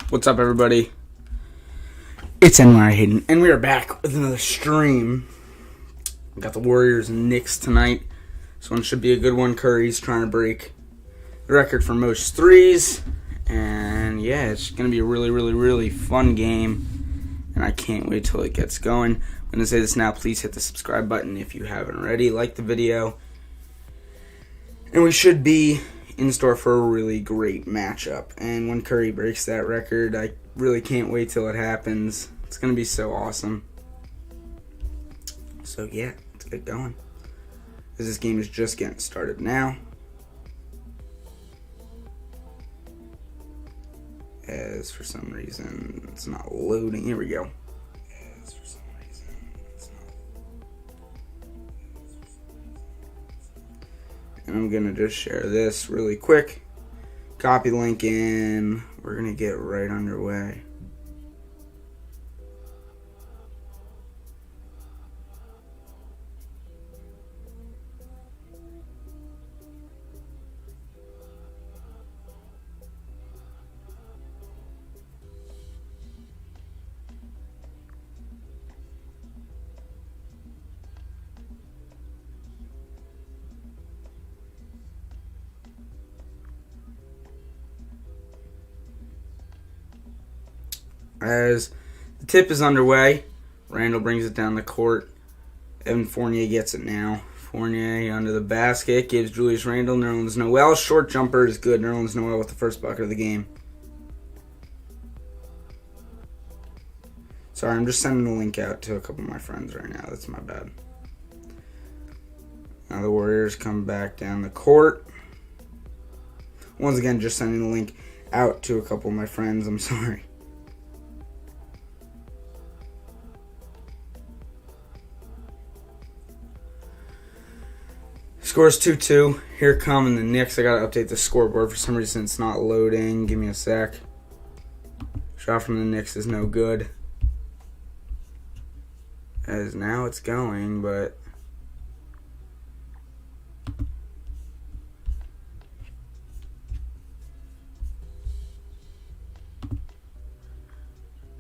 What's up, everybody? It's NYIhayden, and we are back with another stream. We got the Warriors and Knicks tonight. This one should be a good one. Curry's trying to break the record for most threes. And yeah, it's going to be a really fun game. And I can't wait till it gets going. I'm going to say this now. Please hit the subscribe button if you haven't already. Like the video. And we should be in store for a really great matchup. And when Curry breaks that record, I really can't wait till it happens. It's going to be so awesome. So yeah, let's get going. Because this game is just getting started now. As for some reason, it's not loading. Here we go. As for some reason, it's not. And I'm going to just share this really quick. Copy the link in. We're going to get right underway. As the tip is underway, Randall brings it down the court. Evan Fournier gets it now. Fournier under the basket, gives Julius Randle. Nerlens Noel, short jumper is good. Nerlens Noel with the first bucket of the game. Sorry, I'm just sending the link out to a couple of my friends right now. That's my bad. Now the Warriors come back down the court. Once again, just sending the link out to a couple of my friends. I'm sorry. Scores 2-2. Here come the Knicks. I gotta update the scoreboard. For some reason it's not loading. Give me a sec. Shot from the Knicks is no good. As now it's going, but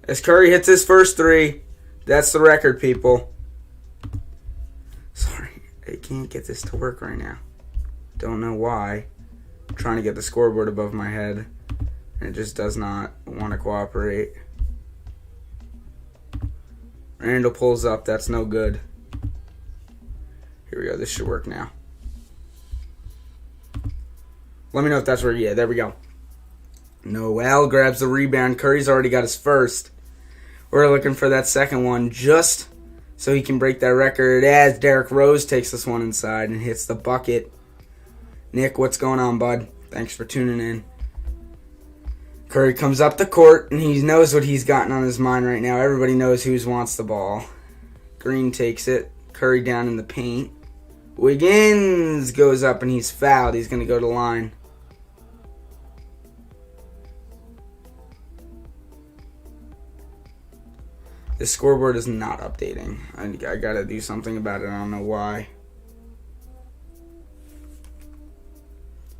as Curry hits his first three, that's the record, people. Sorry. I can't get this to work right now. Don't know why. I'm trying to get the scoreboard above my head, and it just does not want to cooperate. Randall pulls up. That's no good. Here we go. This should work now. Let me know if that's where. Yeah, there we go. Noel grabs the rebound. Curry's already got his first. We're looking for that second one just so he can break that record as Derrick Rose takes this one inside and hits the bucket. Nick, what's going on, bud? Thanks for tuning in. Curry comes up the court, and he knows what he's gotten on his mind right now. Everybody knows who wants the ball. Green takes it. Curry down in the paint. Wiggins goes up, and he's fouled. He's going to go to the line. The scoreboard is not updating. I gotta do something about it. I don't know why.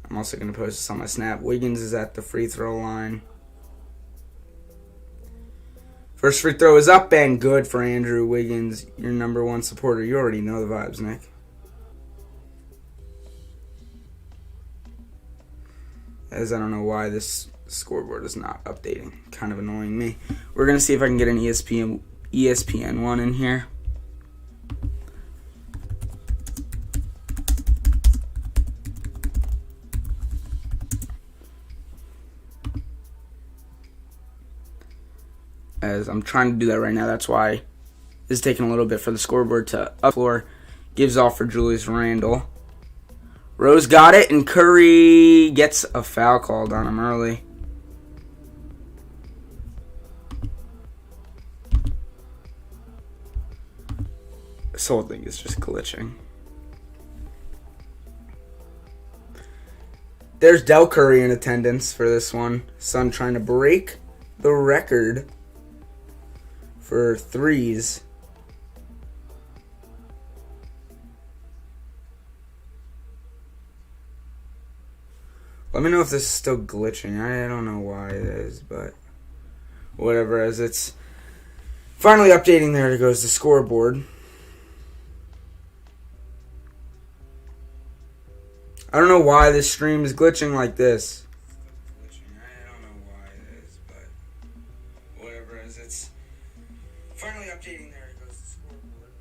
I'm also gonna post this on my Snap. Wiggins is at the free throw line. First free throw is up and good for Andrew Wiggins, your number one supporter. You already know the vibes, Nick. As I don't know why this scoreboard is not updating. Kind of annoying me. We're going to see if I can get an ESPN 1 in here. As I'm trying to do that right now, that's why it's taking a little bit for the scoreboard to up floor. Gives off for Julius Randle. Rose got it, and Curry gets a foul called on him early. This whole thing is just glitching. There's Del Curry in attendance for this one. Son trying to break the record for threes. Let me know if this is still glitching. I don't know why it is, but whatever, as it's finally updating. There goes the scoreboard. I don't know why this stream is glitching like this. I don't know why it is, but whatever, as it's finally updating. There goes the scoreboard.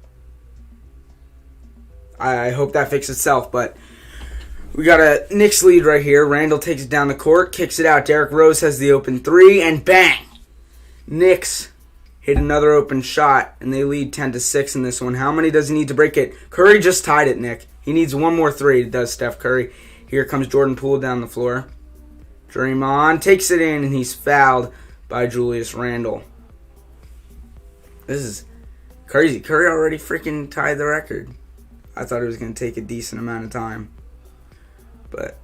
I hope that fixes itself, but we got a Knicks lead right here. Randall takes it down the court, kicks it out. Derrick Rose has the open three, and bang! Knicks hit another open shot, and they lead 10-6 in this one. How many does he need to break it? Curry just tied it, Nick. He needs one more three, does Steph Curry. Here comes Jordan Poole down the floor. Draymond takes it in, and he's fouled by Julius Randle. This is crazy. Curry already freaking tied the record. I thought it was going to take a decent amount of time. But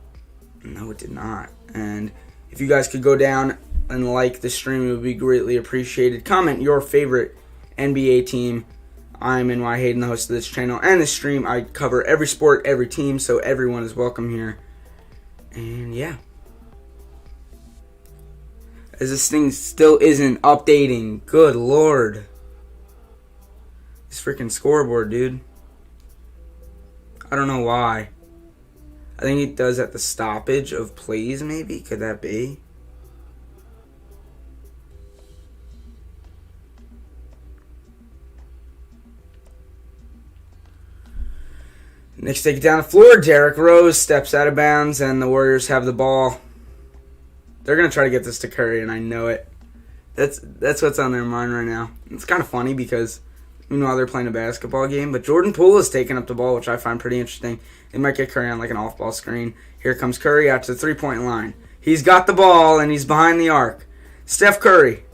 no, it did not. And if you guys could go down and like the stream, it would be greatly appreciated. Comment your favorite NBA team. I'm NYIhayden, the host of this channel and this stream. I cover every sport, every team, so everyone is welcome here. And yeah. As this thing still isn't updating. Good lord. This freaking scoreboard, dude. I don't know why. I think it does at the stoppage of plays, maybe? Could that be? Knicks take it down the floor. Derrick Rose steps out of bounds, and the Warriors have the ball. They're going to try to get this to Curry, and I know it. That's what's on their mind right now. It's kind of funny because you know they're playing a basketball game, but Jordan Poole is taking up the ball, which I find pretty interesting. They might get Curry on like an off-ball screen. Here comes Curry out to the three-point line. He's got the ball, and he's behind the arc. Steph Curry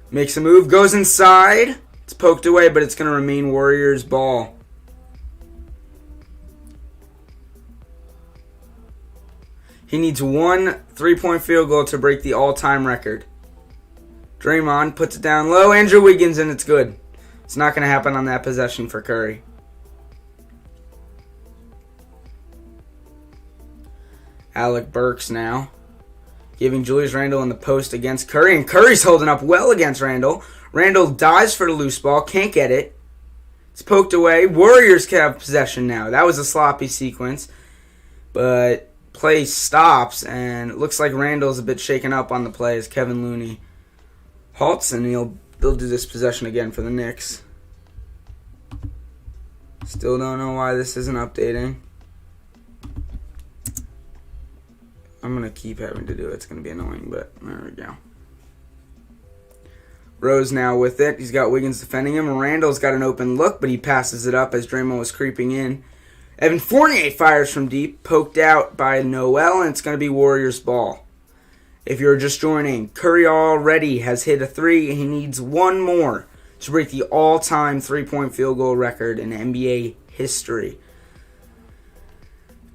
makes a move, goes inside. It's poked away, but it's going to remain Warriors' ball. He needs one three-point field goal to break the all-time record. Draymond puts it down low. Andrew Wiggins, and it's good. It's not going to happen on that possession for Curry. Alec Burks now giving Julius Randle in the post against Curry, and Curry's holding up well against Randle. Randle dives for the loose ball, can't get it. It's poked away. Warriors have possession now. That was a sloppy sequence, but play stops, and it looks like Randle's a bit shaken up on the play as Kevin Looney halts, and they'll do this possession again for the Knicks. Still don't know why this isn't updating. I'm going to keep having to do it. It's going to be annoying, but there we go. Rose now with it. He's got Wiggins defending him. Randle's got an open look, but he passes it up as Draymond was creeping in. Evan Fournier fires from deep, poked out by Noel, and it's going to be Warriors ball. If you're just joining, Curry already has hit a three, and he needs one more to break the all-time three-point field goal record in NBA history.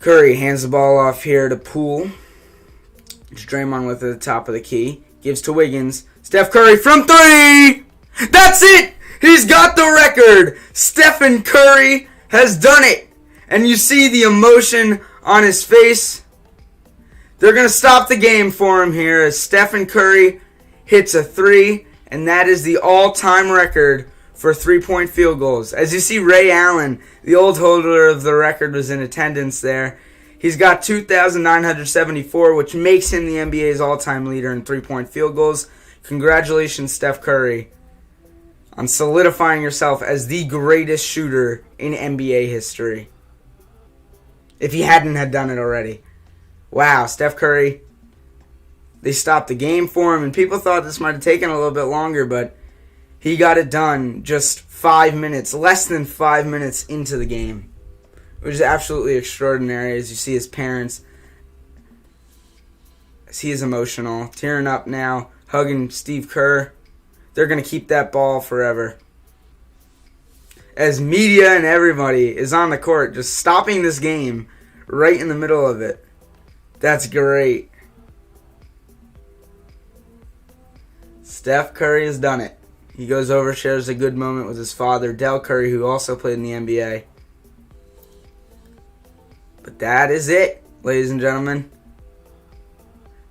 Curry hands the ball off here to Poole. It's Draymond with it at the top of the key. Gives to Wiggins. Steph Curry from three! That's it! He's got the record! Stephen Curry has done it! And you see the emotion on his face. They're going to stop the game for him here as Stephen Curry hits a three. And that is the all-time record for three-point field goals. As you see, Ray Allen, the old holder of the record, was in attendance there. He's got 2,974, which makes him the NBA's all-time leader in three-point field goals. Congratulations, Steph Curry, on solidifying yourself as the greatest shooter in NBA history. If he hadn't had done it already. Wow, Steph Curry. They stopped the game for him, and people thought this might have taken a little bit longer, but he got it done just 5 minutes, less than 5 minutes into the game, which is absolutely extraordinary as you see his parents. As he is emotional, tearing up now, hugging Steve Kerr. They're going to keep that ball forever. As media and everybody is on the court, just stopping this game right in the middle of it. That's great. Steph Curry has done it. He goes over, shares a good moment with his father, Del Curry, who also played in the NBA. But that is it, ladies and gentlemen.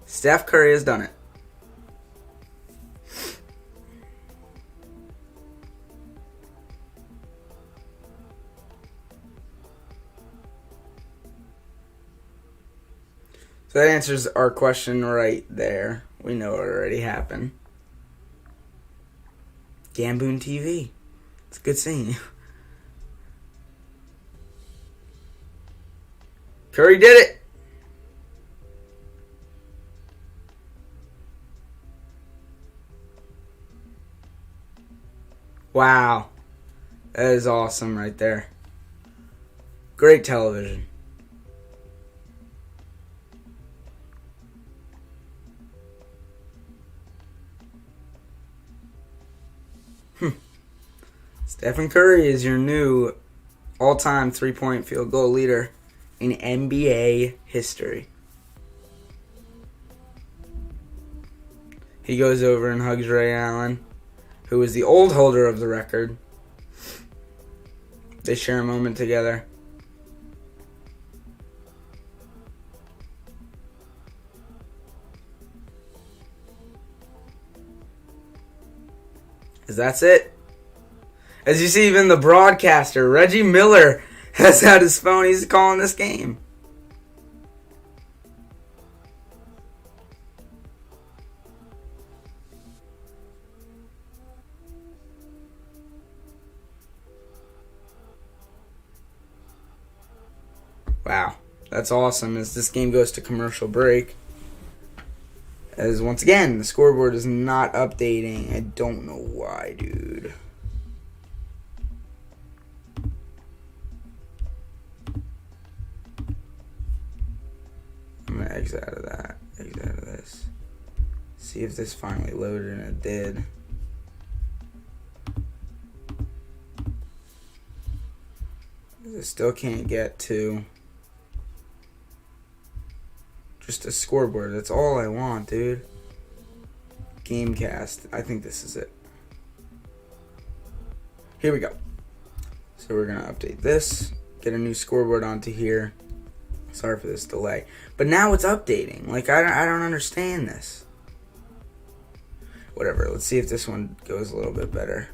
Steph Curry has done it. So that answers our question right there. We know it already happened. Gamboon TV. It's good seeing you. Curry did it. Wow. That is awesome right there. Great television. Stephen Curry is your new all-time three-point field goal leader in NBA history. He goes over and hugs Ray Allen, who is the old holder of the record. They share a moment together. As that's it. As you see, even the broadcaster, Reggie Miller, has had his phone. He's calling this game. Wow, that's awesome as this game goes to commercial break. As once again, the scoreboard is not updating. I don't know why, dude. I'm going to exit out of that. Exit out of this. See if this finally loaded, and it did. I still can't get to just a scoreboard. That's all I want, dude. Gamecast. I think this is it. Here we go. So we're going to update this. Get a new scoreboard onto here. Sorry for this delay. But now it's updating. Like, I don't understand this. Whatever. Let's see if this one goes a little bit better.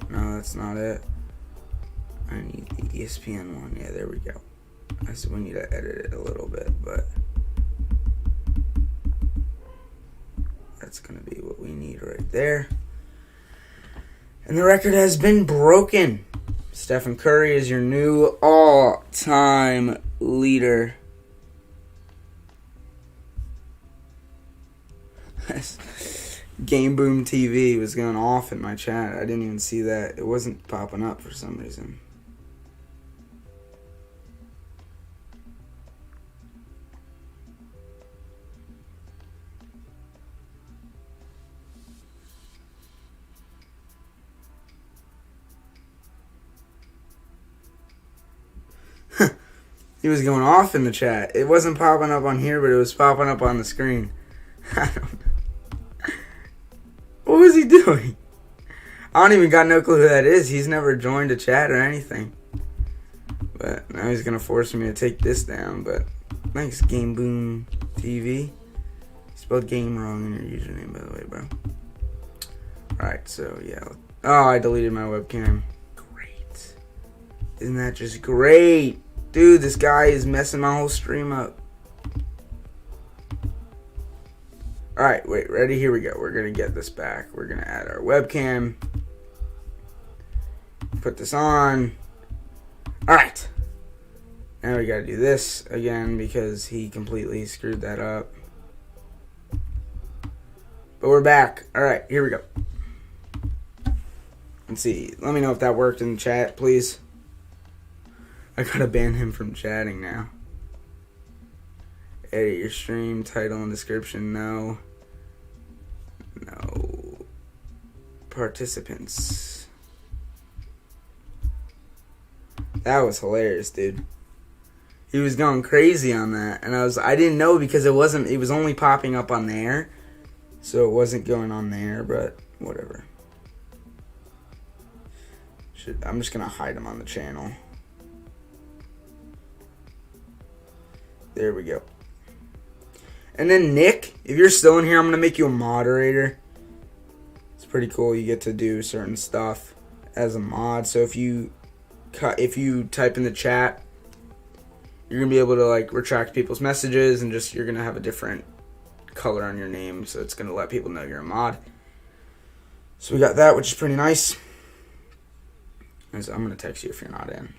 No, that's not it. I need the ESPN one. Yeah, there we go. I said we need to edit it a little bit, but that's going to be what we need right there. And the record has been broken. Stephen Curry is your new all-time leader. Game Boom TV was going off in my chat. I didn't even see that. It wasn't popping up for some reason. He was going off in the chat. It wasn't popping up on here, but it was popping up on the screen. I don't know. What was he doing? I don't even got no clue who that is. He's never joined a chat or anything. But now he's going to force me to take this down. But thanks, Game Boom TV. You spelled game wrong in your username, by the way, bro. Alright, so yeah. Oh, I deleted my webcam. Great. Isn't that just great? Dude, this guy is messing my whole stream up. Alright, wait, ready? Here we go. We're going to get this back. We're going to add our webcam. Put this on. Alright. Now we got to do this again because he completely screwed that up. But we're back. Alright, here we go. Let's see. Let me know if that worked in the chat, please. I gotta ban him from chatting now. Edit your stream, title and description, no. No. Participants. That was hilarious, dude. He was going crazy on that. And I didn't know because it was only popping up on there. So it wasn't going on there, but whatever. I'm just gonna hide him on the channel. There we go. And then Nick, if you're still in here, I'm going to make you a moderator. pretty cool. You get to do certain stuff as a mod. So if you type in the chat, you're gonna be able to like retract people's messages, and just you're gonna have a different color on your name, so it's gonna let people know you're a mod. So we got that, which is pretty nice. I'm gonna text you if you're not in.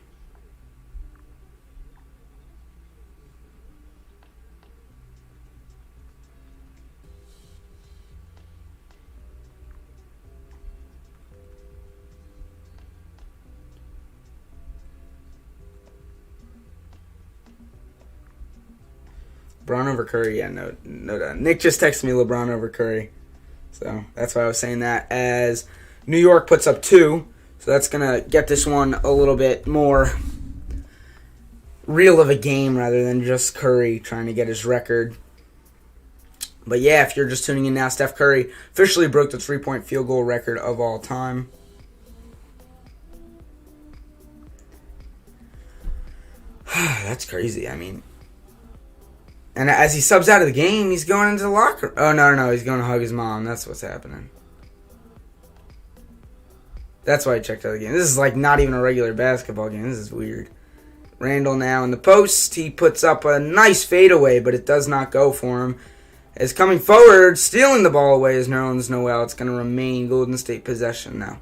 LeBron over Curry, yeah, no doubt. Nick just texted me LeBron over Curry. So that's why I was saying that. As New York puts up 2, so that's going to get this one a little bit more real of a game rather than just Curry trying to get his record. But yeah, if you're just tuning in now, Steph Curry officially broke the 3-point field goal record of all time. That's crazy, I mean. And as he subs out of the game, he's going into the locker room. Oh, no, he's going to hug his mom. That's what's happening. That's why I checked out the game. This is like not even a regular basketball game. This is weird. Randall now in the post. He puts up a nice fadeaway, but it does not go for him. As coming forward, stealing the ball away is Nerlens Noel. It's going to remain Golden State possession now.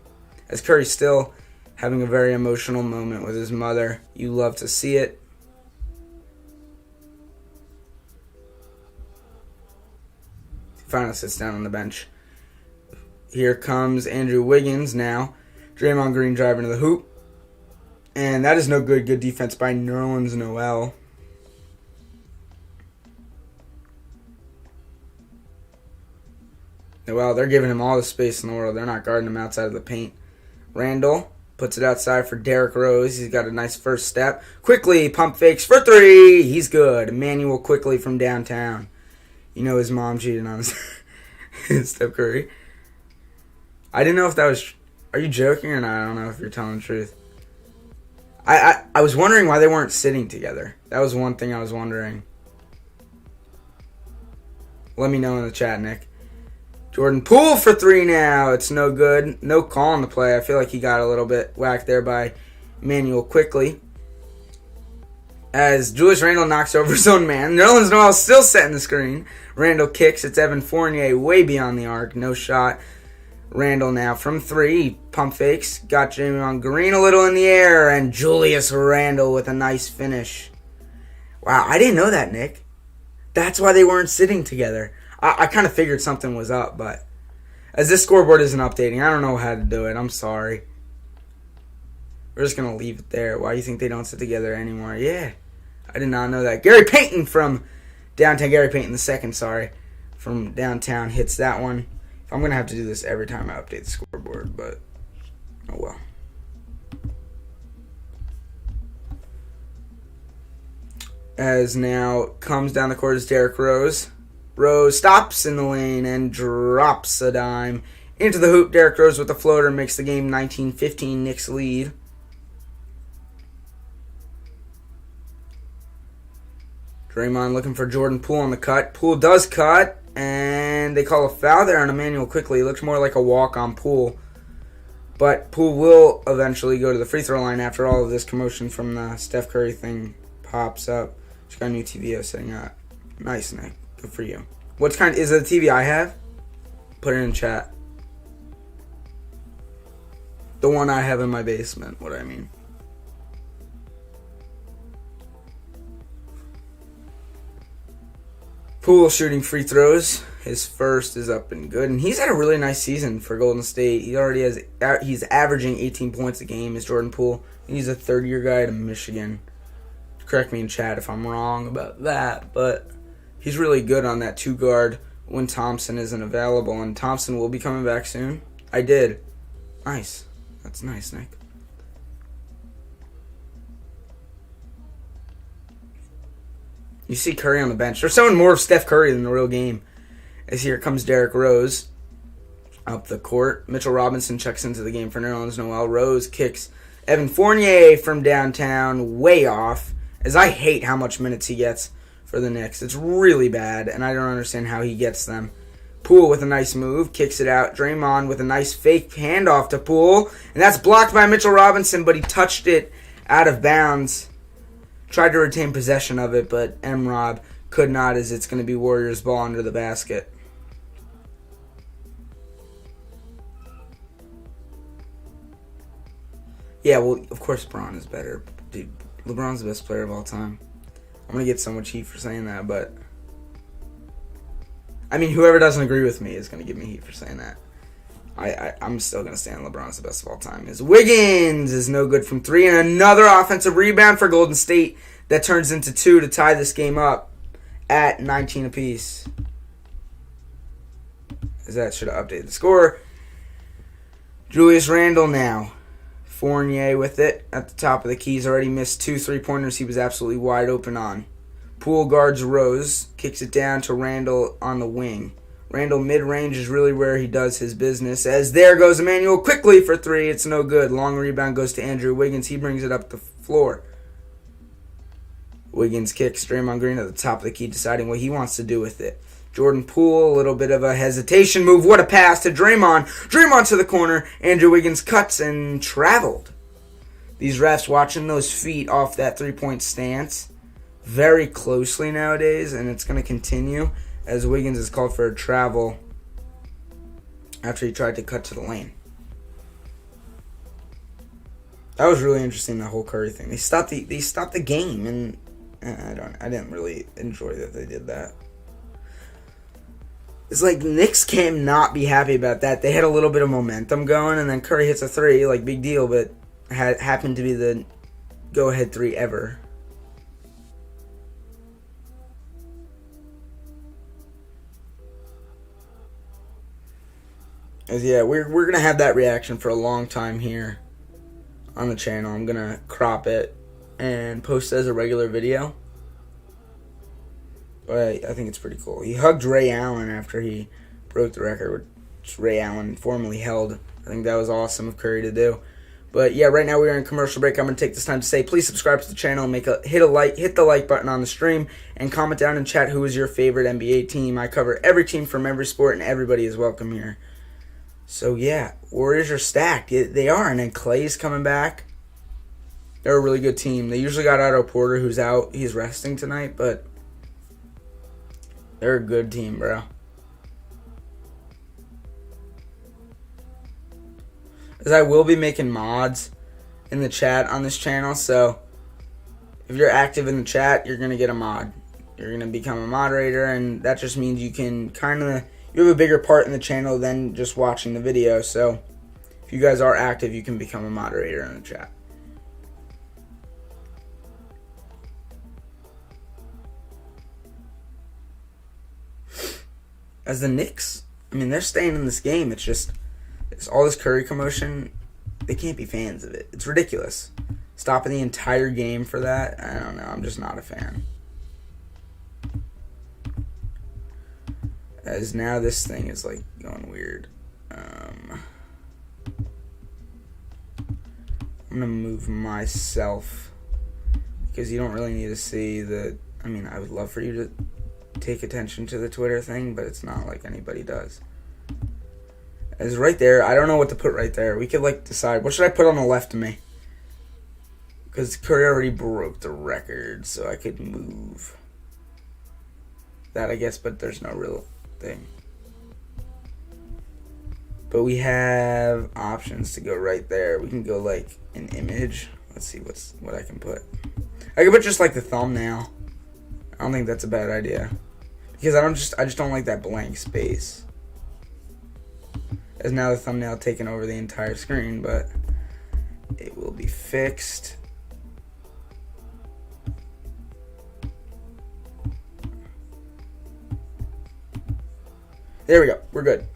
As Curry's still having a very emotional moment with his mother. You love to see it. Finally sits down on the bench. Here comes Andrew Wiggins now. Draymond Green driving to the hoop. And that is no good. Good defense by Nerlens Noel. Noel, they're giving him all the space in the world. They're not guarding him outside of the paint. Randall puts it outside for Derrick Rose. He's got a nice first step. Quickly, pump fakes for 3. He's good. Emmanuel Quickly from downtown. You know his mom cheated on his Steph Curry. I didn't know if that was... Are you joking or not? I don't know if you're telling the truth. I was wondering why they weren't sitting together. That was one thing I was wondering. Let me know in the chat, Nick. Jordan Poole for 3 now. It's no good. No call on the play. I feel like he got a little bit whacked there by Emmanuel Quickly. As Julius Randle knocks over his own man. Nerlens Noel still setting the screen. Randle kicks. It's Evan Fournier way beyond the arc. No shot. Randle now from 3. Pump fakes. Got Draymond Green a little in the air. And Julius Randle with a nice finish. Wow, I didn't know that, Nick. That's why they weren't sitting together. I kind of figured something was up, but as this scoreboard isn't updating, I don't know how to do it. I'm sorry. We're just going to leave it there. Why do you think they don't sit together anymore? Yeah. I did not know that. Gary Payton from downtown. Gary Payton II, from downtown hits that one. I'm going to have to do this every time I update the scoreboard, but oh well. As now comes down the court is Derrick Rose. Rose stops in the lane and drops a dime into the hoop. Derrick Rose with the floater makes the game 19-15 Knicks lead. Draymond looking for Jordan Poole on the cut. Poole does cut, and they call a foul there on Emmanuel Quickly. It looks more like a walk on Poole. But Poole will eventually go to the free throw line after all of this commotion from the Steph Curry thing pops up. Just got a new TV setting up. Nice, Nick. Good for you. What kind is it? The TV I have? Put it in chat. The one I have in my basement. What I mean. Poole shooting free throws. His first is up and good, and he's had a really nice season for Golden State. He's averaging 18 points a game. Is Jordan Poole? He's a third-year guy to Michigan. Correct me in chat if I'm wrong about that, but he's really good on that 2-guard when Thompson isn't available, and Thompson will be coming back soon. I did. Nice. That's nice, Nick. You see Curry on the bench. They're showing more of Steph Curry than the real game. As here comes Derrick Rose up the court. Mitchell Robinson checks into the game for Nerlens Noel. Rose kicks Evan Fournier from downtown way off. As I hate how much minutes he gets for the Knicks. It's really bad, and I don't understand how he gets them. Poole with a nice move, kicks it out. Draymond with a nice fake handoff to Poole. And that's blocked by Mitchell Robinson, but he touched it out of bounds. Tried to retain possession of it, but M-Rob could not, as it's going to be Warriors ball under the basket. Yeah, well, of course LeBron is better. Dude, LeBron's the best player of all time. I'm going to get so much heat for saying that, but... I mean, whoever doesn't agree with me is going to give me heat for saying that. I'm still going to stand LeBron's the best of all time. Wiggins is no good from 3, and another offensive rebound for Golden State that turns into 2 to tie this game up at 19 apiece. As that should have updated the score. Julius Randle now. Fournier with it at the top of the key. He's already missed 2 3-pointers he was absolutely wide open on. Poole guards Rose, kicks it down to Randle on the wing. Randle mid-range is really where he does his business. As there goes Emmanuel quickly for 3. It's no good. Long rebound goes to Andrew Wiggins. He brings it up the floor. Wiggins kicks Draymond Green at the top of the key, deciding what he wants to do with it. Jordan Poole, a little bit of a hesitation move. What a pass to Draymond. Draymond to the corner. Andrew Wiggins cuts and traveled. These refs watching those feet off that 3-point stance very closely nowadays, and it's going to continue as Wiggins is called for a travel after he tried to cut to the lane. That was really interesting, the whole Curry thing. They stopped the game, and I didn't really enjoy that they did that. It's like Knicks can't not be happy about that. They had a little bit of momentum going, and then Curry hits a 3, like big deal, but happened to be the go-ahead 3 ever. As yeah, we're gonna have that reaction for a long time here on the channel. I'm gonna crop it and post it as a regular video. But I think it's pretty cool. He hugged Ray Allen after he broke the record, which Ray Allen formerly held. I think that was awesome of Curry to do. But yeah, right now we are in commercial break. I'm going to take this time to say, please subscribe to the channel and hit the like button on the stream, and comment down in chat who is your favorite NBA team. I cover every team from every sport, and everybody is welcome here. So yeah, Warriors are stacked. They are, and then Clay's coming back. They're a really good team. They usually got Otto Porter, who's out. He's resting tonight, but they're a good team, bro. As I will be making mods in the chat on this channel, so if you're active in the chat, you're going to get a mod. You're going to become a moderator, and that just means you can you have a bigger part in the channel than just watching the video. So if you guys are active, you can become a moderator in the chat. As the Knicks, I mean, they're staying in this game. It's just, it's all this Curry commotion. They can't be fans of it. It's ridiculous. Stopping the entire game for that, I don't know. I'm just not a fan. As now this thing is like going weird. I'm going to move myself because you don't really need to see the, I mean, I would love for you to take attention to the Twitter thing, but it's not like anybody does. As right there, I don't know what to put right there. We could like decide, what should I put on the left of me? Because Curry already broke the record, so I could move that, I guess, but there's no real thing. But we have options to go right there. We can go like an image. Let's see what I can put. I could put just like the thumbnail. I don't think that's a bad idea, because I just don't like that blank space. As now the thumbnail taking over the entire screen, but it will be fixed. There we go. We're good.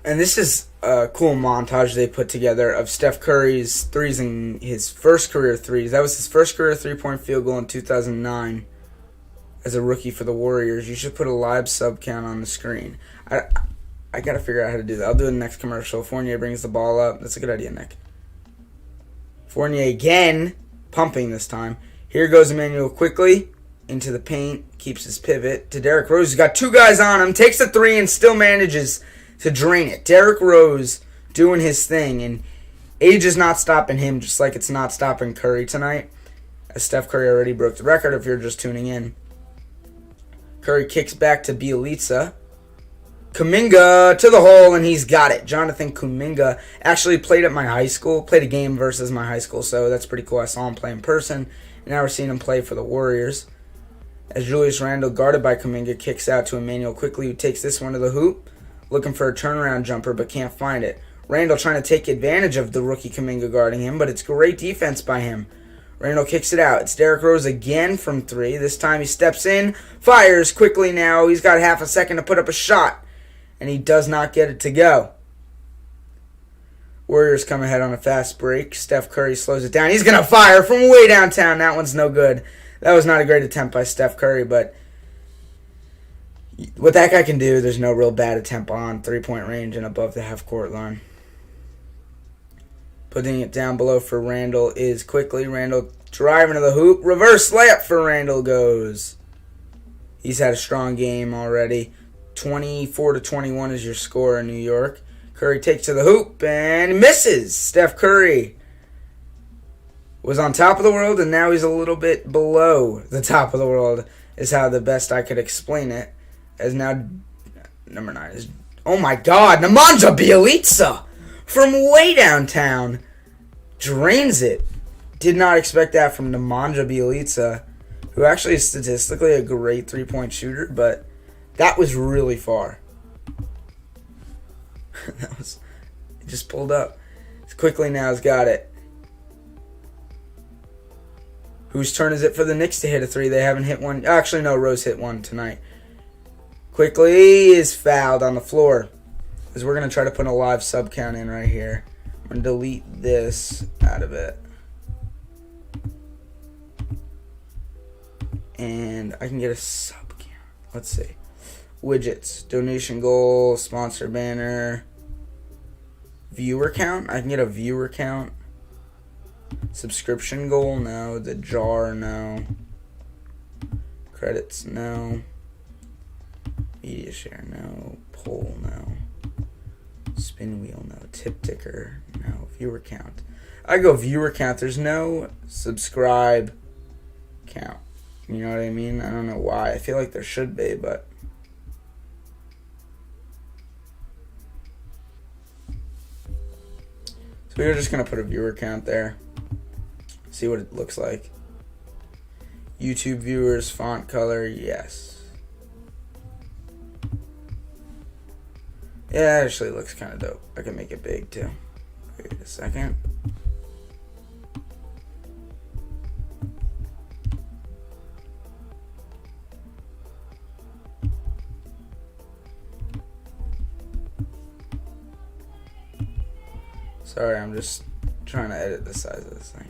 And this is a cool montage they put together of Steph Curry's threes and his first career threes. That was his first career three-point field goal in 2009 as a rookie for the Warriors. You should put a live sub count on the screen. I got to figure out how to do that. I'll do it in the next commercial. Fournier brings the ball up. That's a good idea, Nick. Fournier again, pumping this time. Here goes Emmanuel quickly into the paint, keeps his pivot to Derrick Rose. He's got two guys on him, takes the three and still manages to drain it. Derrick Rose doing his thing, and age is not stopping him, just like it's not stopping Curry tonight, as Steph Curry already broke the record if you're just tuning in. Curry kicks back to Bjelica. Kuminga to the hole, and he's got it. Jonathan Kuminga actually played at my high school, played a game versus my high school, so that's pretty cool. I saw him play in person, and now we're seeing him play for the Warriors. As Julius Randle, guarded by Kuminga, kicks out to Emmanuel quickly, who takes this one to the hoop, looking for a turnaround jumper, but can't find it. Randle trying to take advantage of the rookie Kuminga guarding him, but it's great defense by him. Randle kicks it out. It's Derrick Rose again from three. This time he steps in, fires quickly now. He's got half a second to put up a shot, and he does not get it to go. Warriors come ahead on a fast break. Steph Curry slows it down. He's going to fire from way downtown. That one's no good. That was not a great attempt by Steph Curry, but what that guy can do, there's no real bad attempt on three-point range and above the half-court line. Putting it down below for Randle is quickly. Randle driving to the hoop. Reverse layup for Randle goes. He's had a strong game already. 24-21 is your score in New York. Curry takes to the hoop and misses. Steph Curry was on top of the world, and now he's a little bit below the top of the world, is how the best I could explain it. As now, number 9 is, oh my God, Nemanja Bjelica from way downtown drains it. Did not expect that from Nemanja Bjelica, who actually is statistically a great three-point shooter, but that was really far. It just pulled up. Quickly now has got it. Whose turn is it for the Knicks to hit a three? They haven't hit one. Actually, no, Rose hit one tonight. Quickly is fouled on the floor. Because we're going to try to put a live sub count in right here. I'm going to delete this out of it. And I can get a sub count. Let's see. Widgets. Donation goal. Sponsor banner. Viewer count. I can get a viewer count. Subscription goal, no. The jar, no. Credits, no. Media share, no. Poll, no. Spin wheel, no. Tip ticker, no. Viewer count. I go viewer count. There's no subscribe count. You know what I mean? I don't know why. I feel like there should be, but so we're just going to put a viewer count there. See what it looks like. YouTube viewers, font color, yes. Yeah, it actually looks kind of dope. I can make it big too. Wait a second. Sorry, I'm just trying to edit the size of this thing.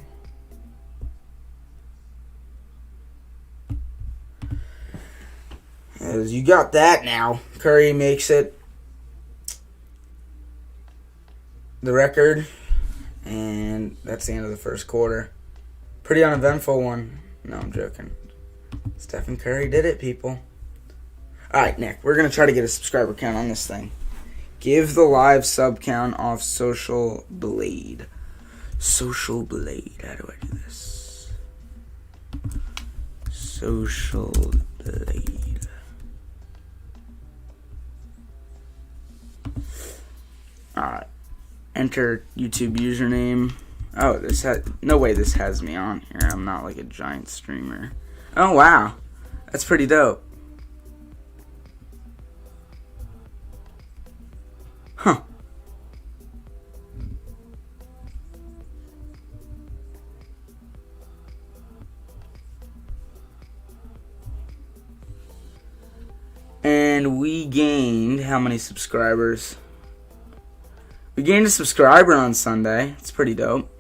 You got that now. Curry makes it the record, and that's the end of the first quarter. Pretty uneventful one. No, I'm joking. Stephen Curry did it, people. Alright, Nick, we're going to try to get a subscriber count on this thing. Give the live sub count off Social Blade. Social Blade. How do I do this? Social Blade. Alright. Enter YouTube username. Oh, no way this has me on here. I'm not like a giant streamer. Oh, wow. That's pretty dope. Huh. And we gained how many subscribers? We gained a subscriber on Sunday. It's pretty dope.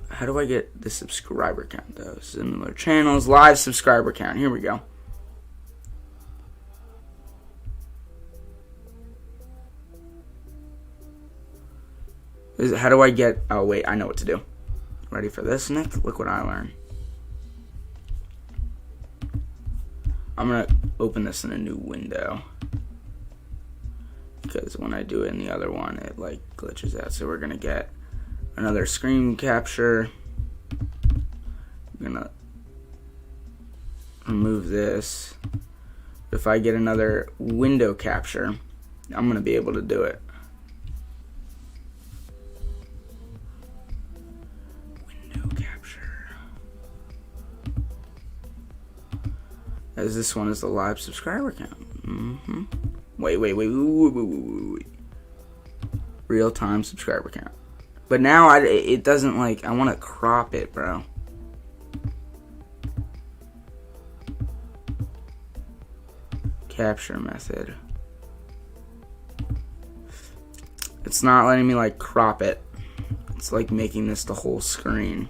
How do I get the subscriber count, though? Similar channels, live subscriber count. Here we go. How do I get... Oh, wait. I know what to do. Ready for this, Nick? Look what I learned. I'm going to open this in a new window. Because when I do it in the other one, it, like, glitches out. So we're going to get another screen capture. I'm going to remove this. If I get another window capture, I'm going to be able to do it. Window capture. As this one is the live subscriber count. Wait. Real-time subscriber count. But now it doesn't, like, I want to crop it, bro. Capture method. It's not letting me, like, crop it. It's like making this the whole screen.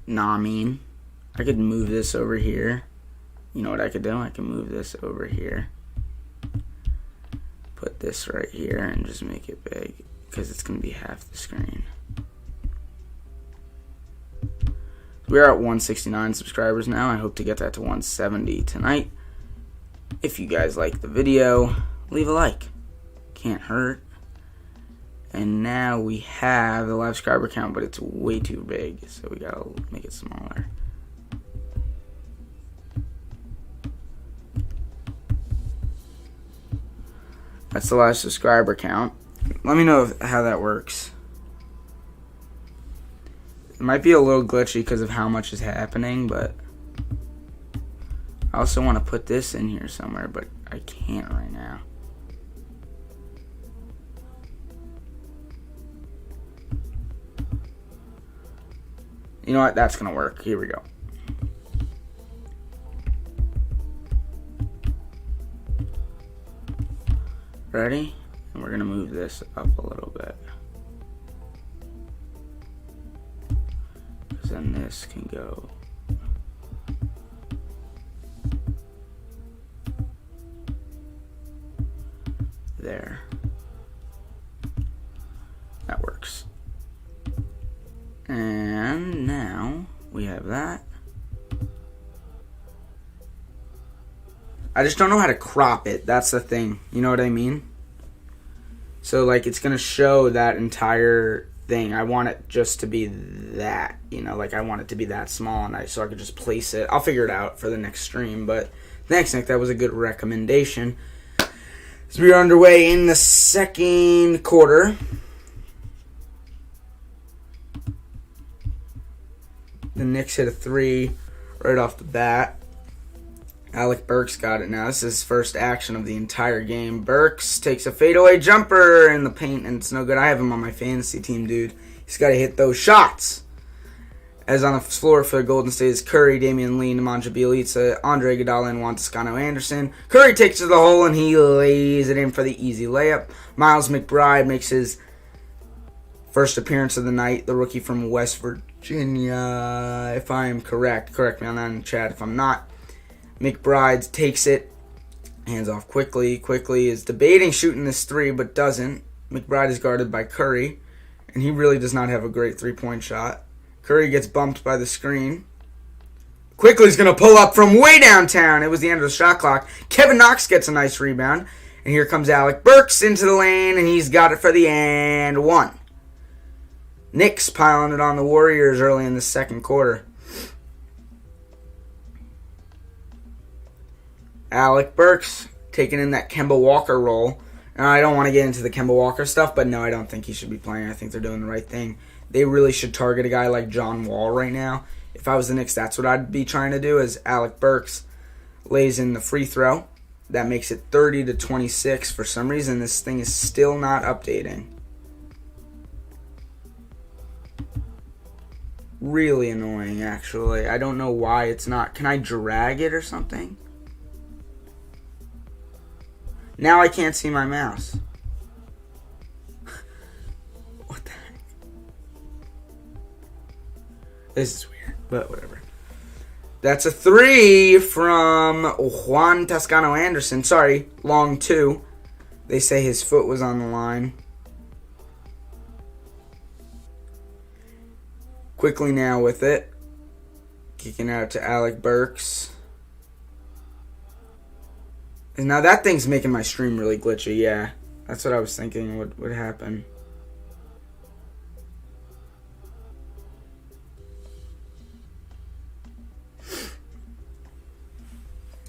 Nah, I mean, I could move this over here. You know what I could do? I can move this over here. Put this right here and just make it big, because it's going to be half the screen. We're at 169 subscribers now. I hope to get that to 170 tonight. If you guys like the video, leave a like. Can't hurt. And now we have the live subscriber count, but it's way too big, so we gotta make it smaller. That's the live subscriber count. Let me know how that works. It might be a little glitchy because of how much is happening, but I also want to put this in here somewhere, but I can't right now. You know what? That's going to work. Here we go. Ready? And we're going to move this up a little bit. Because then this can go. There. That works. And now we have that. I just don't know how to crop it. That's the thing. You know what I mean? So, like, it's going to show that entire thing. I want it just to be that. You know, like, I want it to be that small, and so I could just place it. I'll figure it out for the next stream. But thanks, Nick. That was a good recommendation. So we are underway in the second quarter. The Knicks hit a 3 right off the bat. Alec Burks got it now. This is his first action of the entire game. Burks takes a fadeaway jumper in the paint, and it's no good. I have him on my fantasy team, dude. He's got to hit those shots. As on the floor for the Golden State is Curry, Damian Lee, Nemanja Bjelica, Andre Iguodala, and Juan Toscano-Anderson. Curry takes to the hole, and he lays it in for the easy layup. Miles McBride makes his first appearance of the night. The rookie from West Virginia, if I am correct. Correct me on that in the chat if I'm not. McBride takes it. Hands off quickly. Quickly is debating shooting this 3, but doesn't. McBride is guarded by Curry, and he really does not have a great three-point shot. Curry gets bumped by the screen. Quickly's going to pull up from way downtown. It was the end of the shot clock. Kevin Knox gets a nice rebound. And here comes Alec Burks into the lane, and he's got it for the and one. Knicks piling it on the Warriors early in the second quarter. Alec Burks taking in that Kemba Walker role. And I don't want to get into the Kemba Walker stuff, but no, I don't think he should be playing. I think they're doing the right thing. They really should target a guy like John Wall right now. If I was the Knicks, that's what I'd be trying to do, is Alec Burks lays in the free throw. That makes it 30-26. For some reason, this thing is still not updating. Really annoying, actually. I don't know why it's not. Can I drag it or something? Now I can't see my mouse. What the heck? This is weird, but whatever. That's a 3 from Juan Toscano-Anderson. Sorry, long 2. They say his foot was on the line. Quickly now with it. Kicking out to Alec Burks. And now that thing's making my stream really glitchy, yeah. That's what I was thinking would happen.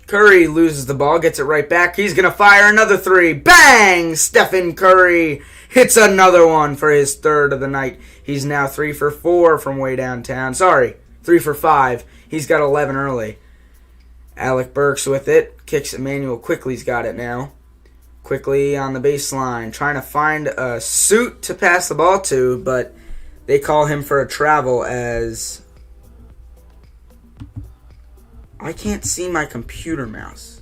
Curry loses the ball, gets it right back. He's going to fire another three. Bang! Stephen Curry hits another one for his third of the night. He's now 3 for 4 from way downtown. Sorry, 3 for 5. He's got 11 early. Alec Burks with it. Kicks Emmanuel Quickly's got it now. Quickly on the baseline. Trying to find a suit to pass the ball to, but they call him for a travel as... I can't see my computer mouse.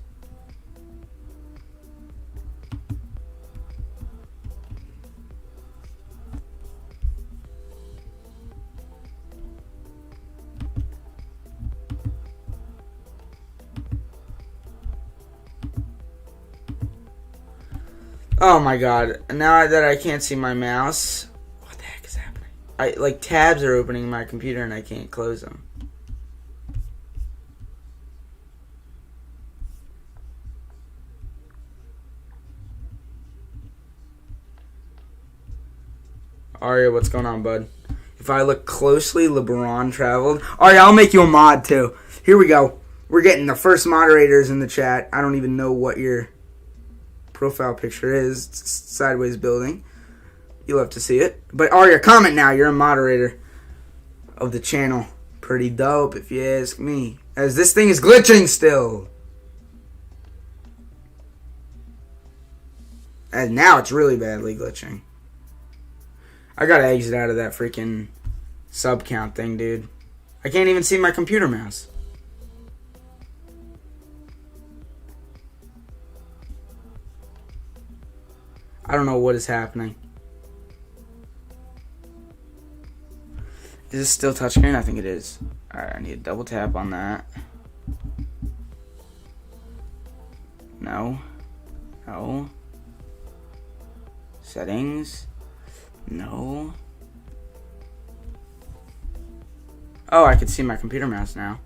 Oh my god. Now that I can't see my mouse, what the heck is happening? Tabs are opening in my computer and I can't close them. Arya, what's going on, bud? If I look closely, LeBron traveled. Arya, I'll make you a mod, too. Here we go. We're getting the first moderators in the chat. I don't even know what your profile picture is. It's sideways building. You'll have to see it. But Arya, comment now. You're a moderator of the channel. Pretty dope, if you ask me. As this thing is glitching still. And now it's really badly glitching. I gotta exit out of that freaking sub count thing, dude. I can't even see my computer mouse. I don't know what is happening. Is this still touchscreen? I think it is. Alright, I need to double tap on that. No. No. Settings. No. Oh, I can see my computer mouse now.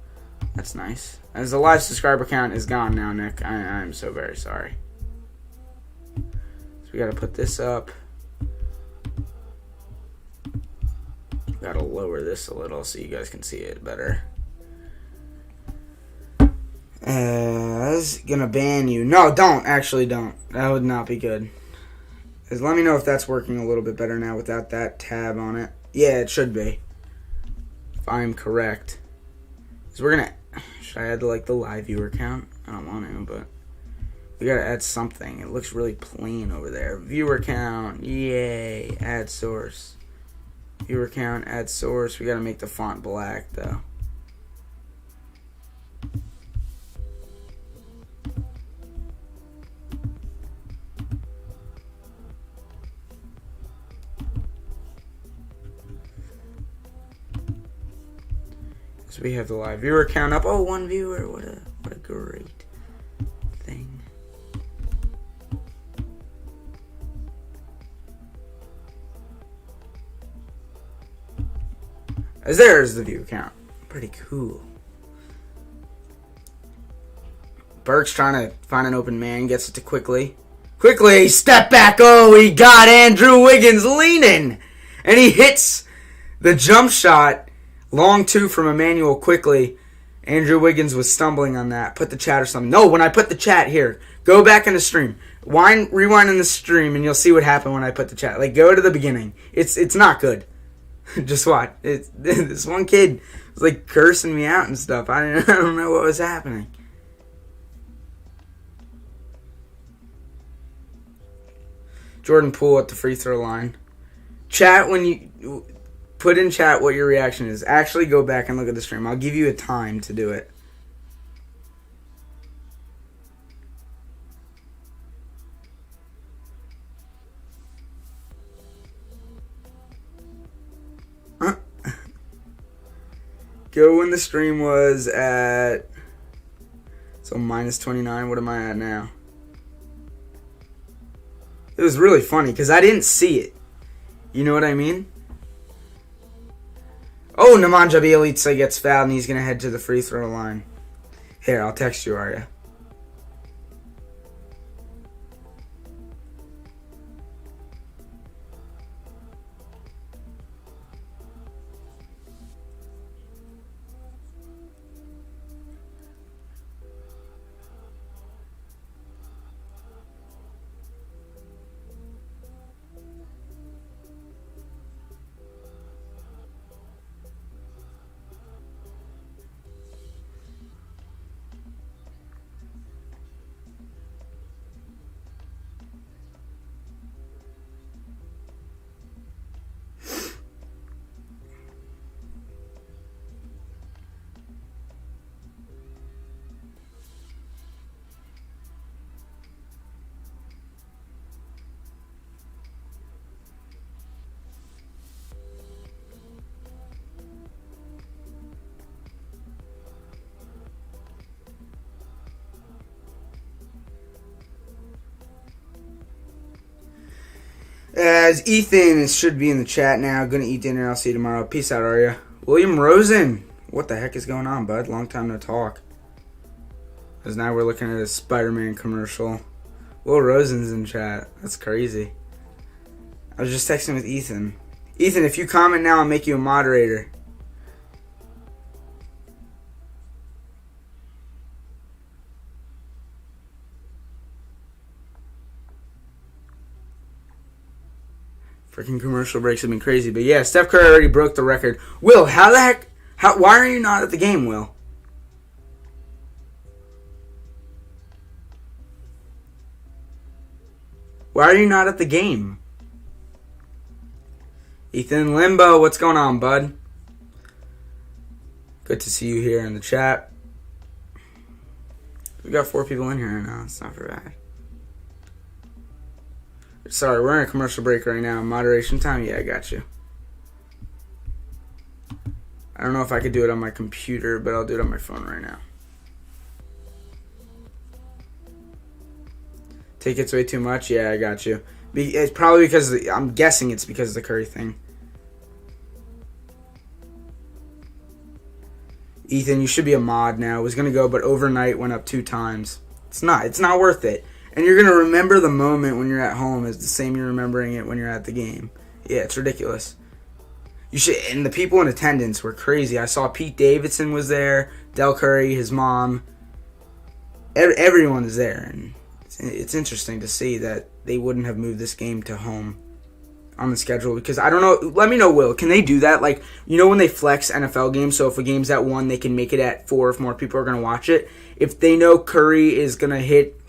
That's nice. As the live subscriber count is gone now, Nick. I'm so very sorry. So we gotta put this up. Gotta lower this a little so you guys can see it better. As gonna ban you. No, don't. Actually, don't. That would not be good. Let me know if that's working a little bit better now without that tab on it. Yeah, it should be. If I'm correct. So we're gonna... Should I add the live viewer count? I don't want to, but... We gotta add something. It looks really plain over there. Viewer count. Yay. Add source. Viewer count. Add source. We gotta make the font black, though. So we have the live viewer count up. Oh, one viewer. What a great thing. As there's the viewer count. Pretty cool. Burke's trying to find an open man. Gets it to Quickly. Quickly, step back. Oh, he got Andrew Wiggins leaning. And he hits the jump shot. Long two from Emmanuel Quickly. Andrew Wiggins was stumbling on that. Put the chat or something. No, when I put the chat here, go back in the stream. Rewind in the stream, and you'll see what happened when I put the chat. Go to the beginning. It's not good. Just watch. This one kid was cursing me out and stuff. I don't know what was happening. Jordan Poole at the free throw line. Chat when you... Put in chat what your reaction is. Actually, go back and look at the stream. I'll give you a time to do it. Go when the stream was at... So minus 29. What am I at now? It was really funny because I didn't see it. You know what I mean? Oh, Nemanja Bjelica gets fouled and he's going to head to the free throw line. Here, I'll text you, Arya. As Ethan should be in the chat now. Gonna eat dinner. I'll see you tomorrow. Peace out, Arya. William Rosen. What the heck is going on, bud? Long time no talk. Because now we're looking at a Spider-Man commercial. Will Rosen's in chat. That's crazy. I was just texting with Ethan. Ethan, if you comment now, I'll make you a moderator. Freaking commercial breaks have been crazy. But yeah, Steph Curry already broke the record. Will, how the heck? Why are you not at the game, Will? Why are you not at the game? Ethan Limbo, what's going on, bud? Good to see you here in the chat. We got 4 people in here right now. It's not for bad. Sorry, we're in a commercial break right now. Moderation time? Yeah, I got you. I don't know if I could do it on my computer, but I'll do it on my phone right now. Tickets way too much? Yeah, I got you. It's probably because I'm guessing it's because of the Curry thing. Ethan, you should be a mod now. It was gonna go, but overnight went up 2 times. It's not worth it. And you're gonna remember the moment when you're at home is the same you're remembering it when you're at the game. Yeah, it's ridiculous. You should, and the people in attendance were crazy. I saw Pete Davidson was there, Del Curry, his mom. Everyone is there, and it's interesting to see that they wouldn't have moved this game to home on the schedule, because I don't know. Let me know, Will. Can they do that? Like, you know when they flex NFL games, so if a game's at 1, they can make it at 4 if more people are going to watch it. If they know Curry is going to hit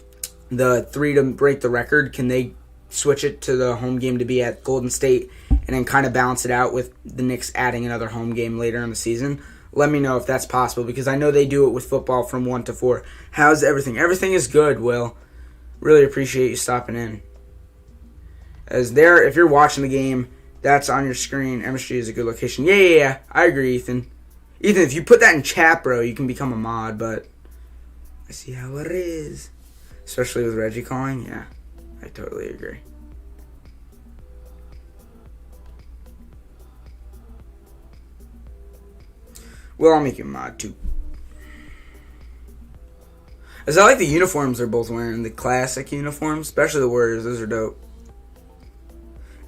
the 3 to break the record, can they switch it to the home game to be at Golden State and then kind of balance it out with the Knicks adding another home game later in the season? Let me know if that's possible, because I know they do it with football from 1 to 4. How's everything? Everything is good, Will. Really appreciate you stopping in. As there, if you're watching the game, that's on your screen. MSG is a good location. Yeah. I agree, Ethan. Ethan, if you put that in chat, bro, you can become a mod, but I see how it is. Especially with Reggie calling, yeah, I totally agree. Well, I'll make you a mod too. As I like the uniforms they're both wearing, the classic uniforms, especially the Warriors, those are dope.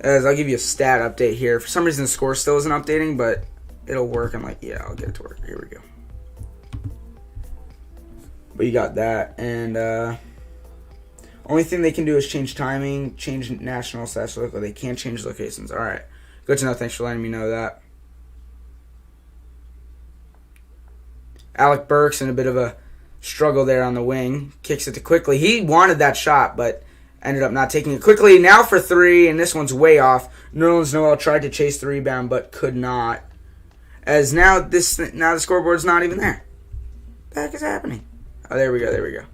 As I'll give you a stat update here. For some reason the score still isn't updating, but it'll work. I'm like, yeah, I'll get it to work. Here we go. But you got that, and only thing they can do is change timing, change national stats local. They can't change locations. All right. Good to know. Thanks for letting me know that. Alec Burks in a bit of a struggle there on the wing. Kicks it to Quickly. He wanted that shot, but ended up not taking it. Quickly now for 3, and this one's way off. Nerlens Noel tried to chase the rebound, but could not. As now the scoreboard's not even there. What the heck is happening? Oh, there we go.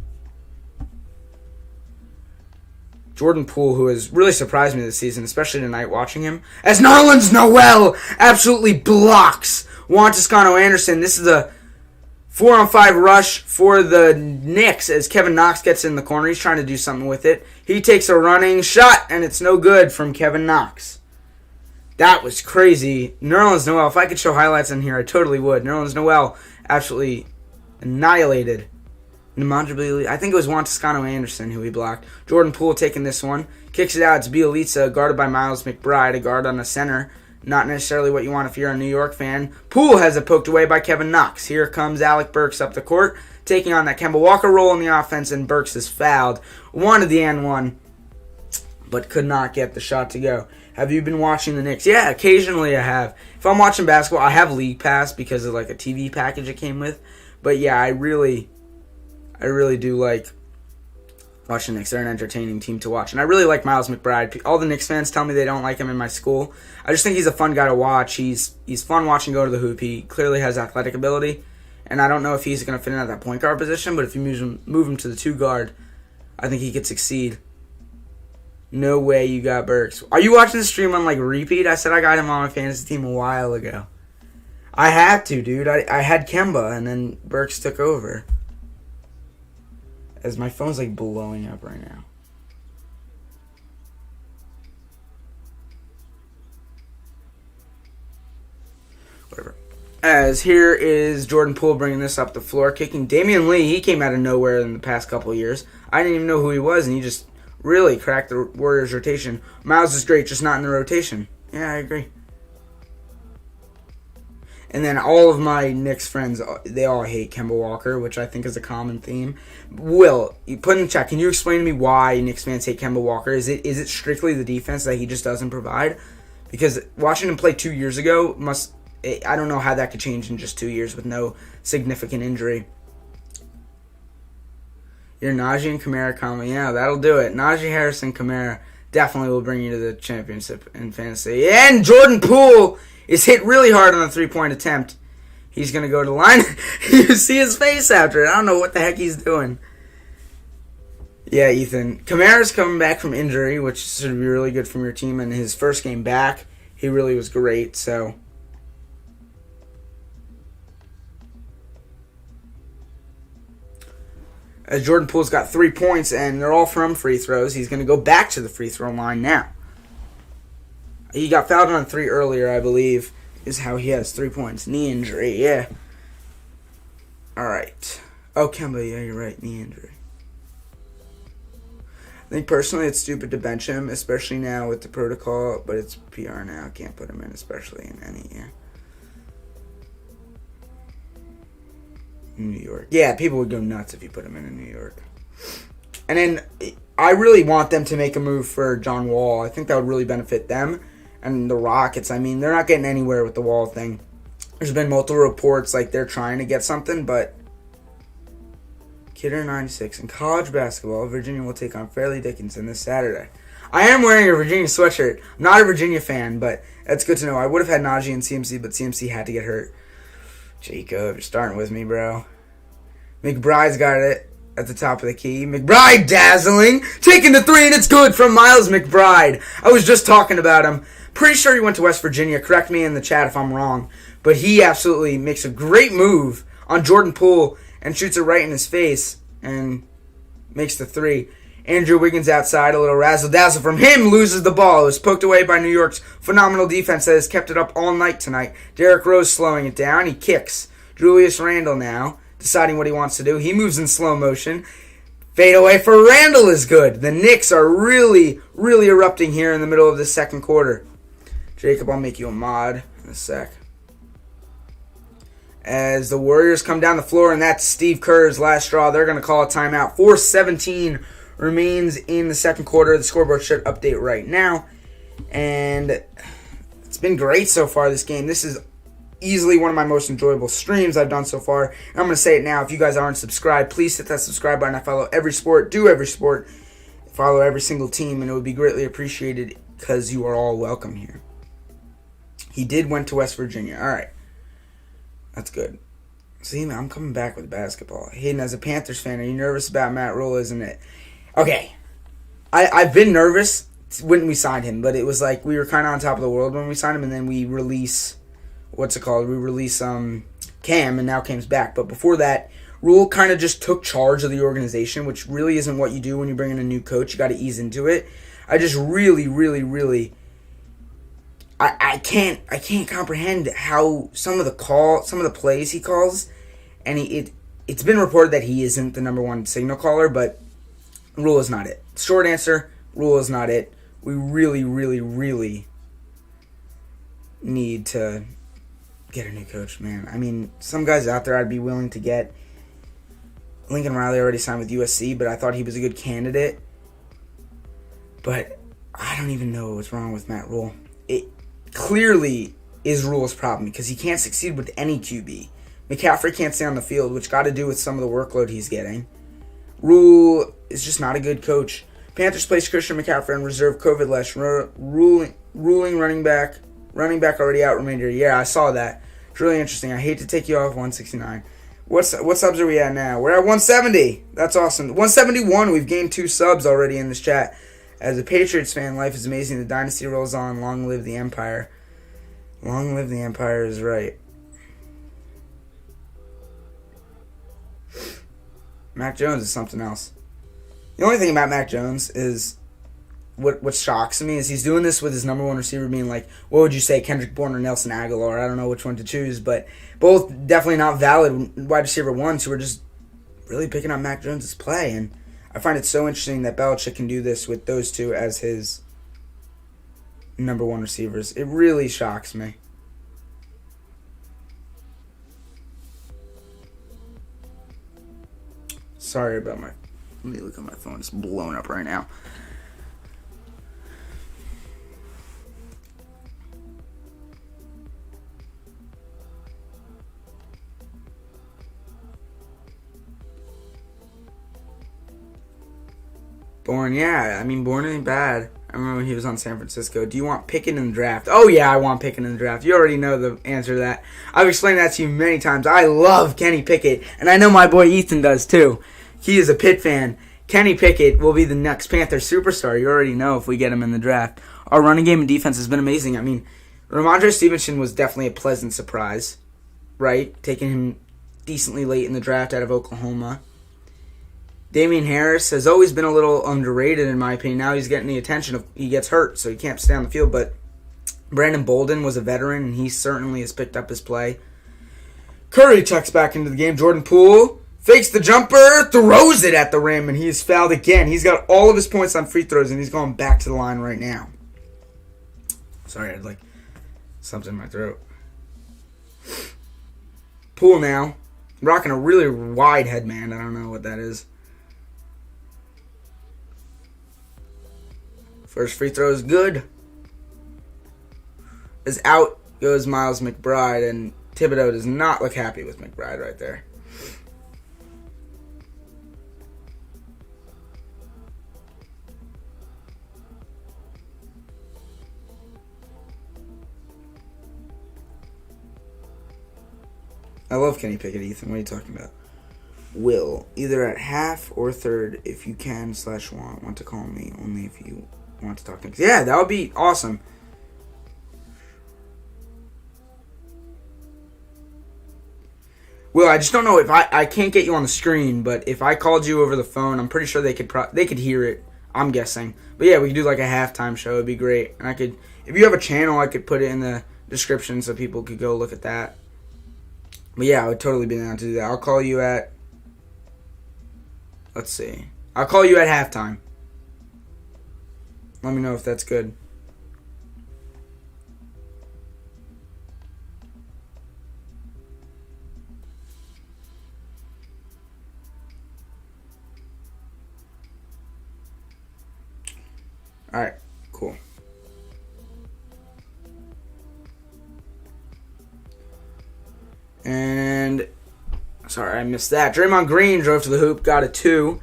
Jordan Poole, who has really surprised me this season, especially tonight watching him, as Nerlens Noel absolutely blocks Juan Toscano Anderson. This is a 4-on-5 rush for the Knicks as Kevin Knox gets in the corner. He's trying to do something with it. He takes a running shot, and it's no good from Kevin Knox. That was crazy. Nerlens Noel, if I could show highlights in here, I totally would. Nerlens Noel absolutely annihilated. I think it was Juan Toscano Anderson who he blocked. Jordan Poole taking this one. Kicks it out. It's Bjelica, guarded by Miles McBride, a guard on the center. Not necessarily what you want if you're a New York fan. Poole has it poked away by Kevin Knox. Here comes Alec Burks up the court, taking on that Kemba Walker role in the offense, and Burks is fouled. Wanted the N1, but could not get the shot to go. Have you been watching the Knicks? Yeah, occasionally I have. If I'm watching basketball, I have League Pass because of like a TV package it came with. But yeah, I really do like watching the Knicks. They're an entertaining team to watch. And I really like Miles McBride. All the Knicks fans tell me they don't like him in my school. I just think he's a fun guy to watch. He's fun watching go to the hoop. He clearly has athletic ability. And I don't know if he's going to fit in at that point guard position, but if you move him to the 2 guard, I think he could succeed. No way you got Burks. Are you watching the stream on like repeat? I said I got him on my fantasy team a while ago. I had to, dude. I had Kemba, and then Burks took over. As my phone's like blowing up right now. Whatever. As here is Jordan Poole bringing this up the floor, kicking Damian Lee. He came out of nowhere in the past couple of years. I didn't even know who he was, and he just really cracked the Warriors' rotation. Miles is great, just not in the rotation. Yeah, I agree. And then all of my Knicks friends, they all hate Kemba Walker, which I think is a common theme. Will, you put in chat, can you explain to me why Knicks fans hate Kemba Walker? Is it strictly the defense that he just doesn't provide? Because watching him play 2 years ago, I don't know how that could change in just 2 years with no significant injury. Your Najee and Kamara combo, yeah, that'll do it. Najee Harris and Kamara definitely will bring you to the championship in fantasy. And Jordan Poole is hit really hard on the 3-point attempt. He's going to go to the line. You see his face after it. I don't know what the heck he's doing. Yeah, Ethan. Kamara's coming back from injury, which should be really good from your team. And his first game back, he really was great. So, as Jordan Poole's got 3 points, and they're all from free throws, he's going to go back to the free throw line now. He got fouled on 3 earlier, I believe, is how he has 3 points. Knee injury, yeah. All right. Oh, Kemba, yeah, you're right, knee injury. I think personally it's stupid to bench him, especially now with the protocol, but it's PR now. Can't put him in, especially in any year. New York. Yeah, people would go nuts if you put him in New York. And then I really want them to make a move for John Wall. I think that would really benefit them. And the Rockets, I mean, they're not getting anywhere with the Wall thing. There's been multiple reports like they're trying to get something, but Kidder 96. In college basketball, Virginia will take on Fairleigh Dickinson this Saturday. I am wearing a Virginia sweatshirt. I'm not a Virginia fan, but that's good to know. I would have had Najee and CMC, but CMC had to get hurt. Jacob, you're starting with me, bro. McBride's got it at the top of the key. McBride dazzling. Taking the 3, and it's good from Miles McBride. I was just talking about him. Pretty sure he went to West Virginia. Correct me in the chat if I'm wrong. But he absolutely makes a great move on Jordan Poole and shoots it right in his face and makes the 3. Andrew Wiggins outside, a little razzle-dazzle from him, loses the ball. It was poked away by New York's phenomenal defense that has kept it up all night tonight. Derrick Rose slowing it down. He kicks. Julius Randle now, deciding what he wants to do. He moves in slow motion. Fade away for Randle is good. The Knicks are really, really erupting here in the middle of the second quarter. Jacob, I'll make you a mod in a sec. As the Warriors come down the floor, and that's Steve Kerr's last straw, they're going to call a timeout. 4:17 remains in the second quarter. The scoreboard should update right now. And it's been great so far this game. This is easily one of my most enjoyable streams I've done so far. And I'm going to say it now. If you guys aren't subscribed, please hit that subscribe button. I follow every sport, do every sport, follow every single team, and it would be greatly appreciated because you are all welcome here. He went to West Virginia. All right. That's good. See, man, I'm coming back with basketball. Hayden, as a Panthers fan, are you nervous about Matt Rule, isn't it? Okay. I've been nervous when we signed him, but it was like we were kind of on top of the world when we signed him, and then we release, we release Cam, and now Cam's back. But before that, Rule kind of just took charge of the organization, which really isn't what you do when you bring in a new coach. You got to ease into it. I just really, really, really, I can't comprehend how some of the plays he calls, and it's been reported that he isn't the number one signal caller, but Rule is not it. Short answer, Rule is not it. We really, really, really need to get a new coach, man. I mean, some guys out there I'd be willing to get. Lincoln Riley already signed with USC, but I thought he was a good candidate. But I don't even know what's wrong with Matt Rule. It clearly is Rule's problem because he can't succeed with any QB. McCaffrey can't stay on the field, which got to do with some of the workload he's getting. Rule is just not a good coach. Panthers placed Christian McCaffrey on reserve COVID list. Ruling running back already out remainder. Yeah, I saw that. It's really interesting. I hate to take you off 169. What subs are we at now? We're at 170. That's awesome. 171. We've gained 2 subs already in this chat. As a Patriots fan, life is amazing. The dynasty rolls on. Long live the Empire. Long live the Empire is right. Mac Jones is something else. The only thing about Mac Jones is what shocks me is he's doing this with his number one receiver being like, what would you say, Kendrick Bourne or Nelson Aguilar? I don't know which one to choose, but both definitely not valid wide receiver ones who are just really picking up Mac Jones' play. And I find it so interesting that Belichick can do this with those two as his number one receivers. It really shocks me. Sorry about let me look at my phone. It's blowing up right now. Bourne, yeah. I mean, Bourne ain't bad. I remember when he was on San Francisco. Do you want Pickett in the draft? Oh, yeah, I want Pickett in the draft. You already know the answer to that. I've explained that to you many times. I love Kenny Pickett, and I know my boy Ethan does too. He is a Pitt fan. Kenny Pickett will be the next Panther superstar. You already know if we get him in the draft. Our running game and defense has been amazing. I mean, Ramondre Stevenson was definitely a pleasant surprise, right? Taking him decently late in the draft out of Oklahoma. Damian Harris has always been a little underrated, in my opinion. Now he's getting the attention. He gets hurt, so he can't stay on the field. But Brandon Bolden was a veteran, and he certainly has picked up his play. Curry checks back into the game. Jordan Poole fakes the jumper, throws it at the rim, and he's fouled again. He's got all of his points on free throws, and he's going back to the line right now. Sorry, I had something in my throat. Poole now, rocking a really wide headband. I don't know what that is. First free throw is good. As out goes Miles McBride, and Thibodeau does not look happy with McBride right there. I love Kenny Pickett, Ethan. What are you talking about? Will, either at half or third, if you can / want to call me, only if you want to talk to me. Yeah, that would be awesome. Will, I just don't know if I can't get you on the screen, but if I called you over the phone, I'm pretty sure they could hear it. I'm guessing. But yeah, we could do like a halftime show. It'd be great. And I could, if you have a channel, I could put it in the description so people could go look at that. But yeah, I would totally be down to do that. I'll call you at, let's see. I'll call you at halftime. Let me know if that's good. All right, cool. And, sorry, I missed that. Draymond Green drove to the hoop, got a 2.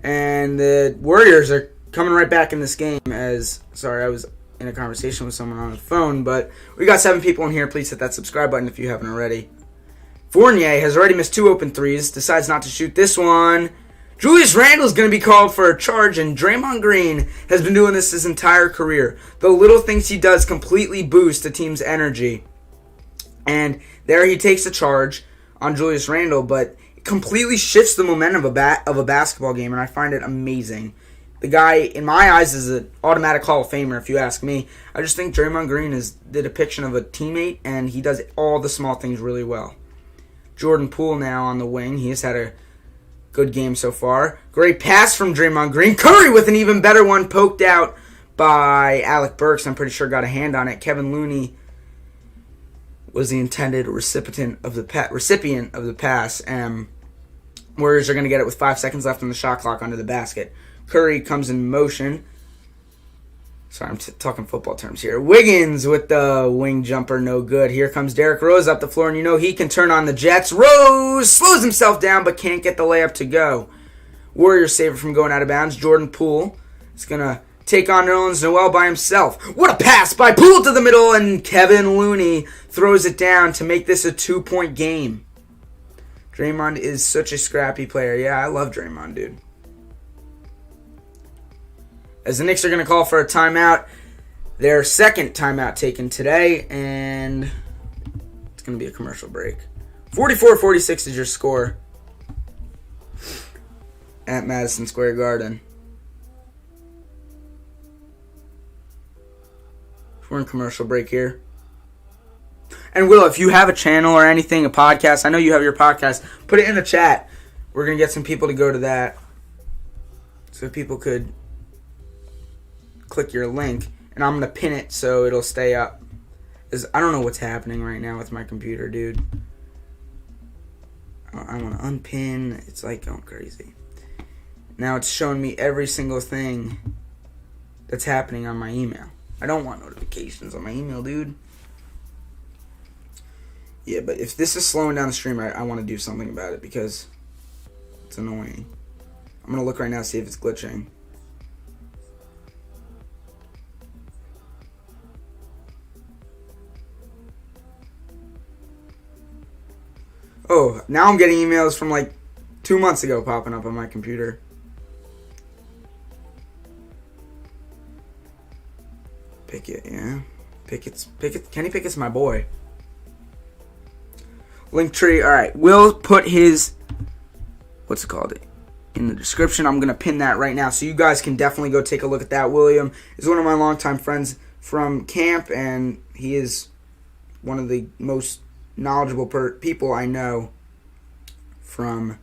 And the Warriors are coming right back in this game as, sorry, I was in a conversation with someone on the phone, but we got 7 people in here. Please hit that subscribe button if you haven't already. Fournier has already missed 2 open threes, decides not to shoot this one. Julius Randle is going to be called for a charge, and Draymond Green has been doing this his entire career. The little things he does completely boost the team's energy. And there he takes a charge, on Julius Randle, but it completely shifts the momentum of a basketball game, and I find it amazing. The guy, in my eyes, is an automatic Hall of Famer, if you ask me. I just think Draymond Green is the depiction of a teammate, and he does all the small things really well. Jordan Poole now on the wing. He has had a good game so far. Great pass from Draymond Green. Curry with an even better one, poked out by Alec Burks. I'm pretty sure got a hand on it. Kevin Looney was the intended recipient of the pass. Warriors are going to get it with 5 seconds left on the shot clock under the basket. Curry comes in motion. Sorry, I'm talking football terms here. Wiggins with the wing jumper, no good. Here comes Derrick Rose up the floor, and you know he can turn on the Jets. Rose slows himself down, but can't get the layup to go. Warriors save it from going out of bounds. Jordan Poole is going to take on Nerlens Noel by himself. What a pass by Poole to the middle, and Kevin Looney throws it down to make this a 2-point game. Draymond is such a scrappy player. Yeah, I love Draymond, dude. As the Knicks are going to call for a timeout, their second timeout taken today, and it's going to be a commercial break. 44-46 is your score at Madison Square Garden. We're in commercial break here. And Will, if you have a channel or anything, a podcast, I know you have your podcast, put it in the chat. We're going to get some people to go to that so people could click your link, and I'm going to pin it so it'll stay up. I don't know what's happening right now with my computer, dude. I want to unpin. It's like going crazy. Now it's showing me every single thing that's happening on my email. I don't want notifications on my email, dude. Yeah, but if this is slowing down the stream, I want to do something about it because it's annoying. I'm going to look right now to see if it's glitching. Oh, now I'm getting emails from like 2 months ago popping up on my computer. Pickett, yeah. Pickett. Kenny Pickett's my boy. Linktree, alright. We'll put his, what's it called, in the description. I'm going to pin that right now, so you guys can definitely go take a look at that. William is one of my longtime friends from camp, and he is one of the most knowledgeable people I know from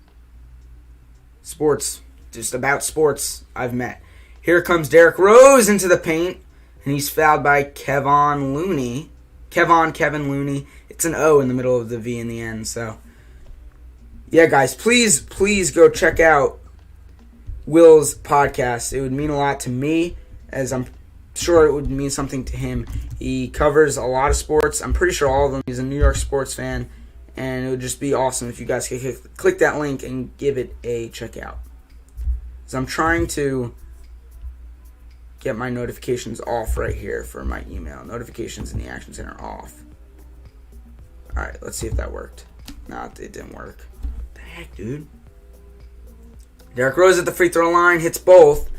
sports, just about sports I've met. Here comes Derrick Rose into the paint, and he's fouled by Kevin Looney. It's an O in the middle of the V in the end, so yeah, guys, please go check out Will's podcast. It would mean a lot to me, as I'm sure it would mean something to him. He covers a lot of sports. I'm pretty sure all of them. He's a New York sports fan, and it would just be awesome if you guys could click that link and give it a check out. So I'm trying to get my notifications off right here for my email. Notifications in the Action Center off. Alright, let's see if that worked. No, it didn't work. What the heck, dude? Derrick Rose at the free throw line, hits both.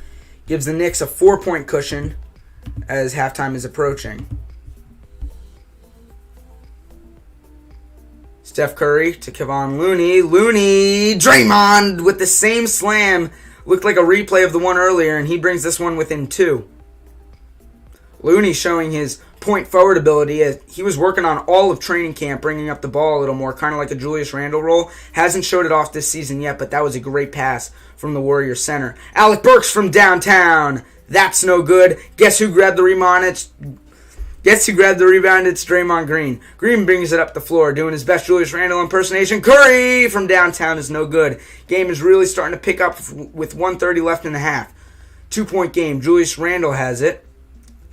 Gives the Knicks a 4-point cushion as halftime is approaching. Steph Curry to Kevon Looney. Draymond with the same slam. Looked like a replay of the one earlier, and he brings this one within 2. Looney showing his point forward ability. He was working on all of training camp, bringing up the ball a little more, kind of like a Julius Randle role. Hasn't showed it off this season yet, but that was a great pass from the Warriors center. Alec Burks from downtown. That's no good. Guess who grabbed the rebound? It's Draymond Green. Green brings it up the floor, doing his best Julius Randle impersonation. Curry from downtown is no good. Game is really starting to pick up with 1:30 left in the half. 2-point game. Julius Randle has it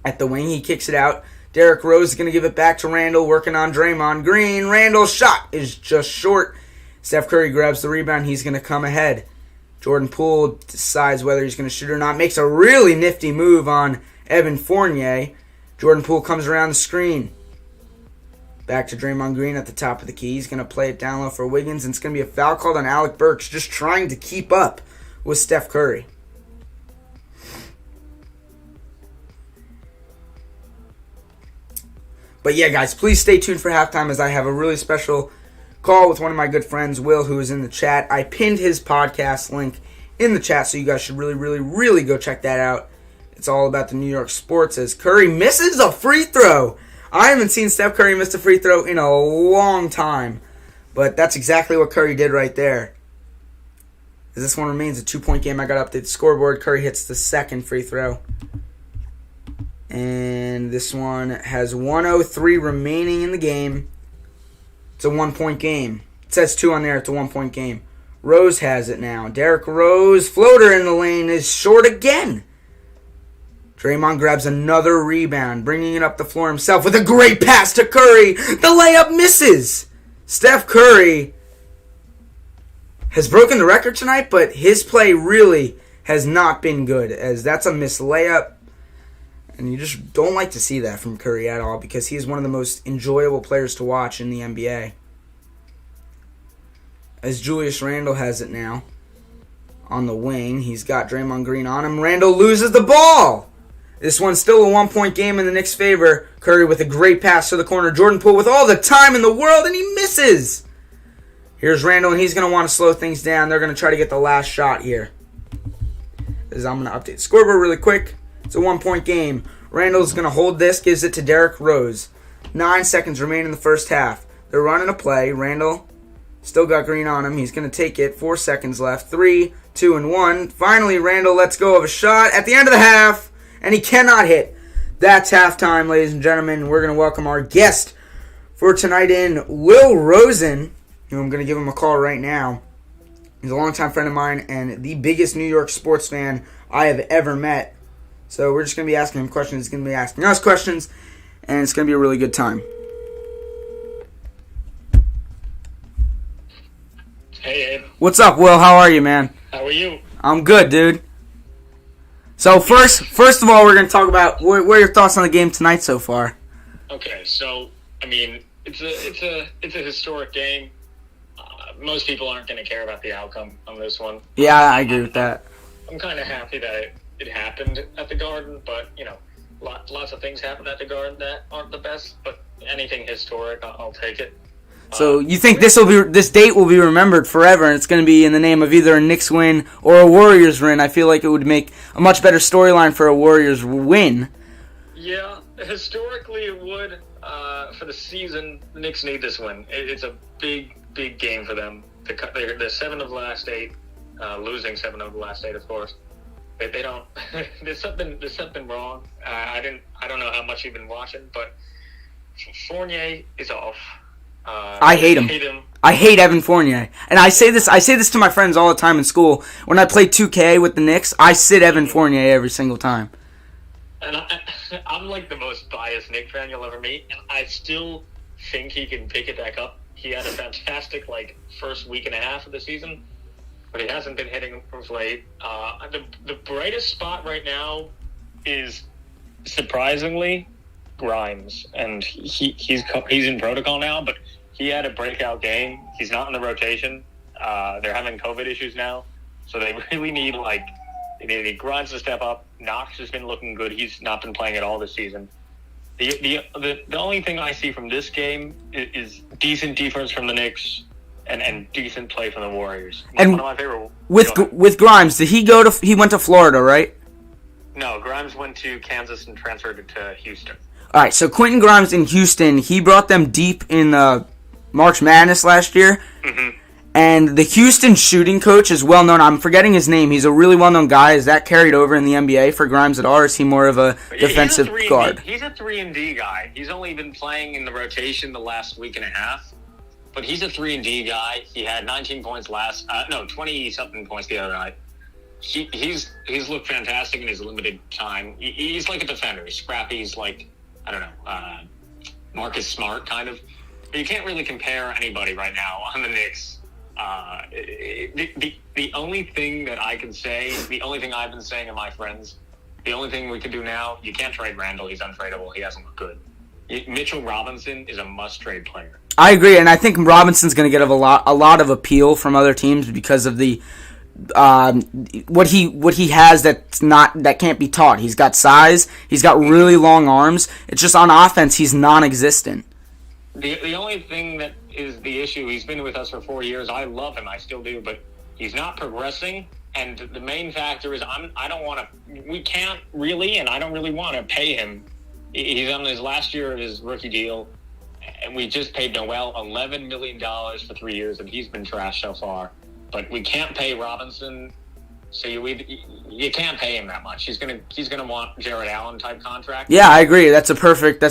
at the wing. He kicks it out. Derrick Rose is going to give it back to Randle, working on Draymond Green. Randle's shot is just short. Steph Curry grabs the rebound. He's going to come ahead. Jordan Poole decides whether he's going to shoot or not. Makes a really nifty move on Evan Fournier. Jordan Poole comes around the screen. Back to Draymond Green at the top of the key. He's going to play it down low for Wiggins, and it's going to be a foul called on Alec Burks, just trying to keep up with Steph Curry. But yeah, guys, please stay tuned for halftime, as I have a really special call with one of my good friends, Will, who is in the chat. I pinned his podcast link in the chat, so you guys should really, really, really go check that out. It's all about the New York sports as Curry misses a free throw. I haven't seen Steph Curry miss a free throw in a long time, but that's exactly what Curry did right there. As this one remains a 2-point game, I got to update the scoreboard. Curry hits the second free throw. And this one has 1:03 remaining in the game. It's a 1-point game. It says 2 on there. It's a 1-point game. Rose has it now. Derrick Rose, floater in the lane, is short again. Draymond grabs another rebound, bringing it up the floor himself with a great pass to Curry. The layup misses. Steph Curry has broken the record tonight, but his play really has not been good, as that's a missed layup. And you just don't like to see that from Curry at all, because he is one of the most enjoyable players to watch in the NBA. As Julius Randle has it now on the wing. He's got Draymond Green on him. Randle loses the ball. This one's still a 1-point game in the Knicks' favor. Curry with a great pass to the corner. Jordan Poole with all the time in the world, and he misses. Here's Randle, and he's going to want to slow things down. They're going to try to get the last shot here. As I'm going to update the scoreboard really quick. It's a 1-point game. Randle's going to hold this, gives it to Derrick Rose. 9 seconds remain in the first half. They're running a play. Randle still got Green on him. He's going to take it. 4 seconds left. 3, 2, and 1. Finally, Randle lets go of a shot at the end of the half. And he cannot hit. That's halftime, ladies and gentlemen. We're going to welcome our guest for tonight in, Will Rosen, who I'm going to give him a call right now. He's a longtime friend of mine and the biggest New York sports fan I have ever met. So we're just going to be asking him questions. He's going to be asking us questions, and it's going to be a really good time. Hey, Abe. What's up, Will? How are you, man? How are you? I'm good, dude. So first of all, we're going to talk about what are your thoughts on the game tonight so far. Okay, so I mean, it's a historic game. Most people aren't going to care about the outcome on this one. Yeah, I agree with that. I'm kind of happy that it happened at the Garden, but you know, lots of things happen at the Garden that aren't the best. But anything historic, I'll take it. So you think this date will be remembered forever, and it's going to be in the name of either a Knicks win or a Warriors win? I feel like it would make a much better storyline for a Warriors win. Yeah, historically it would. For the season, the Knicks need this win. It's a big game for them. They're 7 of the last 8, losing 7 of the last 8, of course. They don't. There's something wrong. I don't know how much you've been watching, but Fournier is off. I hate him. I hate Evan Fournier. And I say this to my friends all the time in school. When I play 2K with the Knicks, I sit Evan Fournier every single time. And I'm like the most biased Knicks fan you'll ever meet, and I still think he can pick it back up. He had a fantastic first week and a half of the season, but he hasn't been hitting of late. The brightest spot right now is surprisingly Grimes, and he's in protocol now, but he had a breakout game. He's not in the rotation. They're having COVID issues now, so they really need they need Grimes to step up. Knox has been looking good. He's not been playing at all this season. The only thing I see from this game is decent defense from the Knicks and decent play from the Warriors. And one of my favorite with Grimes, he went to Florida, right? No, Grimes went to Kansas and transferred to Houston. All right, so Quentin Grimes in Houston, he brought them deep in March Madness last year. Mm-hmm. And the Houston shooting coach is well known. I'm forgetting his name. He's a really well-known guy. Is that carried over in the NBA for Grimes at all, or is he more of a defensive guard? He's a 3-and-D guy. He's only been playing in the rotation the last week and a half. But he's a 3-and-D guy. He had 19 points 20-something points the other night. He's looked fantastic in his limited time. He's like a defender. He's scrappy. He's Marcus Smart, kind of. But you can't really compare anybody right now on the Knicks. The only thing that I can say, the only thing I've been saying to my friends, the only thing we can do now, you can't trade Randle. He's untradeable. He hasn't looked good. Mitchell Robinson is a must-trade player. I agree, and I think Robinson's going to get a lot of appeal from other teams because of the what he has that can't be taught. He's got size. He's got really long arms. It's just on offense, he's non-existent. The only thing that is the issue, he's been with us for 4 years. I love him, I still do, but he's not progressing. And the main factor is we can't really, and I don't really want to pay him. He's on his last year of his rookie deal, and we just paid Noel $11 million for 3 years, and he's been trash so far. But we can't pay Robinson, so you can't pay him that much. He's gonna want Jared Allen type contract. Yeah, I agree. That's a perfect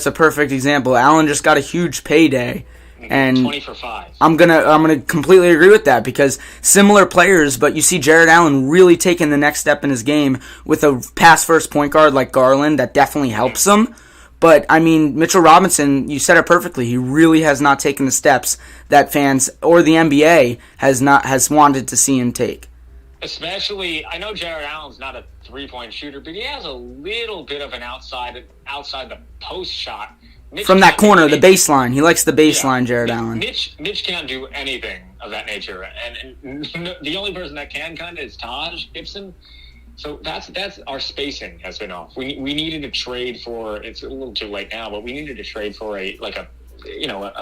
example. Allen just got a huge payday, and 20 for 5. I'm gonna completely agree with that because similar players, but you see Jared Allen really taking the next step in his game with a pass first point guard like Garland that definitely helps him. But I mean, Mitchell Robinson, you said it perfectly. He really has not taken the steps that fans or the NBA has wanted to see him take. Especially, I know Jared Allen's not a 3-point shooter, but he has a little bit of an outside the post shot. From that corner, the baseline. He likes the baseline, Jared Allen. Mitch can't do anything of that nature. And the only person that can kind of is Taj Gibson. So that's our spacing has been off. We needed to trade for, it's a little too late now, but we needed to trade for a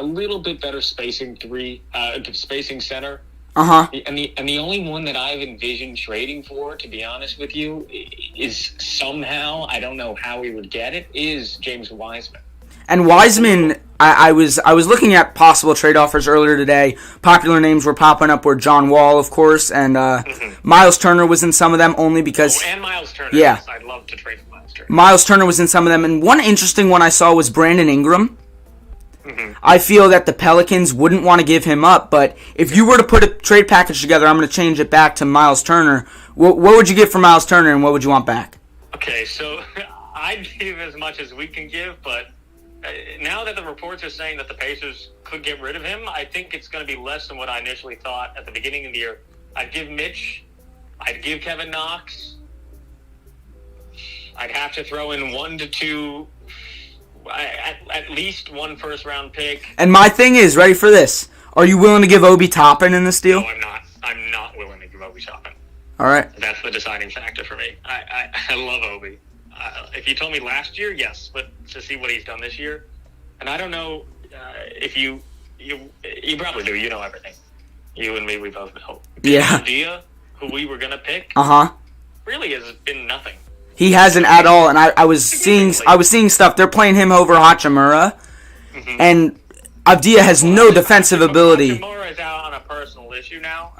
little bit better spacing center. Uh-huh. And the only one that I've envisioned trading for, to be honest with you, is somehow, I don't know how we would get it, is James Wiseman. And Wiseman, I was looking at possible trade offers earlier today. Popular names were popping up were John Wall, of course, and Miles Turner was in some of them only because... and Miles Turner. Yeah. Yes, I'd love to trade for Miles Turner. Miles Turner was in some of them, and one interesting one I saw was Brandon Ingram. Mm-hmm. I feel that the Pelicans wouldn't want to give him up, but if you were to put a trade package together, I'm going to change it back to Miles Turner. What would you give for Miles Turner, and what would you want back? Okay, so I'd give as much as we can give, but now that the reports are saying that the Pacers could get rid of him, I think it's going to be less than what I initially thought at the beginning of the year. I'd give Mitch. I'd give Kevin Knox. I'd have to throw in 1 to 2, at least 1 first-round pick. And my thing is, ready for this, are you willing to give Obi Toppin in this deal? No, I'm not. I'm not willing to give Obi Toppin. All right. That's the deciding factor for me. I love Obi. If you told me last year, yes, but to see what he's done this year, and I don't know if you probably do. You know everything. You and me, we both know. Yeah. Idea who we were gonna pick. Really has been nothing. He hasn't at all, and I was seeing stuff. They're playing him over Hachimura, and Avdia has no defensive ability. Hachimura is out on a personal issue now.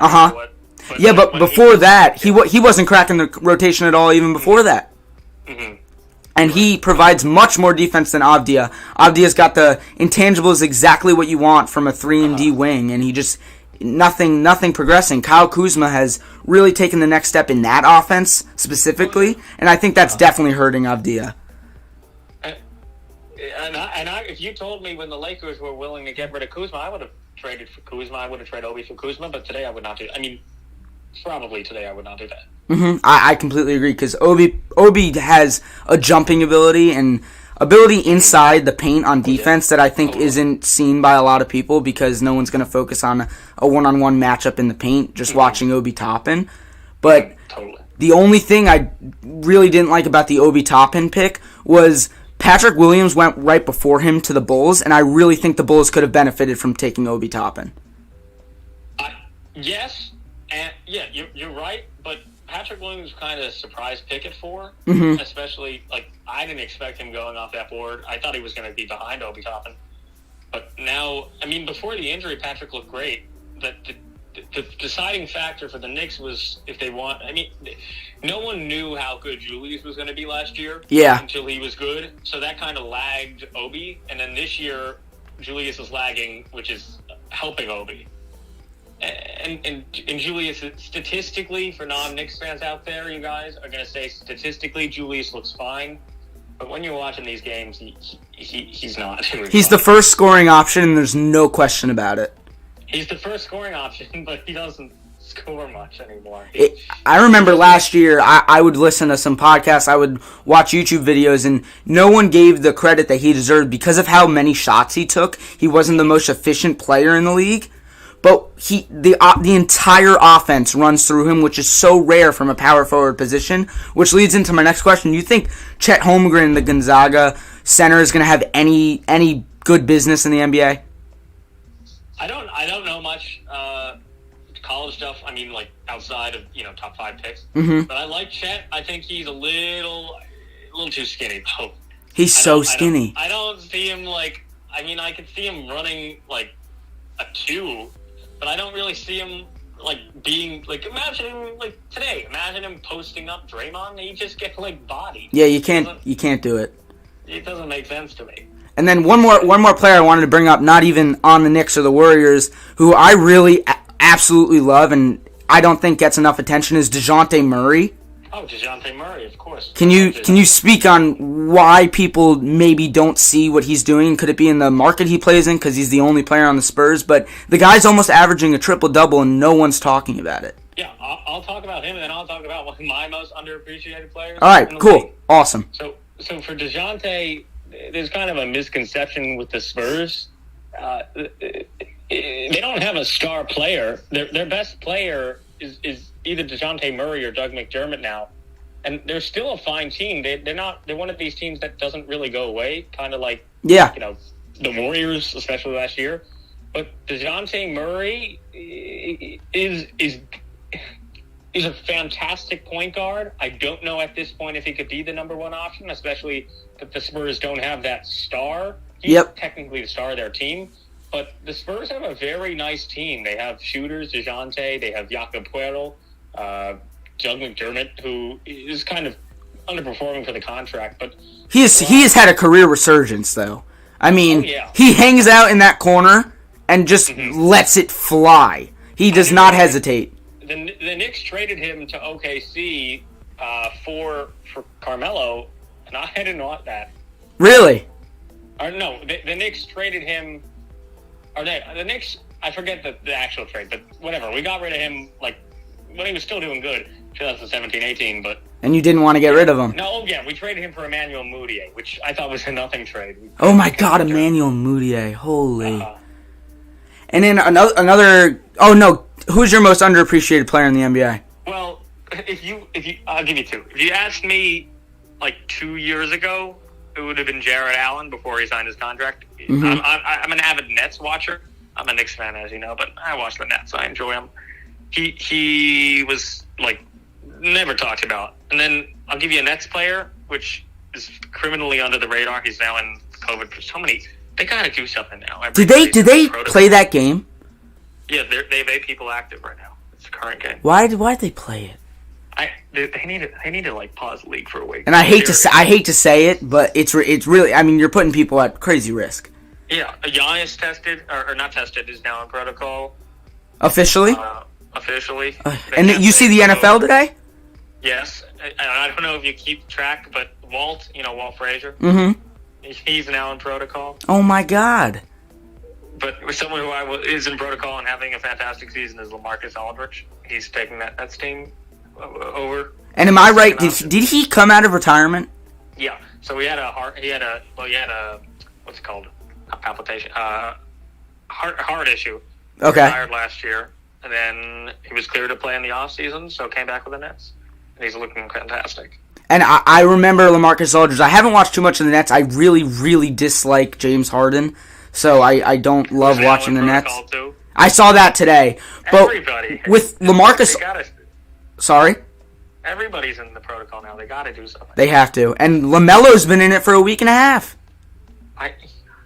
Yeah, but before that, he wasn't cracking the rotation at all. Even before that. Mm-hmm. And he provides much more defense than Avdia. Avdia's got the intangibles exactly what you want from a 3-and-D wing, and he just nothing progressing. Kyle Kuzma has really taken the next step in that offense specifically, and I think that's definitely hurting Avdia. If you told me when the Lakers were willing to get rid of Kuzma, I would have traded for Kuzma. I would have traded Obi for Kuzma, but today I would not do. I mean, probably today I would not do that. Mm-hmm. I completely agree because Obi has a jumping ability and ability inside the paint on defense that I think isn't seen by a lot of people because no one's going to focus on a one-on-one matchup in the paint just watching Obi Toppin. But the only thing I really didn't like about the Obi Toppin pick was Patrick Williams went right before him to the Bulls, and I really think the Bulls could have benefited from taking Obi Toppin. Yes, and yeah, you're right, but Patrick Williams kind of a surprise pick at 4, especially, I didn't expect him going off that board. I thought he was going to be behind Obi Toppin. But now, I mean, before the injury, Patrick looked great. But the deciding factor for the Knicks was if they want, I mean, no one knew how good Julius was going to be last year until he was good. So that kind of lagged Obi. And then this year, Julius is lagging, which is helping Obi. And Julius, statistically, for non-Knicks fans out there, you guys are going to say statistically Julius looks fine. But when you're watching these games, he's not. He's the first scoring option, and there's no question about it. He's the first scoring option, but he doesn't score much anymore. I remember last year, I would listen to some podcasts, I would watch YouTube videos, and no one gave the credit that he deserved because of how many shots he took. He wasn't the most efficient player in the league. But the entire offense runs through him, which is so rare from a power forward position, which leads into my next question. Do you think Chet Holmgren, the Gonzaga center, is going to have any good business in the NBA? I don't know much college stuff. I mean, like outside of top 5 picks. Mm-hmm. But I like Chet. I think he's a little too skinny though. He's so skinny. I don't see him like. I mean, I could see him running like a 2, but I don't really see him like being like. Imagine him like today. Imagine him posting up Draymond. He just gets like bodied. Yeah, you can't do it. It doesn't make sense to me. And then one more player I wanted to bring up, not even on the Knicks or the Warriors, who I really absolutely love and I don't think gets enough attention, is DeJounte Murray. Oh, DeJounte Murray, of course. Can you speak on why people maybe don't see what he's doing? Could it be in the market he plays in because he's the only player on the Spurs? But the guy's almost averaging a triple-double and no one's talking about it. Yeah, I'll talk about him and then I'll talk about one of my most underappreciated players. All right, cool. League. Awesome. So for DeJounte, there's kind of a misconception with the Spurs. They don't have a star player. Their best player is either DeJounte Murray or Doug McDermott now, and they're still a fine team. They're one of these teams that doesn't really go away, kind of like the Warriors, especially last year. But DeJounte Murray is a fantastic point guard. I don't know at this point if he could be the number 1 option, especially that the Spurs don't have that star. He's technically the star of their team. But the Spurs have a very nice team. They have shooters, DeJounte. They have Jakob Poeltl, Doug McDermott, who is kind of underperforming for the contract. But he has had a career resurgence, though. I mean, he hangs out in that corner and just lets it fly. He does not hesitate. The Knicks traded him to OKC for Carmelo, and I didn't want that. Really? Or no, the Knicks traded him. The Knicks, I forget the actual trade, but whatever. We got rid of him like when he was still doing good, 2017-18, but... And you didn't want to get rid of him. No, we traded him for Emmanuel Mudiay, which I thought was a nothing trade. Oh my god, Emmanuel Mudiay. Holy. And then another... Oh no, who's your most underappreciated player in the NBA? Well, if you I'll give you 2. If you asked me like 2 years ago, it would have been Jared Allen before he signed his contract. Mm-hmm. I'm an avid Nets watcher. I'm a Knicks fan, as you know, but I watch the Nets. I enjoy him. He was like never talked about. And then I'll give you a Nets player, which is criminally under the radar. He's now in COVID for so many. They gotta do something now. Did they play that game? Yeah, they have 8 people active right now. It's the current game. Why'd they play it? They need to like pause the league for a week. And I hate to say it, but it's really, I mean, you're putting people at crazy risk. Yeah, Giannis tested or not tested is now in protocol. Officially. Officially. And you see the NFL today? Yes, I don't know if you keep track, but Walt Frazier. Mm-hmm. He's now in protocol. Oh my God. But someone who is in protocol and having a fantastic season is LaMarcus Aldridge. He's taking that team over. And am I right? Did he come out of retirement? Yeah. So he had a what's it called? Not palpitation. Heart issue. Okay. Retired last year, and then he was cleared to play in the off season, so came back with the Nets, and he's looking fantastic. And I remember LaMarcus Aldridge. I haven't watched too much of the Nets. I really, really dislike James Harden, so I don't love watching the Nets. Too. I saw that today. But everybody. With LaMarcus... Sorry? Everybody's in the protocol now. They got to do something. They have to. And LaMelo's been in it for a week and a half.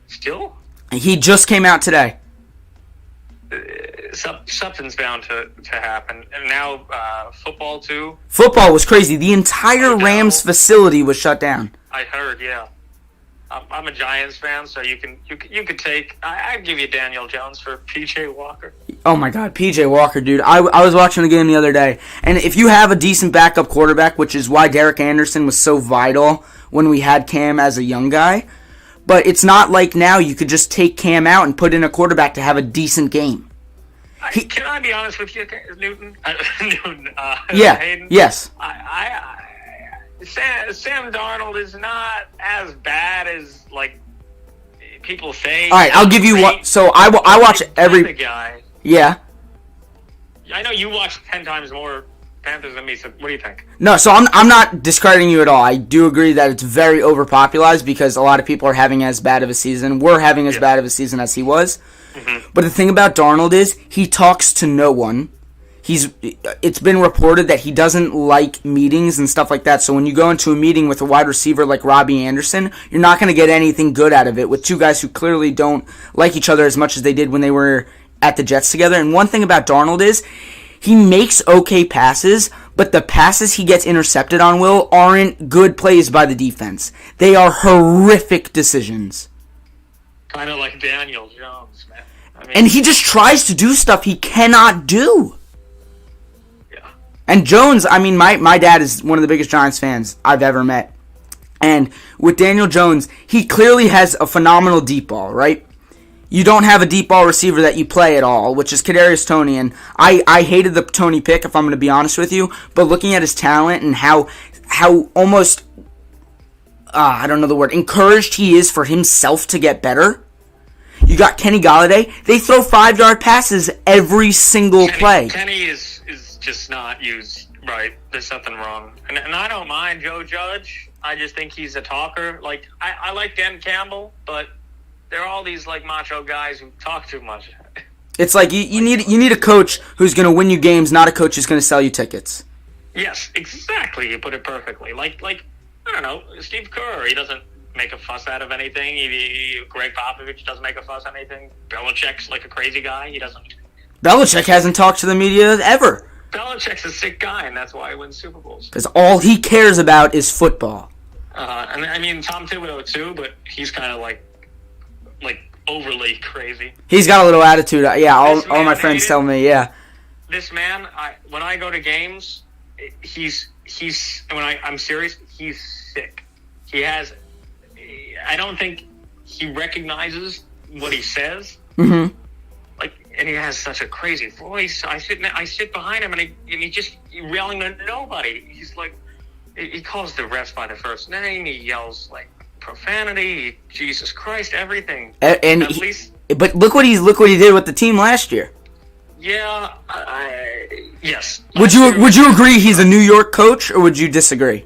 Still? He just came out today. Something's bound to happen. And now football, too. Football was crazy. The entire Rams facility was shut down. I heard, yeah. I'm a Giants fan, so you could take... I'd give you Daniel Jones for P.J. Walker. Oh, my God. P.J. Walker, dude. I was watching the game the other day, and if you have a decent backup quarterback, which is why Derek Anderson was so vital when we had Cam as a young guy, but it's not like now you could just take Cam out and put in a quarterback to have a decent game. Can I be honest with you, Newton? Yeah, Hayden? Yes. Sam Darnold is not as bad as like people say. All right, I'll give you one. So I watch every guy. Yeah. I know you watch 10 times more Panthers and me. So what do you think? No, so I'm not discrediting you at all. I do agree that it's very overpopularized because a lot of people are having as bad of a season. We're having as bad of a season as he was. Mm-hmm. But the thing about Darnold is he talks to no one. It's been reported that he doesn't like meetings and stuff like that. So when you go into a meeting with a wide receiver like Robbie Anderson, you're not going to get anything good out of it with two guys who clearly don't like each other as much as they did when they were at the Jets together. And one thing about Darnold is he makes okay passes, but the passes he gets intercepted on, Will, aren't good plays by the defense. They are horrific decisions. Kind of like Daniel Jones, man. And he just tries to do stuff he cannot do. Yeah. And Jones, my dad is one of the biggest Giants fans I've ever met. And with Daniel Jones, he clearly has a phenomenal deep ball, right? You don't have a deep ball receiver that you play at all, which is Kadarius Toney, and I hated the Toney pick, if I'm going to be honest with you. But looking at his talent and how almost, I don't know the word, encouraged he is for himself to get better. You got Kenny Golladay. They throw 5-yard passes every single play. Kenny is just not used right. There's something wrong. And I don't mind Joe Judge. I just think he's a talker. Like I like Dan Campbell, but there are all these like macho guys who talk too much. It's like you need a coach who's going to win you games, not a coach who's going to sell you tickets. Yes, exactly. You put it perfectly. Like I don't know, Steve Kerr. He doesn't make a fuss out of anything. Greg Popovich doesn't make a fuss out of anything. Belichick's like a crazy guy. He doesn't. Belichick hasn't talked to the media ever. Belichick's a sick guy, and that's why he wins Super Bowls. Because all he cares about is football. And I mean Tom Thibodeau too, but he's kind of like overly crazy. He's got a little attitude. Yeah, all my friends tell me. Yeah. This man, when I go to games, he's I'm serious. He's sick. He has. I don't think he recognizes what he says. Mm-hmm. And he has such a crazy voice. I sit behind him, and he's yelling to nobody. He's like, he calls the refs by the first name. He yells like profanity, Jesus Christ, everything. But look what he did with the team last year. Yeah, yes. Would you agree he's a New York coach, or would you disagree?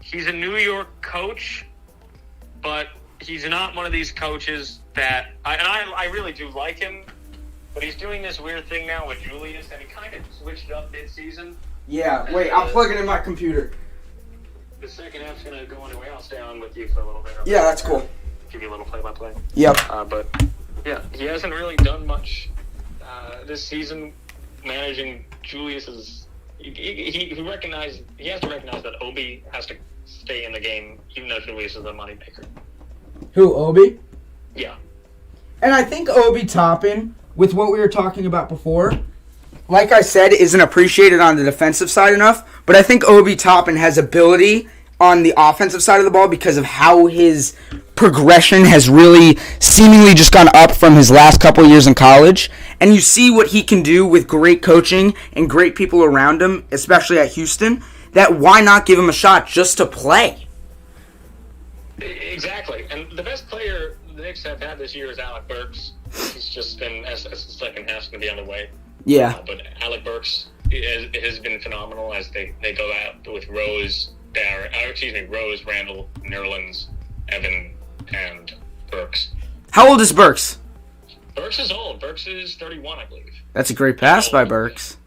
He's a New York coach, but he's not one of these coaches that I really do like him, but he's doing this weird thing now with Julius, and he kind of switched it up mid-season. Yeah, wait, I'm plugging in my computer. The second half's going to go anyway. I'll stay on with you for a little bit. Yeah, that's cool. Give you a little play-by-play. Yep. But, yeah, he hasn't really done much this season managing Julius's... He has to recognize that Obi has to stay in the game, even though Julius is the moneymaker. Who, Obi? Yeah. And I think Obi Toppin, with what we were talking about before, like I said, isn't appreciated on the defensive side enough, but I think Obi Toppin has ability on the offensive side of the ball because of how his progression has really seemingly just gone up from his last couple years in college. And you see what he can do with great coaching and great people around him, especially at Houston, that why not give him a shot just to play? Exactly. And the best player the Knicks have had this year is Alec Burks. He's just been, as the second half's going to be on the way. Yeah. But Alec Burks has been phenomenal as they go out with Rose, Randall, Nerlens, Evan, and Burks. How old is Burks? Burks is old. Burks is 31, I believe. That's a great pass by Burks.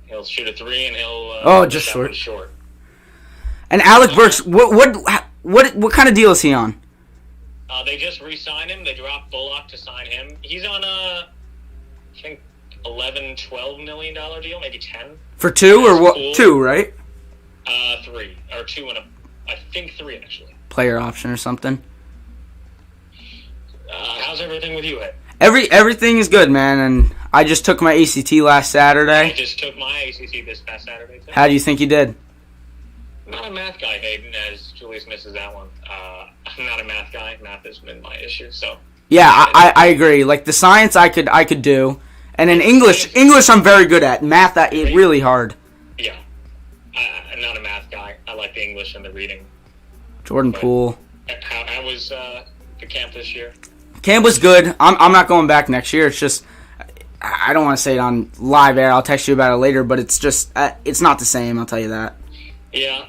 He'll shoot a three and he'll just short. And Alec Burks, what kind of deal is he on? They just re-signed him. They dropped Bullock to sign him. He's on I think $11-12 million deal, maybe 10. For two or what? Cool. 2, right? 3 or 2 and I think 3 actually. Player option or something. How's everything with you, Ed? Everything is good, man. And I just took my ACT last Saturday. I just took my ACT this past Saturday too. How do you think you did? I'm not a math guy, Hayden, as Julius misses that one. I'm not a math guy. Math has been my issue, so. Yeah, I agree. Like the science, I could do, and in English I'm very good at. Math, really hard. Yeah, I'm not a math guy. I like the English and the reading. Jordan Poole. How was the camp this year? Camp was good. I'm not going back next year. It's just I don't want to say it on live air. I'll text you about it later, but it's just it's not the same. I'll tell you that. Yeah,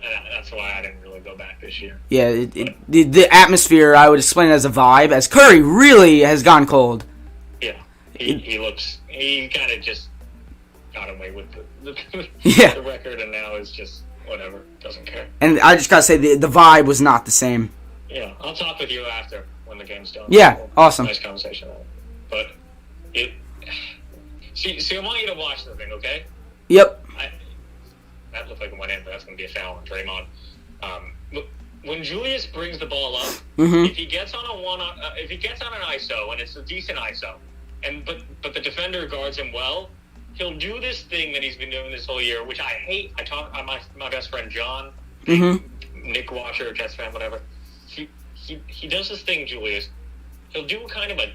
that's why I didn't really go back this year. Yeah, the atmosphere, I would explain it as a vibe, as Curry really has gone cold. Yeah, he kind of just got away with the record, and now is just whatever, doesn't care. And I just got to say, the vibe was not the same. Yeah, I'll talk with you after when the game's done. Yeah, awesome. Nice conversation. But see, I want you to watch the thing, okay? Yep. That looked like it went in, but that's going to be a foul on Draymond. When Julius brings the ball up, if he gets on if he gets on an ISO and it's a decent ISO, but the defender guards him well, he'll do this thing that he's been doing this whole year, which I hate. I talk my best friend John, Nick Watcher, Jets fan, whatever. He does this thing, Julius. He'll do kind of a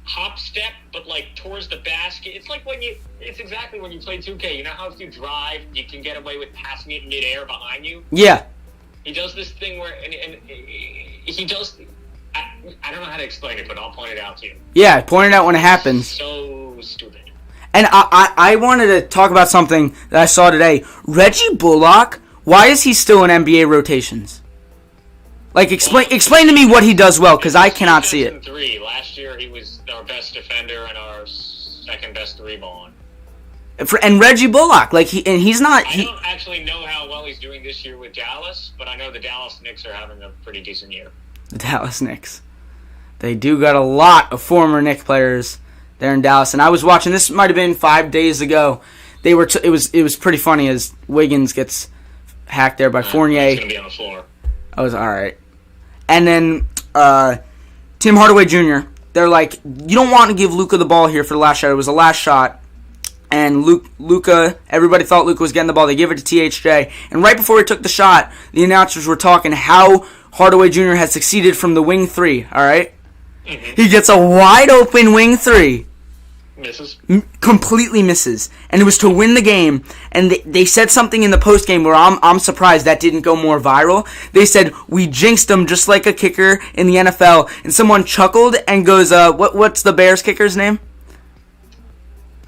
hop step, but like towards the basket. It's exactly when you play 2K. You know how if you drive, you can get away with passing it midair behind you? Yeah. He does this thing where, and he does, I don't know how to explain it, but I'll point it out to you. Yeah, point it out when it happens. So stupid. And I wanted to talk about something that I saw today. Reggie Bullock, why is he still in NBA rotations? Like, explain to me what he does well, because I cannot see it. Last year, he was our best defender and our second best three-baller. And Reggie Bullock, he's not. I don't actually know how well he's doing this year with Dallas, but I know the Dallas Knicks are having a pretty decent year. The Dallas Knicks, they do got a lot of former Knicks players there in Dallas, and I was watching. This might have been 5 days ago. It was pretty funny as Wiggins gets hacked there by Fournier. He's gonna be on the floor. I was all right, and then Tim Hardaway Jr. They're like, you don't want to give Luka the ball here for the last shot. It was the last shot. And Luka, everybody thought Luka was getting the ball. They gave it to THJ. And right before he took the shot, the announcers were talking how Hardaway Jr. had succeeded from the wing three, all right? He gets a wide open wing three. Misses. Completely misses. And it was to win the game. And they said something in the postgame where I'm surprised that didn't go more viral. They said, we jinxed him just like a kicker in the NFL. And someone chuckled and goes, what's the Bears kicker's name?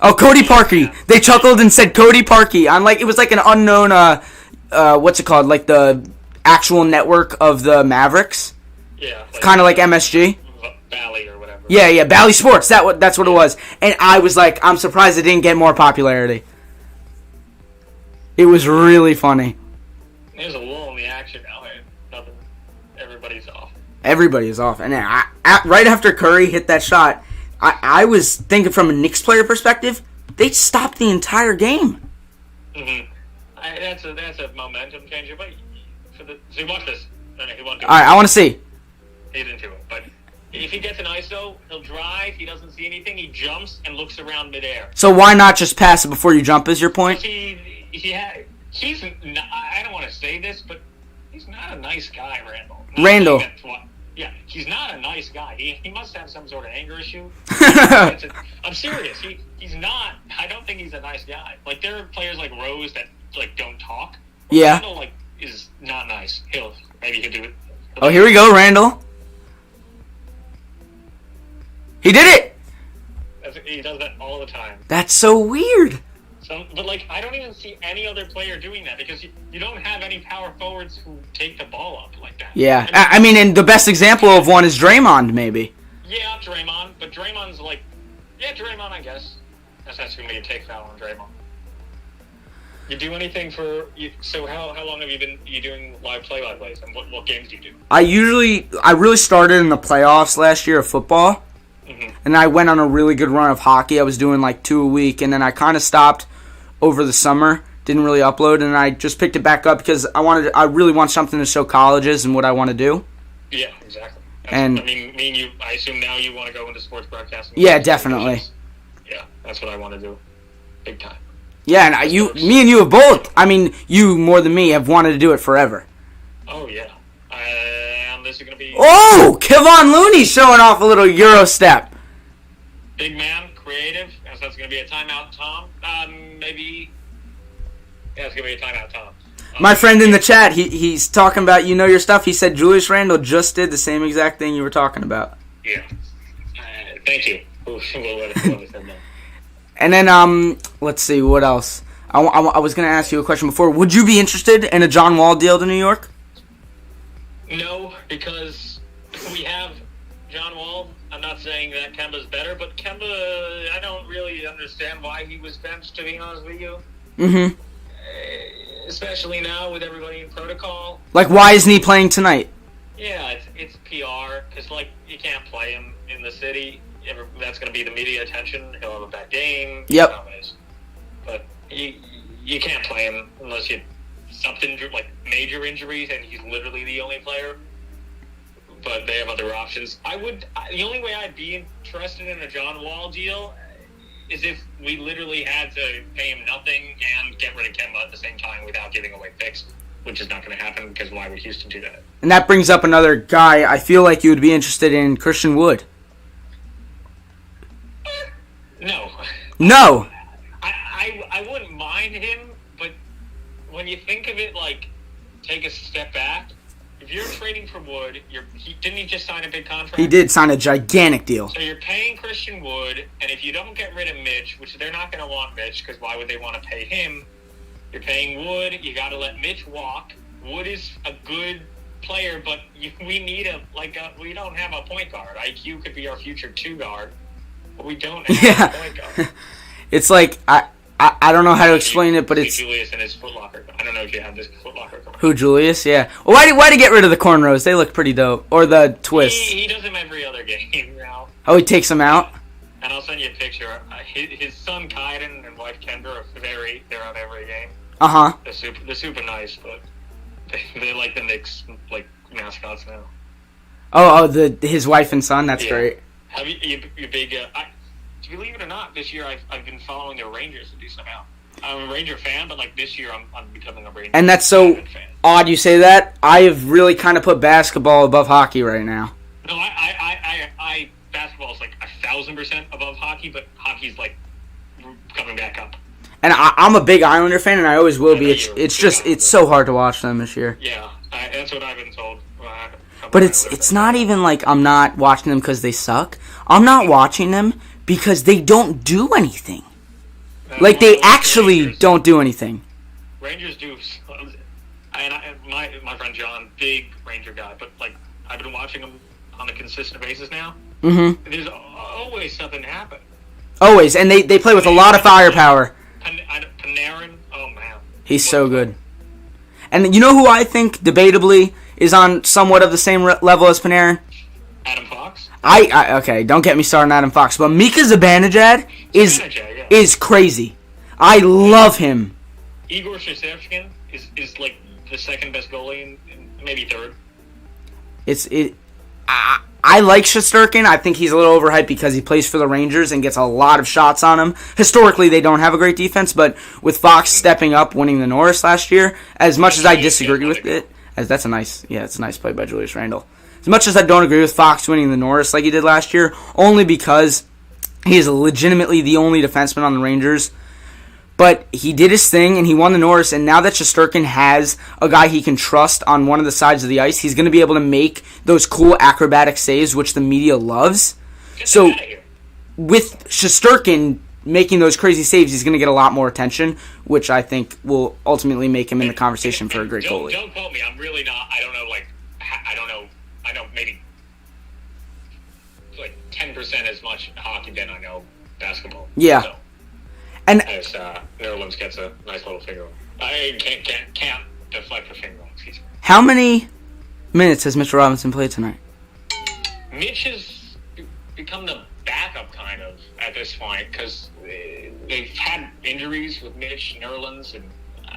Oh, Cody Parkey. They chuckled and said Cody Parkey. It was like an unknown, what's it called? Like the actual network of the Mavericks. Yeah. Kind of like MSG. Bally or whatever. Yeah, Bally Sports. That's what it was. And I was like, I'm surprised it didn't get more popularity. It was really funny. There's a lull in the action now. Nothing. Everybody's off. Everybody is off. And right after Curry hit that shot, I was thinking from a Knicks player perspective, they stopped the entire game. That's a momentum changer. But so watch this. No, he won't do it. All right, I want to see. He didn't do it. But if he gets an ISO, he'll drive. He doesn't see anything. He jumps and looks around midair. So why not just pass it before you jump? Is your point? I don't want to say this, but he's not a nice guy, Randall. Randall. Yeah, he's not a nice guy. He must have some sort of anger issue. I'm serious. He's not. I don't think he's a nice guy. Like, there are players like Rose that don't talk. Yeah. Randall is not nice. Maybe he could do it. Oh, here we go, Randall. He did it. He does that all the time. That's so weird. But I don't even see any other player doing that because you don't have any power forwards who take the ball up like that. Yeah, and the best example of one is Draymond, maybe. Yeah, Draymond, but Draymond's Draymond, I guess. That's going to be a take foul on Draymond. You do anything so how long have you been doing live play-by-plays, and what games do you do? I really started in the playoffs last year of football, and I went on a really good run of hockey. I was doing 2 a week, and then I kind of stopped over the summer, didn't really upload, and I just picked it back up because I really want something to show colleges and what I want to do. Yeah, exactly. And me and you, I assume now you want to go into sports broadcasting. Yeah, definitely. Yeah, that's what I want to do, big time. Yeah, and me and you have both. I mean, you more than me have wanted to do it forever. Oh yeah, this is gonna be. Oh, Kevon Looney showing off a little Euro step. Big man, creative. So that's gonna be a timeout, Tom. Maybe. Yeah, it's gonna be a timeout, Tom. My friend in the chat, he's talking about your stuff. He said Julius Randle just did the same exact thing you were talking about. Yeah. Thank you. And then, let's see, what else? I was going to ask you a question before. Would you be interested in a John Wall deal to New York? No, because we have John Wall. I'm not saying that Kemba's better, but Kemba, I don't really understand why he was benched, to be honest with you. Mm-hmm. Especially now with everybody in protocol. Like, why isn't he playing tonight? Yeah, it's PR, because, like, you can't play him in the city. That's going to be the media attention. He'll have a bad game. Yep. But you can't play him unless you something like major injuries, and he's literally the only player. But they have other options. The only way I'd be interested in a John Wall deal is if we literally had to pay him nothing and get rid of Kemba at the same time without giving away picks, which is not going to happen because why would Houston do that? And that brings up another guy. I feel like you would be interested in Christian Wood. No. No. I wouldn't mind him, but when you think of it, like, take a step back. If you're trading for Wood, didn't he just sign a big contract? He did sign a gigantic deal. So you're paying Christian Wood, and if you don't get rid of Mitch, which they're not going to want Mitch, because why would they want to pay him? You're paying Wood. You got to let Mitch walk. Wood is a good player, but we need we don't have a point guard. IQ could be our future 2 guard, but we don't have a point guard. It's like I don't know how to explain it, but it's Julius and his Foot Locker. I don't know if you have this Foot Locker. Who, Julius? Yeah. Well, why do you get rid of the cornrows? They look pretty dope. Or the twist. He does them every other game now. Oh, he takes them out? And I'll send you a picture. His son Kaiden and wife Kendra they're on every game. Uh-huh. They're super nice, but they're like the Knicks mascots now. Oh, his wife and son. That's great. Have you big? Believe it or not, this year I've been following the Rangers a decent amount. I'm a Ranger fan, but like this year I'm becoming a Ranger. And that's so fan. Odd you say that. I have really kind of put basketball above hockey right now. No, I basketball is like 1,000% above hockey, but hockey's like coming back up. And I'm a big Islander fan, and I always will be. It's so hard to watch them this year. Yeah, that's what I've been told. But it's not even like I'm not watching them because they suck. I'm not watching them because they don't do anything. Like, they actually don't do anything. Rangers do. And my friend John, big Ranger guy, but, like, I've been watching them on a consistent basis now. Mm-hmm. There's always something happen. Always, and they play with a lot of firepower. Panarin, oh, man. He's so good. And you know who I think, debatably, is on somewhat of the same level as Panarin? Adam Fox? Okay, don't get me started on Adam Fox, but Mika Zibanejad is crazy. I love him. Igor Shesterkin is like the second best goalie, maybe third. I like Shesterkin. I think he's a little overhyped because he plays for the Rangers and gets a lot of shots on him. Historically, they don't have a great defense, but with Fox stepping up, winning the Norris last year, as much as I disagree with it, it's a nice play by Julius Randle. As much as I don't agree with Fox winning the Norris like he did last year, only because he is legitimately the only defenseman on the Rangers. But he did his thing, and he won the Norris, and now that Shesterkin has a guy he can trust on one of the sides of the ice, he's going to be able to make those cool acrobatic saves, which the media loves. So, with Shesterkin making those crazy saves, he's going to get a lot more attention, which I think will ultimately make him in the conversation for a great goalie. Don't quote me. I'm really not. I don't know, I know maybe like 10% as much hockey than I know basketball. Yeah. So, and as Nerlens gets a nice little finger. I can't deflect a finger. Excuse me. How many minutes has Mitchell Robinson played tonight? Mitch has become the backup kind of at this point because they've had injuries with Mitch, Nerlens, and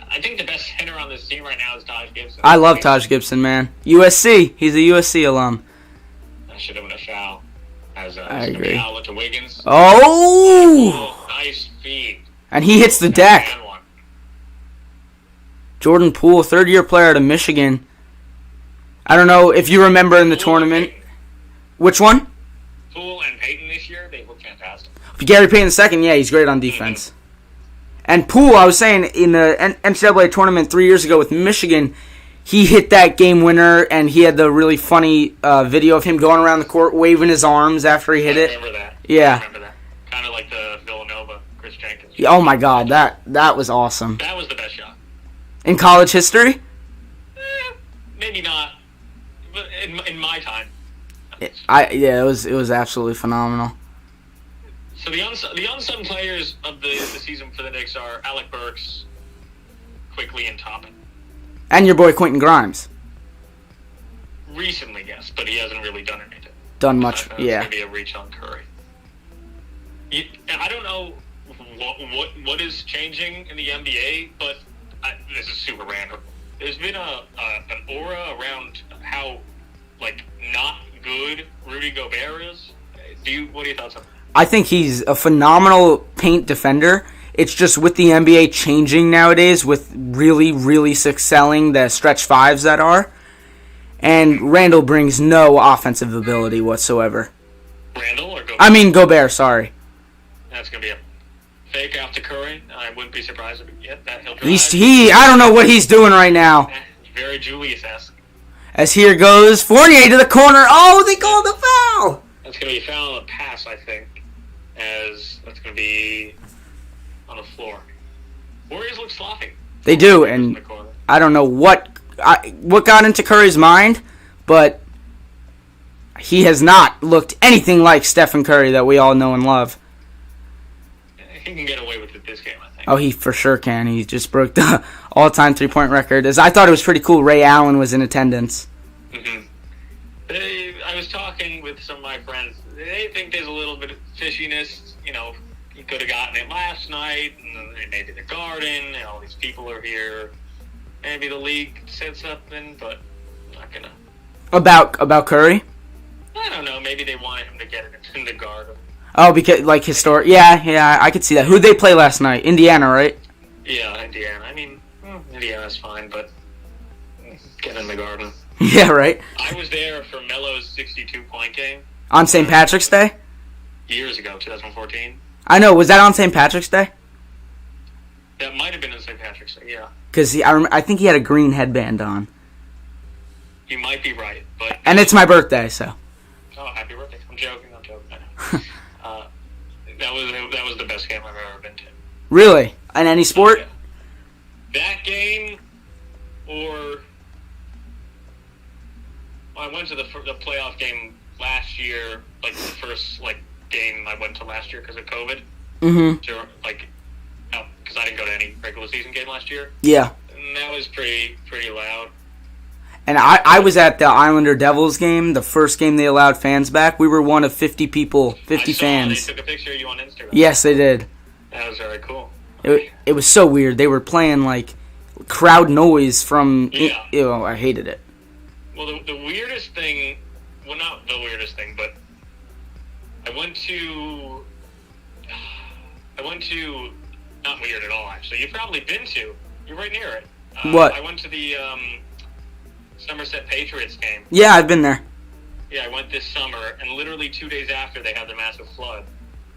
I think the best center on this team right now is Taj Gibson. I love Taj Gibson, man. USC. He's a USC alum. I should have been a foul. I agree. Foul to Wiggins. Oh! Nice feed. And he hits the deck. Jordan Poole, third-year player out of Michigan. I don't know if you remember in the tournament. Which one? Poole and Payton this year, they look fantastic. Gary Payton II, yeah, he's great on defense. Mm-hmm. And Poole, I was saying, in the NCAA tournament 3 years ago with Michigan, he hit that game winner, and he had the really funny video of him going around the court waving his arms after he hit it. I remember that. Yeah. I remember that. Kind of like the Villanova, Chris Jenkins. Oh my God, that was awesome. That was the best shot. In college history? Maybe not, but in my time. It was absolutely phenomenal. So the unsung players of the season for the Knicks are Alec Burks, Quickly, and Toppin. And your boy Quentin Grimes. Recently, yes, but he hasn't really done anything. Done much, It's yeah. going to be a reach on Curry. I don't know what is changing in the NBA, but this is super random. There's been an aura around how not good Rudy Gobert is. What are your thoughts on that? I think he's a phenomenal paint defender. It's just with the NBA changing nowadays, with really, really excelling the stretch fives that are. And Randall brings no offensive ability whatsoever. Randall or Gobert? I mean Gobert, sorry. That's going to be a fake out to Curry. I wouldn't be surprised if he'll drive. I don't know what he's doing right now. Very Julius-esque. As here goes Fournier to the corner. Oh, they called a foul. That's going to be a foul on a pass, I think. As that's going to be on the floor. Warriors look sloppy. They do, and I don't know what got into Curry's mind, but he has not looked anything like Stephen Curry that we all know and love. He can get away with it this game, I think. Oh, he for sure can. He just broke the all-time three-point record. I thought it was pretty cool. Ray Allen was in attendance. Mm-hmm. I was talking with some of my friends. They think there's a little bit of fishiness. You could have gotten it last night, and maybe the Garden, and all these people are here. Maybe the league said something, but I'm not gonna. About Curry? I don't know. Maybe they wanted him to get it in the Garden. Oh, because historic. Yeah, I could see that. Who'd they play last night? Indiana, right? Yeah, Indiana. I mean, Indiana's fine, but get in the Garden. Yeah, right. I was there for Melo's 62-point game. On St. Patrick's Day? Years ago, 2014. I know. Was that on St. Patrick's Day? That might have been on St. Patrick's Day, yeah. Because I think he had a green headband on. You might be right, but... And it's my birthday, so... Oh, happy birthday. I'm joking. That was the best game I've ever been to. Really? In any sport? Yeah. That game, or... I went to the playoff game last year, the first, game I went to last year because of COVID. Mm-hmm. Because I didn't go to any regular season game last year. Yeah. And that was pretty loud. And I was at the Islander Devils game, the first game they allowed fans back. We were one of 50 people, 50 fans. They took a picture of you on Instagram. Yes, they did. That was very cool. It was so weird. They were playing, crowd noise from... Yeah. I hated it. Well, the weirdest thing... Well, not the weirdest thing, but... I went to... Not weird at all, actually. You've probably been to. You're right near it. What? I went to the Somerset Patriots game. Yeah, I've been there. Yeah, I went this summer, and literally 2 days after, they had the massive flood.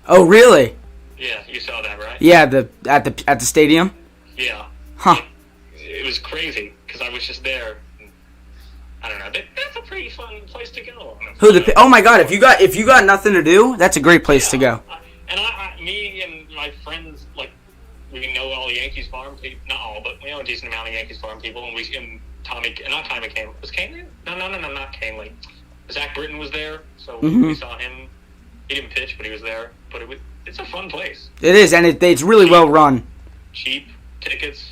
Oh, really? Yeah, you saw that, right? Yeah, at the stadium? Yeah. Huh. It was crazy, because I was just there. I don't know. That's a pretty fun place to go. Oh my God! If you got nothing to do, that's a great place to go. And me and my friends, we know all the Yankees farm people. Not all, but we know a decent amount of Yankees farm people. And not Tommy Kane. Was Kane there? No, not Kane. Zach Britton was there, so we saw him. He didn't pitch, but he was there. But it's a fun place. It is, and it's really well run. Cheap tickets.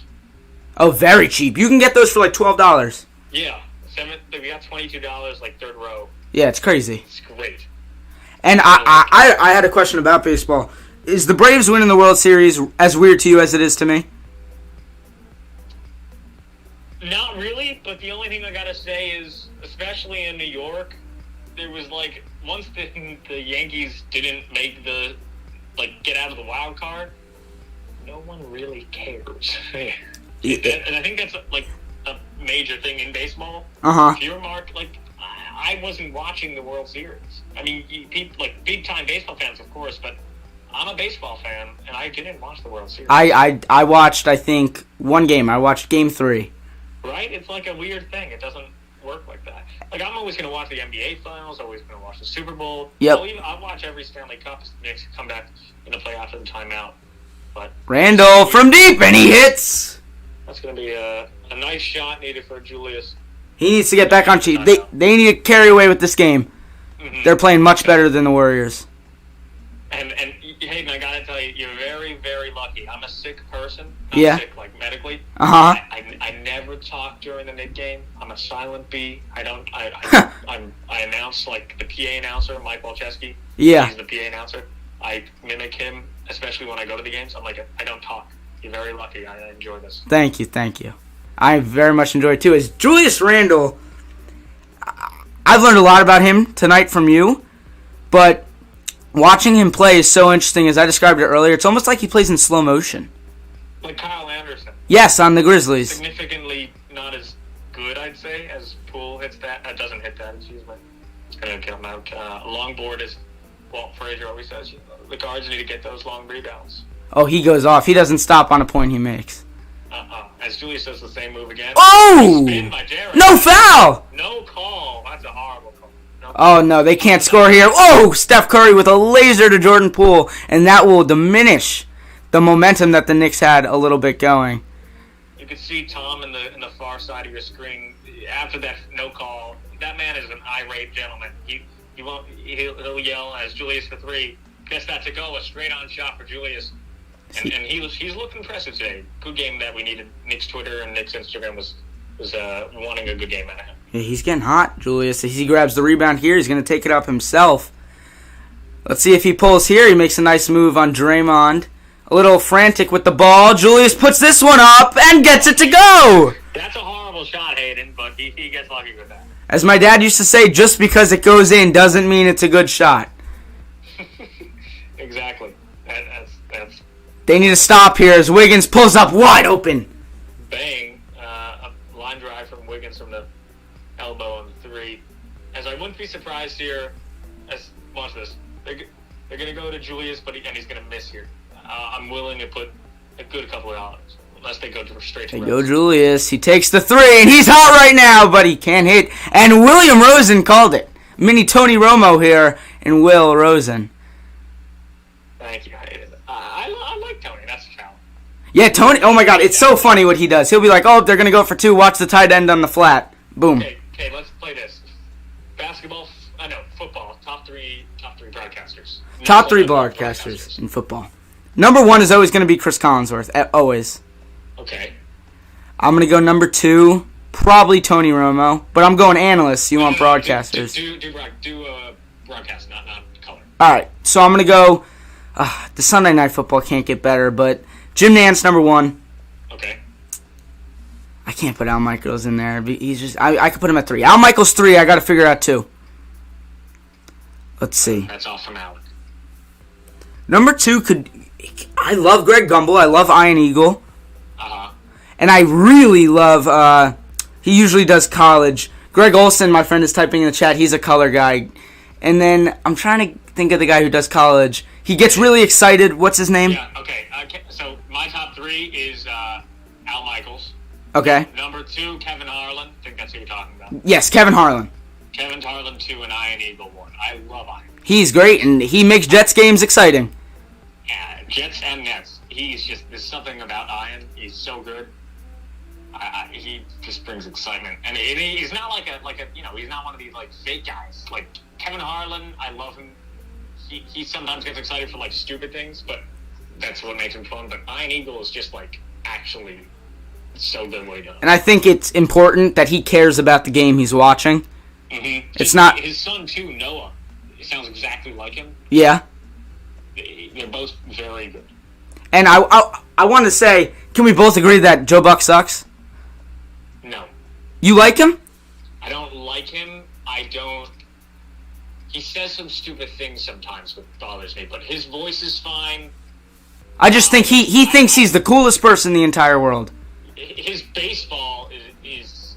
Oh, very cheap. You can get those for $12. Yeah. We got $22, third row. Yeah, it's crazy. It's great. And I had a question about baseball. Is the Braves winning the World Series as weird to you as it is to me? Not really, but the only thing I gotta say is, especially in New York, there was once the Yankees didn't make the get out of the wild card, no one really cares. And I think that's a major thing in baseball. Uh-huh. If you're I wasn't watching the World Series. I mean, people big time baseball fans, of course, but I'm a baseball fan, and I didn't watch the World Series. I watched, I think, one game. I watched Game 3. Right? It's a weird thing. It doesn't work like that. Like, I'm always going to watch the NBA Finals, always going to watch the Super Bowl. Yep. I'll watch every Stanley Cup if the Knicks come back in the play after the timeout. But Randall from deep, and he hits. That's going to be a nice shot needed for Julius. He needs to get back on sheet. They need to carry away with this game. Mm-hmm. They're playing much better than the Warriors. And Hayden, I gotta tell you, you're very, very lucky. I'm a sick person. Yeah. Sick, like, medically. Uh-huh. I never talk during the Knicks game. I'm a silent B. I announce, like, the PA announcer, Mike Walczewski. Yeah. He's the PA announcer. I mimic him, especially when I go to the games. I'm like, I don't talk. You're very lucky. I enjoy this. Thank you. I very much enjoy it, too. As Julius Randle, I've learned a lot about him tonight from you, but watching him play is so interesting. As I described it earlier, it's almost like he plays in slow motion. Like Kyle Anderson. Yes, on the Grizzlies. Significantly not as good, I'd say, as Poole hits that. Doesn't hit that, excuse me. It's going to come out. Long board is, Walt Frazier always says, the guards need to get those long rebounds. Oh, he goes off. He doesn't stop on a point he makes. As Julius does the same move again. Oh! Spin by Jared. No foul! No call. That's a horrible call. No Oh, no, they can't score here. Oh, Steph Curry with a laser to Jordan Poole, and that will diminish the momentum that the Knicks had a little bit going. You can see Tom in the far side of your screen. After that no call, that man is an irate gentleman. He'll yell as Julius for three. Gets that to go, a straight-on shot for Julius. And he's looked impressive today. Good game that we needed. Knicks Twitter and Knicks Instagram was wanting a good game out of him. Yeah, he's getting hot, Julius. As he grabs the rebound here, he's going to take it up himself. Let's see if he pulls here. He makes a nice move on Draymond. A little frantic with the ball. Julius puts this one up and gets it to go. That's a horrible shot, Hayden, but he gets lucky with that. As my dad used to say, just because it goes in doesn't mean it's a good shot. Exactly. That's They need to stop here as Wiggins pulls up wide open. Bang. A line drive from Wiggins from the elbow on the three. As I wouldn't be surprised here. Watch this. They're going to go to Julius, and he's going to miss here. I'm willing to put a good couple of dollars. Unless they go straight to They go Julius. He takes the three, and he's hot right now, but he can't hit. And William Rosen called it. Mini Tony Romo here and Will Rosen. Thank you, Hayden. I like Tony. That's a challenge. Yeah, Tony. Oh, my God. It's so funny what he does. He'll be like, oh, they're going to go for two. Watch the tight end on the flat. Boom. Okay, let's play this. Basketball. Football. Top three broadcasters. Top three broadcasters in football. Number one is always going to be Chris Collinsworth. Always. Okay. I'm going to go number two. Probably Tony Romo. But I'm going analysts. You want broadcasters. Do broadcast, not color. All right. So I'm going to go. The Sunday Night Football can't get better, but Jim Nantz, number one. Okay. I can't put Al Michaels in there. He's just. I could put him at three. Al Michaels, three. I got to figure out two. Let's see. That's all from Alec. Number two could. I love Greg Gumbel. I love Iron Eagle. And I really love. He usually does college. Greg Olson, my friend, is typing in the chat. He's a color guy. And then I'm trying to think of the guy who does college. He gets really excited. What's his name? Yeah, okay. So my top three is Al Michaels. Okay. Number two, Kevin Harlan. I think that's who you're talking about. Yes, Kevin Harlan. Kevin Harlan, 2, and Iron Eagle, 1. I love Iron. He's great, and he makes Jets games exciting. Yeah, Jets and Nets. There's something about Iron. He's so good. He just brings excitement. And he's not he's not one of these, fake guys. Like, Kevin Harlan, I love him. He sometimes gets excited for, stupid things, but that's what makes him fun. But Iron Eagle is just, actually so good what he does. And I think it's important that he cares about the game he's watching. Mm-hmm. It's not... His son, too, Noah, he sounds exactly like him. Yeah. They're both very good. And I want to say, can we both agree that Joe Buck sucks? No. You like him? I don't like him. He says some stupid things sometimes that bothers me, but his voice is fine. I just think he thinks he's the coolest person in the entire world. His baseball is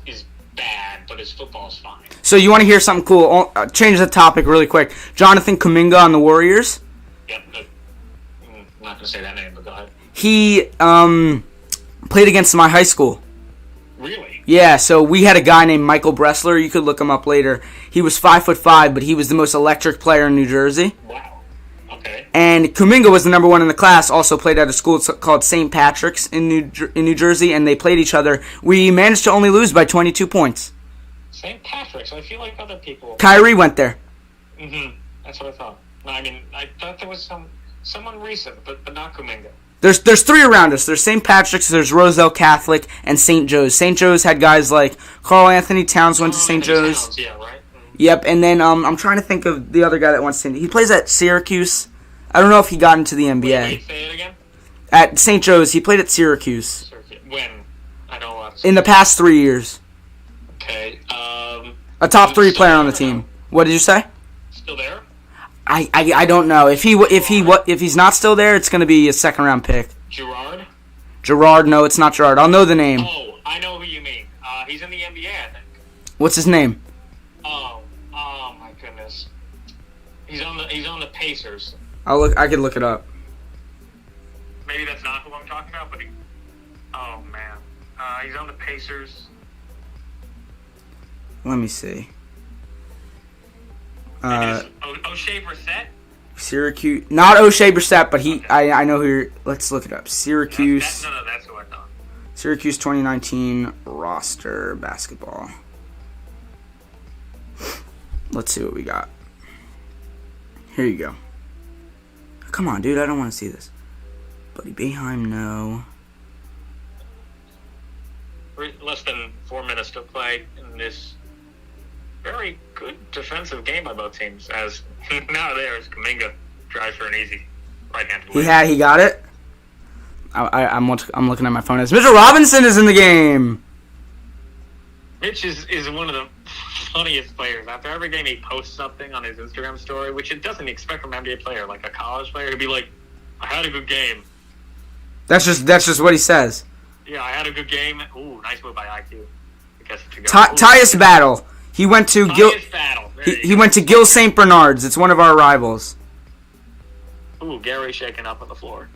bad, but his football's fine. So you want to hear something cool? Change the topic really quick. Jonathan Kuminga on the Warriors. Yep. I'm not going to say that name, but go ahead. He played against my high school. Really? Yeah, so we had a guy named Michael Bressler. You could look him up later. He was 5'5", but he was the most electric player in New Jersey. Wow. Okay. And Kuminga was the number one in the class. Also played at a school called St. Patrick's in New Jersey, and they played each other. We managed to only lose by 22 points. St. Patrick's. I feel like other people. Kyrie went there. That's what I thought. No, I mean, I thought there was someone recent, but not Kuminga. There's three around us. There's St. Patrick's, there's Roselle Catholic, and St. Joe's. St. Joe's had guys like Carl Anthony Towns went to St. Joe's. Towns, yeah, right. Yep, and then I'm trying to think of the other guy that went to St. He plays at Syracuse. I don't know if he got into the NBA. Wait, say it again? At St. Joe's, he played at Syracuse. When? I know. In the past 3 years. Okay. A top 3 player on the team. What did you say? Still there? I don't know. If he's not still there, it's going to be a second round pick. Gerard? No, it's not Gerard. I'll know the name. Oh, I know who you mean. He's in the NBA, I think. What's his name? Oh my goodness. He's on the Pacers. I could look it up. Maybe that's not who I'm talking about, but oh man, he's on the Pacers. Let me see. O'Shea Brissett? Syracuse, not O'Shea Brissett, but he. Okay. I know who you're. Let's look it up. Syracuse. No, that's who I thought. Syracuse 2019 roster basketball. Let's see what we got. Here you go. Come on, dude. I don't want to see this. Buddy Boeheim, no. Less than 4 minutes to play in this very good defensive game by both teams. As now there's Kuminga tries for an easy right-handed layup. He got it. I'm looking at my phone. As Mitchell Robinson is in the game. Mitch is one of the funniest players. After every game, he posts something on his Instagram story, which it doesn't expect from an NBA player, like a college player, to be like, "I had a good game." That's just what he says. Yeah, I had a good game. Ooh, nice move by IQ. I guess it should go. Tyus Battle. He went to He went to Gil St. Bernard's. It's one of our rivals. Ooh, Gary shaking up on the floor.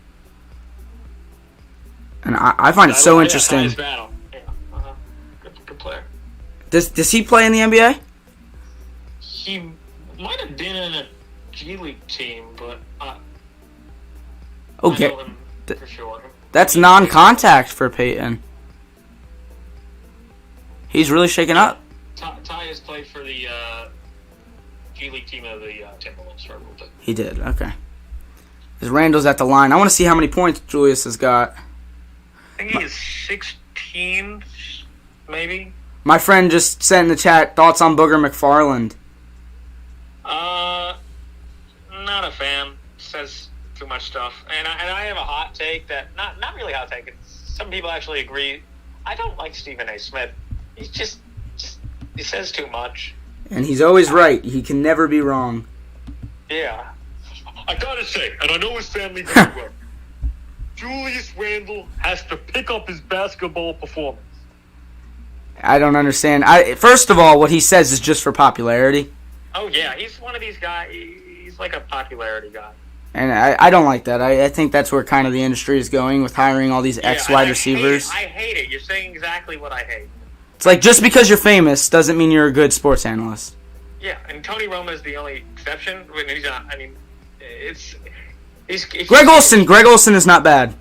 And I find it so interesting. Tyus Battle. Yeah, good player. Does he play in the NBA? He might have been in a G League team, but okay. I know him for sure. That's non-contact for Peyton. He's really shaking up. Tyus played for the G League team of the Timberwolves for a little bit. He did, okay. As Randall's at the line, I want to see how many points Julius has got. I think he is 16, maybe. My friend just sent in the chat, thoughts on Booger McFarland. Not a fan. Says too much stuff. And I have a hot take that, not really hot take, some people actually agree. I don't like Stephen A. Smith. He's just he says too much. And he's always right. He can never be wrong. Yeah. I gotta say, and I know his family very well, Julius Randle has to pick up his basketball performance. I don't understand. First of all, what he says is just for popularity. Oh, yeah. He's one of these guys. He's like a popularity guy. And I don't like that. I think that's where kind of the industry is going with hiring all these ex-wide receivers. I hate it. You're saying exactly what I hate. It's like just because you're famous doesn't mean you're a good sports analyst. Yeah, and Tony Romo is the only exception. He's not. I mean, he's Greg Olsen. Greg Olsen is not bad.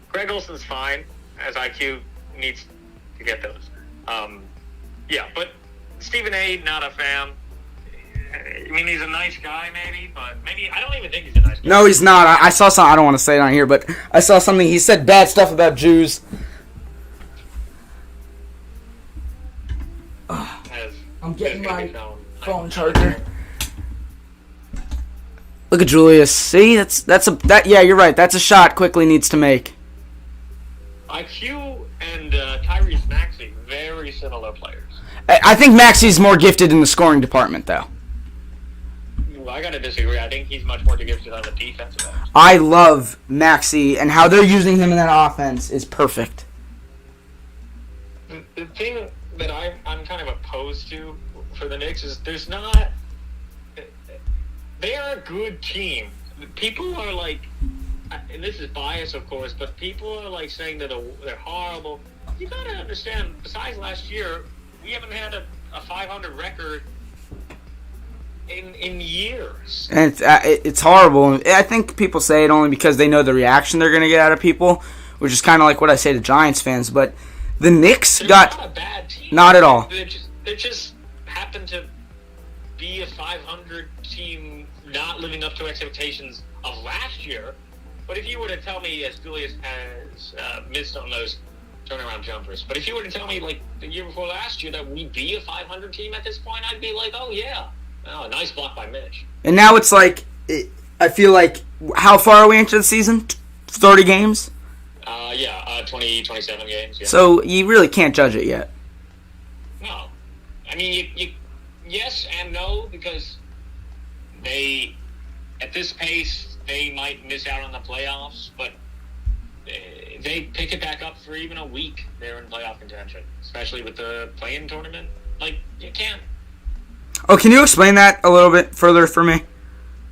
Greg Olsen's fine, as IQ needs to get those. Yeah, but Stephen A. not a fan. I mean, he's a nice guy, maybe, but maybe I don't even think he's a nice guy. No, he's not. I saw something. I don't want to say it on here, but I saw something. He said bad stuff about Jews. I'm getting my phone charger. Look at Julius. See, yeah, you're right. That's a shot Quickly needs to make. IQ and Tyrese Maxey, very similar players. I think Maxey's more gifted in the scoring department, though. Well, I gotta disagree. I think he's much more gifted on the defensive end. I love Maxey, and how they're using him in that offense is perfect. The thing that I'm kind of opposed to for the Knicks is there's not... They are a good team. People are like and this is bias, of course, but people are like saying that they're horrible. You gotta understand. Besides last year, we haven't had a 500 record in years. And it's horrible. I think people say it only because they know the reaction they're going to get out of people, which is kind of like what I say to Giants fans. But the Knicks They're got not a bad team. Not at all. They just happen to be a 500 team, not living up to expectations of last year. But if you were to tell me, as Julius has missed on those turnaround jumpers, but if you were to tell me like the year before last year that we'd be a 500 team at this point, I'd be like, oh yeah. Oh, nice block by Mitch. And now it's like, I feel like, how far are we into the season? 30 games? 27 games. Yeah. So you really can't judge it yet. No. I mean, you yes and no, because at this pace, they might miss out on the playoffs, but they pick it back up for even a week. They're in playoff contention, especially with the play-in tournament. Like, you can't. Oh, can you explain that a little bit further for me?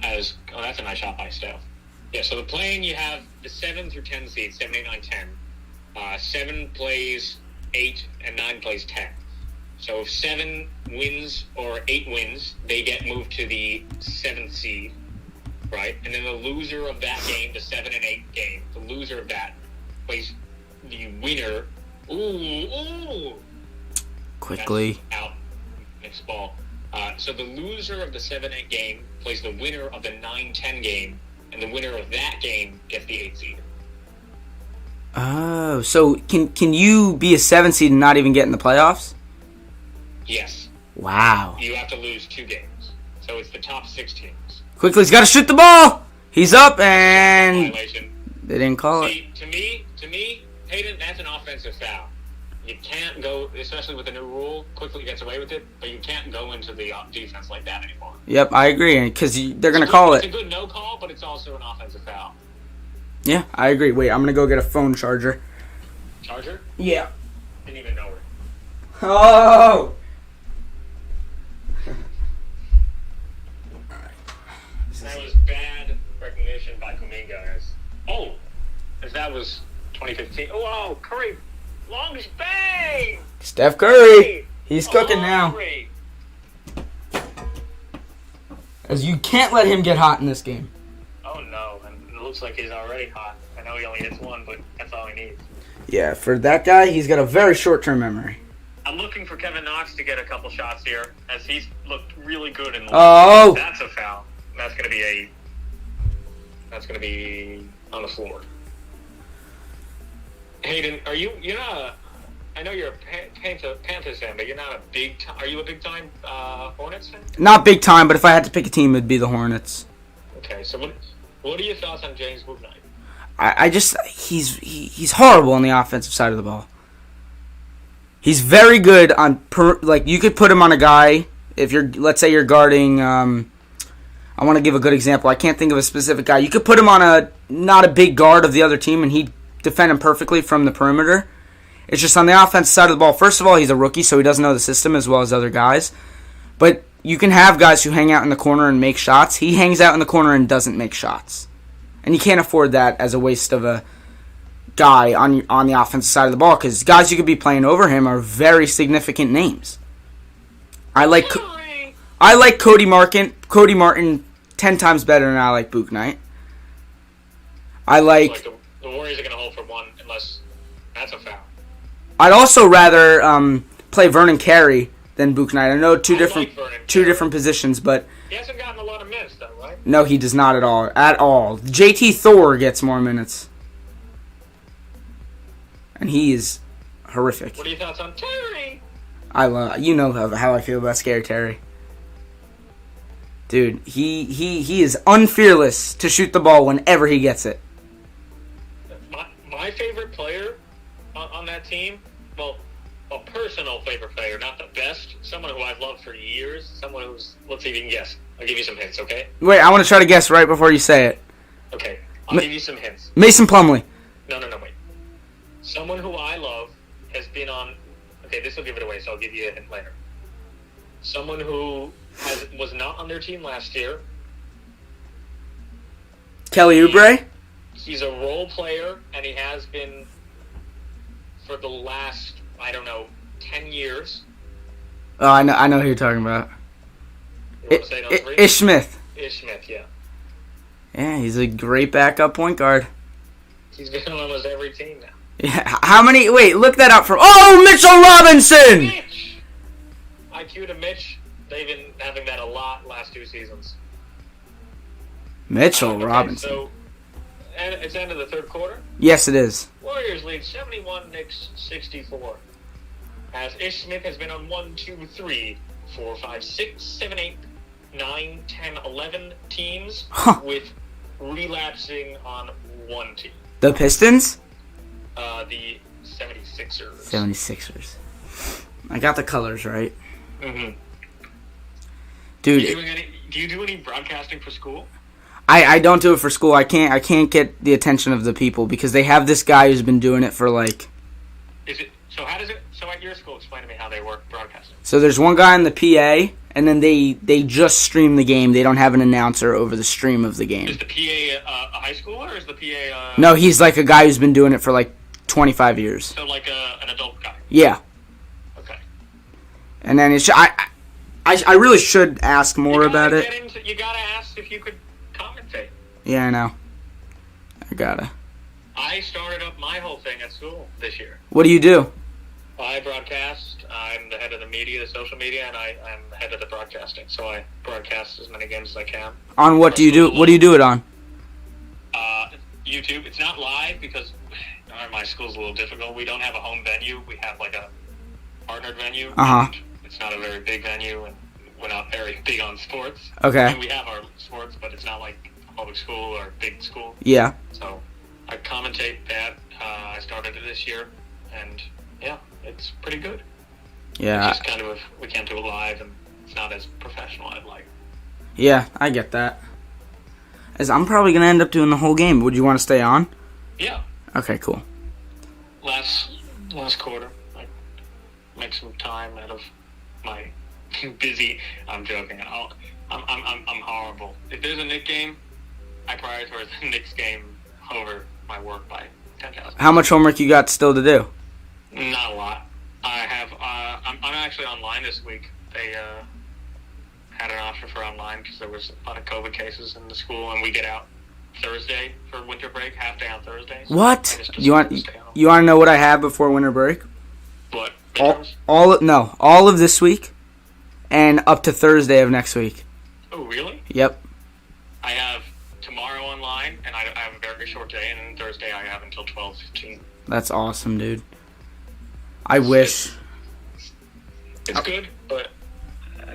That's a nice shot by Steph. Yeah, so the play-in, you have the 7 through 10 seeds, 7, 8, 9, 10. 7 plays 8, and 9 plays 10. So if 7 wins or 8 wins, they get moved to the 7th seed, right? And then the loser of that game, the 7 and 8 game, the loser of that plays the winner. Ooh. Quickly. That's out. Next ball. So the loser of the 7-8 game plays the winner of the 9-10 game, and the winner of that game gets the 8 seed. Oh, so can you be a 7 seed and not even get in the playoffs? Yes. Wow. You have to lose 2 games. So it's the top 6 teams. Quickly's got to shoot the ball. He's up, and Violation. They didn't call it. See, to me, Hayden, that's an offensive foul. You can't go, especially with the new rule, quickly gets away with it, but you can't go into the defense like that anymore. Yep, I agree, because they're going to call It's it. a good no call, but it's also an offensive foul. Yeah, I agree. Wait, I'm going to go get a phone charger. Charger? Yeah. Didn't even know her. Oh! That was bad recognition by Kuminga. As that was 2015. Oh, Curry. Long bang! Steph Curry. He's cooking now. Curry. As you can't let him get hot in this game. Oh, no. And it looks like he's already hot. I know he only hits 1, but that's all he needs. Yeah, for that guy, he's got a very short-term memory. I'm looking for Kevin Knox to get a couple shots here, as he's looked really good in the Oh! That's a foul. That's going to be on the floor. Hayden, you're not I know you're a Panthers fan, but you're not are you a big time Hornets fan? Not big time, but if I had to pick a team, it'd be the Hornets. Okay, so what are your thoughts on James Bouknight? He's horrible on the offensive side of the ball. He's very good on you could put him on a guy if let's say you're guarding. I want to give a good example. I can't think of a specific guy. You could put him on not a big guard of the other team, and he'd defend him perfectly from the perimeter. It's just on the offensive side of the ball. First of all, he's a rookie, so he doesn't know the system as well as other guys. But you can have guys who hang out in the corner and make shots. He hangs out in the corner and doesn't make shots. And you can't afford that as a waste of a guy on the offensive side of the ball, because guys you could be playing over him are very significant names. I like Cody Martin 10 times better than I like Bouknight. I like the Warriors are going to hold for 1 unless that's a foul. I'd also rather play Vernon Carey than Bouknight. I know two different positions, but he hasn't gotten a lot of minutes though, right? No, he does not at all. At all. JT Thor gets more minutes, and he is horrific. What are your thoughts on Terry? You know how I feel about Scary Terry. Dude, he is unfearless to shoot the ball whenever he gets it. My favorite player on that team, well, a personal favorite player, not the best, someone who I've loved for years, someone who's, let's see if you can guess. I'll give you some hints, okay? Wait, I want to try to guess right before you say it. Okay, I'll give you some hints. Mason Plumlee. No, wait. Someone who I love has been on, okay, this will give it away, so I'll give you a hint later. Someone who was not on their team last year. Kelly Oubre? He's a role player, and he has been for the last, 10 years. Oh, I know who you're talking about. You want to say number 3? Ish Smith. Ish Smith, yeah. Yeah, he's a great backup point guard. He's been on almost every team now. Yeah, how many? Wait, look that up from. Oh, Mitchell Robinson! Mitch! IQ to Mitch. They've been having that a lot last 2 seasons. Mitchell Robinson. So, and it's the end of the third quarter. Yes, it is. Warriors lead 71, Knicks 64. As Ish Smith has been on 1, 2, 3, 4, 5, 6, 7, 8, 9, 10, 11 teams with relapsing on one team. The Pistons? The 76ers. 76ers. I got the colors right. Mm-hmm. Dude, do you do any broadcasting for school? I don't do it for school. I can't get the attention of the people because they have this guy who's been doing it for like. Is it so? How does it? So at your school, explain to me how they work broadcasting. So there's one guy in the PA, and then they just stream the game. They don't have an announcer over the stream of the game. Is the PA a high schooler or is the PA? No, he's like a guy who's been doing it for like 25 years. So like an adult guy. Yeah. Okay. And then it's I really should ask more about it. You gotta ask if you could commentate. Yeah, I know. I gotta. I started up my whole thing at school this year. What do you do? I broadcast. I'm the head of the media, the social media, and I'm the head of the broadcasting. So I broadcast as many games as I can. On what do you do? What do you do it on? YouTube. It's not live because my school's a little difficult. We don't have a home venue. We have like a partnered venue. Uh-huh. It's not a very big venue, and we're not very big on sports. Okay. I mean, we have our sports, but it's not like a public school or a big school. Yeah. So I commentate that. I started it this year, and yeah, it's pretty good. Yeah. It's just kind of we can't do it live, and it's not as professional I'd like. Yeah, I get that. As I'm probably gonna end up doing the whole game. Would you want to stay on? Yeah. Okay, cool. Last quarter, I make some time out of my busy. I'm joking. I'm horrible. If there's a Knicks game, I prioritize the Knicks game over my work by 10,000. How much homework you got still to do? Not a lot. I have. I'm actually online this week. They had an option for online because there was a lot of COVID cases in the school, and we get out Thursday for winter break, half day on Thursday. So What? You want to know what I have before winter break? What? All of this week, and up to Thursday of next week. Oh, really? Yep. I have tomorrow online, and I have a very short day, and then Thursday I have until 12:15. That's awesome, dude. I wish. It's good, but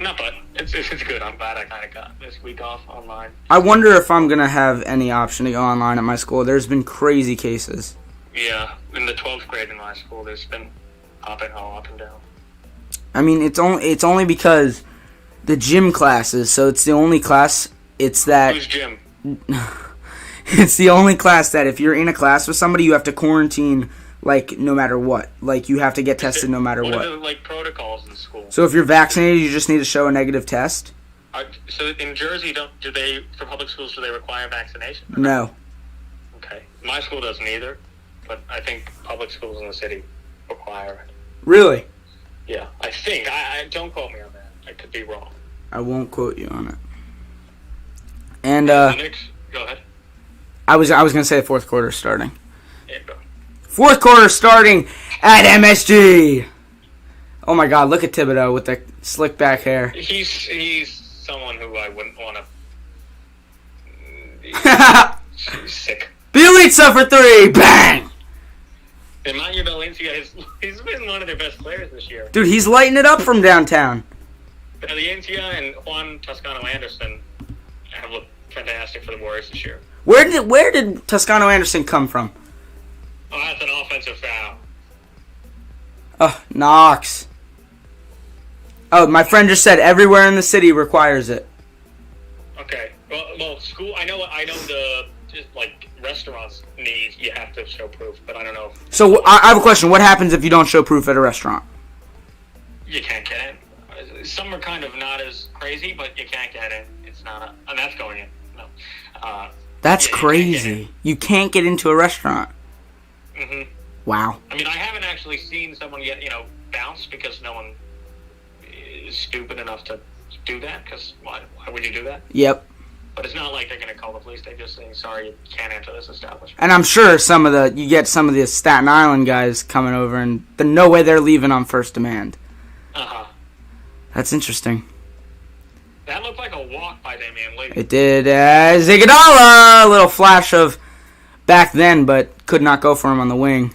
not but. It's good. I'm glad I kind of got this week off online. I wonder if I'm gonna have any option to go online at my school. There's been crazy cases. Yeah, in the 12th grade in my school, there's been popping all up and down. I mean, it's only because the gym classes. So it's the only class. It's that. Who's gym? It's the only class that if you're in a class with somebody, you have to quarantine. Like, no matter what. Like, you have to get tested no matter what. What are the, protocols in school? So if you're vaccinated, you just need to show a negative test? So in Jersey, for public schools, do they require vaccination? No. Okay. My school doesn't either, but I think public schools in the city require it. Really? Yeah, I think. I don't quote me on that. I could be wrong. I won't quote you on it. And, Knicks, go ahead. I was going to say the fourth quarter starting. Yeah, go. Fourth quarter starting at MSG. Oh my God! Look at Thibodeau with the slick back hair. He's someone who I wouldn't want to. He's sick. Bielitsa for three, bang! Emmanuel Valencia, he's been one of their best players this year. Dude, he's lighting it up from downtown. Valencia and Juan Toscano-Anderson have looked fantastic for the Warriors this year. Where did Toscano-Anderson come from? Oh, that's an offensive foul. Knox. Oh, my friend just said everywhere in the city requires it. Okay. Well, school. I know the restaurants you have to show proof, but I don't know. So I have a question. What happens if you don't show proof at a restaurant? You can't get in. Some are kind of not as crazy, but you can't get in. It's not and that's going in. No. That's Yeah, crazy. You can't get into a restaurant. Mm-hmm. Wow. I mean, I haven't actually seen someone get, bounced because no one is stupid enough to do that. Because why would you do that? Yep. But it's not like they're going to call the police. They just say, sorry, you can't enter this establishment. And I'm sure you get some of the Staten Island guys coming over, and there's no way they're leaving on first demand. Uh-huh. That's interesting. That looked like a walk by Damian Lee. It did. Iguodala! A little flash of back then, but could not go for him on the wing.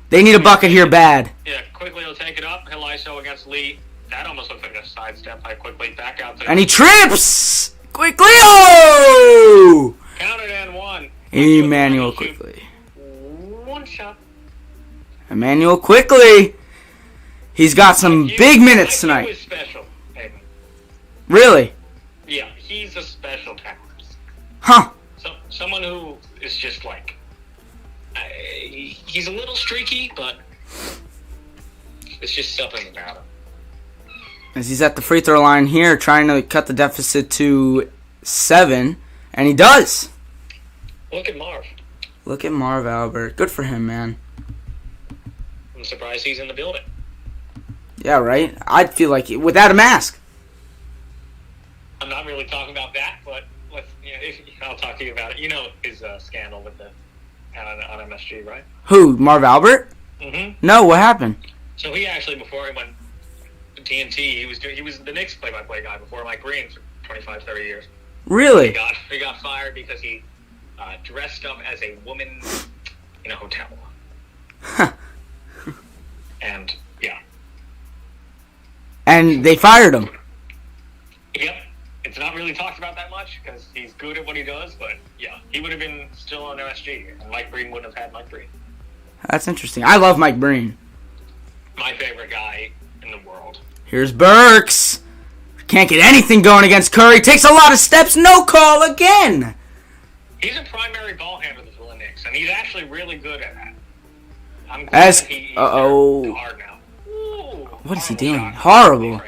They need a bucket here bad. Yeah, quickly he'll take it up. He'll ISO against Lee. That almost looks like a sidestep by Quickly. Back out to... And he trips! Quickly! Oh! Counted and one. Emmanuel Quickly. One shot. Emmanuel Quickly. He's got some big minutes tonight. He was special, Hayden. Really? Yeah, he's a special talent. Huh. Someone who is just like... he's a little streaky, but it's just something about him. As he's at the free throw line here, trying to cut the deficit to 7, and he does. Look at Marv. Look at Marv Albert. Good for him, man. I'm surprised he's in the building. Yeah, right? I'd feel like without a mask. I'm not really talking about that, but I'll talk to you about it. You know his scandal with on MSG, right? Who? Marv Albert? Mm-hmm. No, what happened? So he actually, before he went to TNT, he was the Knicks play-by-play guy before Mike Green for 25, 30 years. Really? He got fired because he dressed up as a woman in a hotel. Huh. And, yeah. And they fired him. Yep. It's not really talked about that much because he's good at what he does, but, yeah, he would have been still on MSG, and Mike Green wouldn't have had Mike Green. That's interesting. I love Mike Breen. My favorite guy in the world. Here's Burks. Can't get anything going against Curry. Takes a lot of steps. No call again. He's a primary ball handler for the Knicks, and he's actually really good at that. I'm glad that he's hard now. Ooh, what is he doing? Shot. Horrible.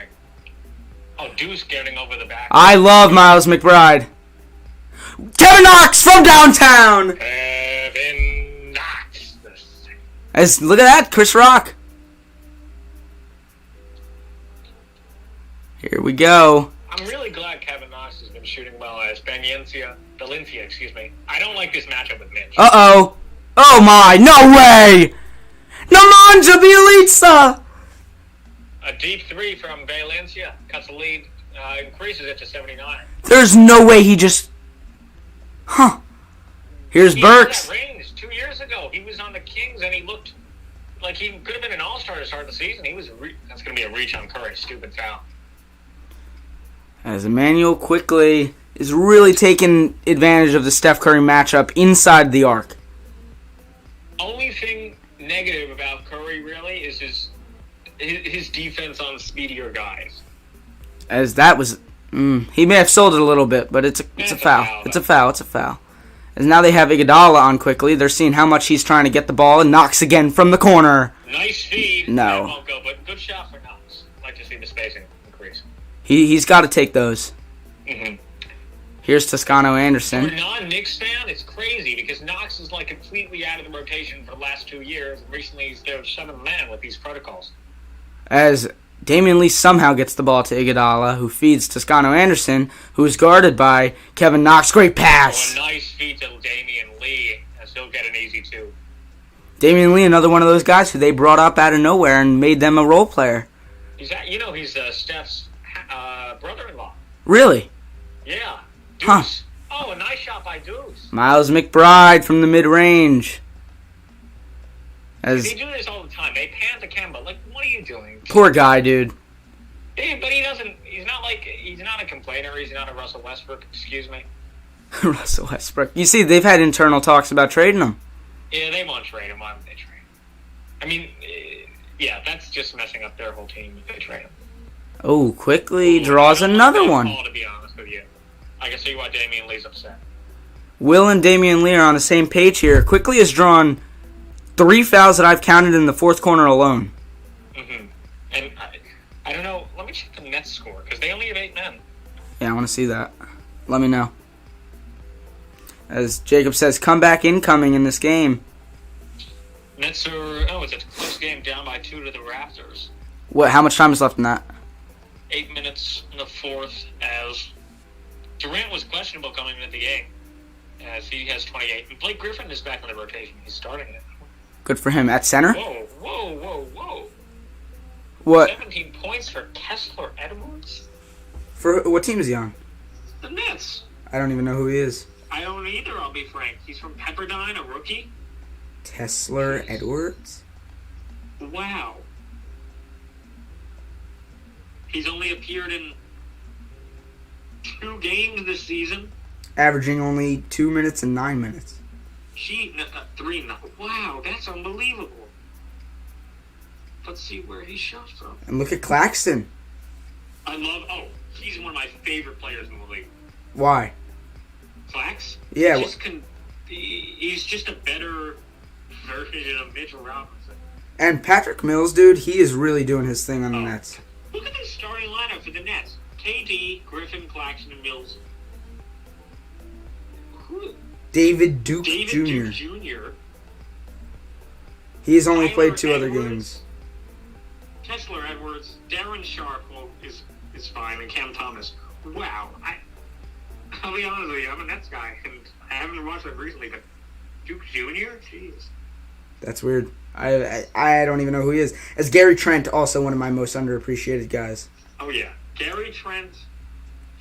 Oh, Deuce getting over the back. I love Miles McBride. Kevin Knox from downtown. Kevin Knox. Look at that, Chris Rock. Here we go. I'm really glad Kevin Knox has been shooting well as Valencia, excuse me. I don't like this matchup with Mitch. Uh-oh. Oh, my. No way. Nemanja Bjelica. A deep three from Valencia cuts the lead, increases it to 79. There's no way he just... Huh. Here's Burks. That range 2 years ago. He was on the Kings, and he looked like he could have been an all-star to start the season. That's going to be a reach on Curry. Stupid foul. As Emmanuel Quickly is really taking advantage of the Steph Curry matchup inside the arc. Only thing negative about Curry really is his defense on speedier guys. As that was... he may have sold it a little bit, but it's a foul. It's a foul. As now they have Iguodala on Quickly. They're seeing how much he's trying to get the ball, and Knox again from the corner. Nice feed. No. That won't go, but good shot for Knox. I'd like to see the spacing increase. He's got to take those. Mm-hmm. Here's Toscano Anderson. For a non-Knicks fan, it's crazy because Knox is like completely out of the rotation for the last 2 years. And recently he's their 7th man with these protocols. As Damian Lee somehow gets the ball to Iguodala, who feeds Toscano Anderson, who is guarded by Kevin Knox. Great pass. Oh, a nice feed to Damian Lee, as he'll get an easy 2. Damian Lee, another one of those guys who they brought up out of nowhere and made them a role player. He's Steph's brother-in-law. Really? Yeah. Deuce. Huh. Oh, a nice shot by Deuce. Miles McBride from the mid-range. They do this all the time. They pan to Kemba. Like, what are you doing? Poor guy, dude. Yeah, but he's not a complainer. He's not a Russell Westbrook. Excuse me. Russell Westbrook. You see, they've had internal talks about trading him. Yeah, they won't trade him. Why would they trade him? I mean, yeah, that's just messing up their whole team if they trade him. Oh, Quickly draws another one. To be honest with you, I can see why Damian Lee's upset. Will and Damian Lee are on the same page here. Quickly has drawn 3 fouls that I've counted in the fourth quarter alone. Mm-hmm. And I don't know. Let me check the Nets score because they only have 8 men. Yeah, I want to see that. Let me know. As Jacob says, comeback incoming in this game. Nets are, it's a close game, down by 2 to the Raptors. What? How much time is left in that? 8 minutes in the fourth, as Durant was questionable coming into the game, as he has 28. And Blake Griffin is back in the rotation. He's starting it. Good for him. At center? Whoa. What? 17 points for Kessler Edwards? For what team is he on? The Nets. I don't even know who he is. I don't either, I'll be frank. He's from Pepperdine, a rookie. Kessler Edwards? Wow. He's only appeared in 2 games this season. Averaging only 2 minutes and 9 minutes. 3. Wow, that's unbelievable. Let's see where he shows from. And look at Claxton. He's one of my favorite players in the league. Why? Clax? Yeah. He's just a better version of Mitchell Robinson. And Patrick Mills, dude, he is really doing his thing on the Nets. Look at the starting lineup for the Nets. KD, Griffin, Claxton, and Mills. David Duke Jr. He's only played 2 other games. Kessler Edwards, Darren Sharp is fine, and Cam Thomas. Wow. I'll be honest with you, I'm a Nets guy, and I haven't watched it recently, but Duke Jr.? Jeez. That's weird. I don't even know who he is. As Gary Trent, also one of my most underappreciated guys. Oh, yeah. Gary Trent.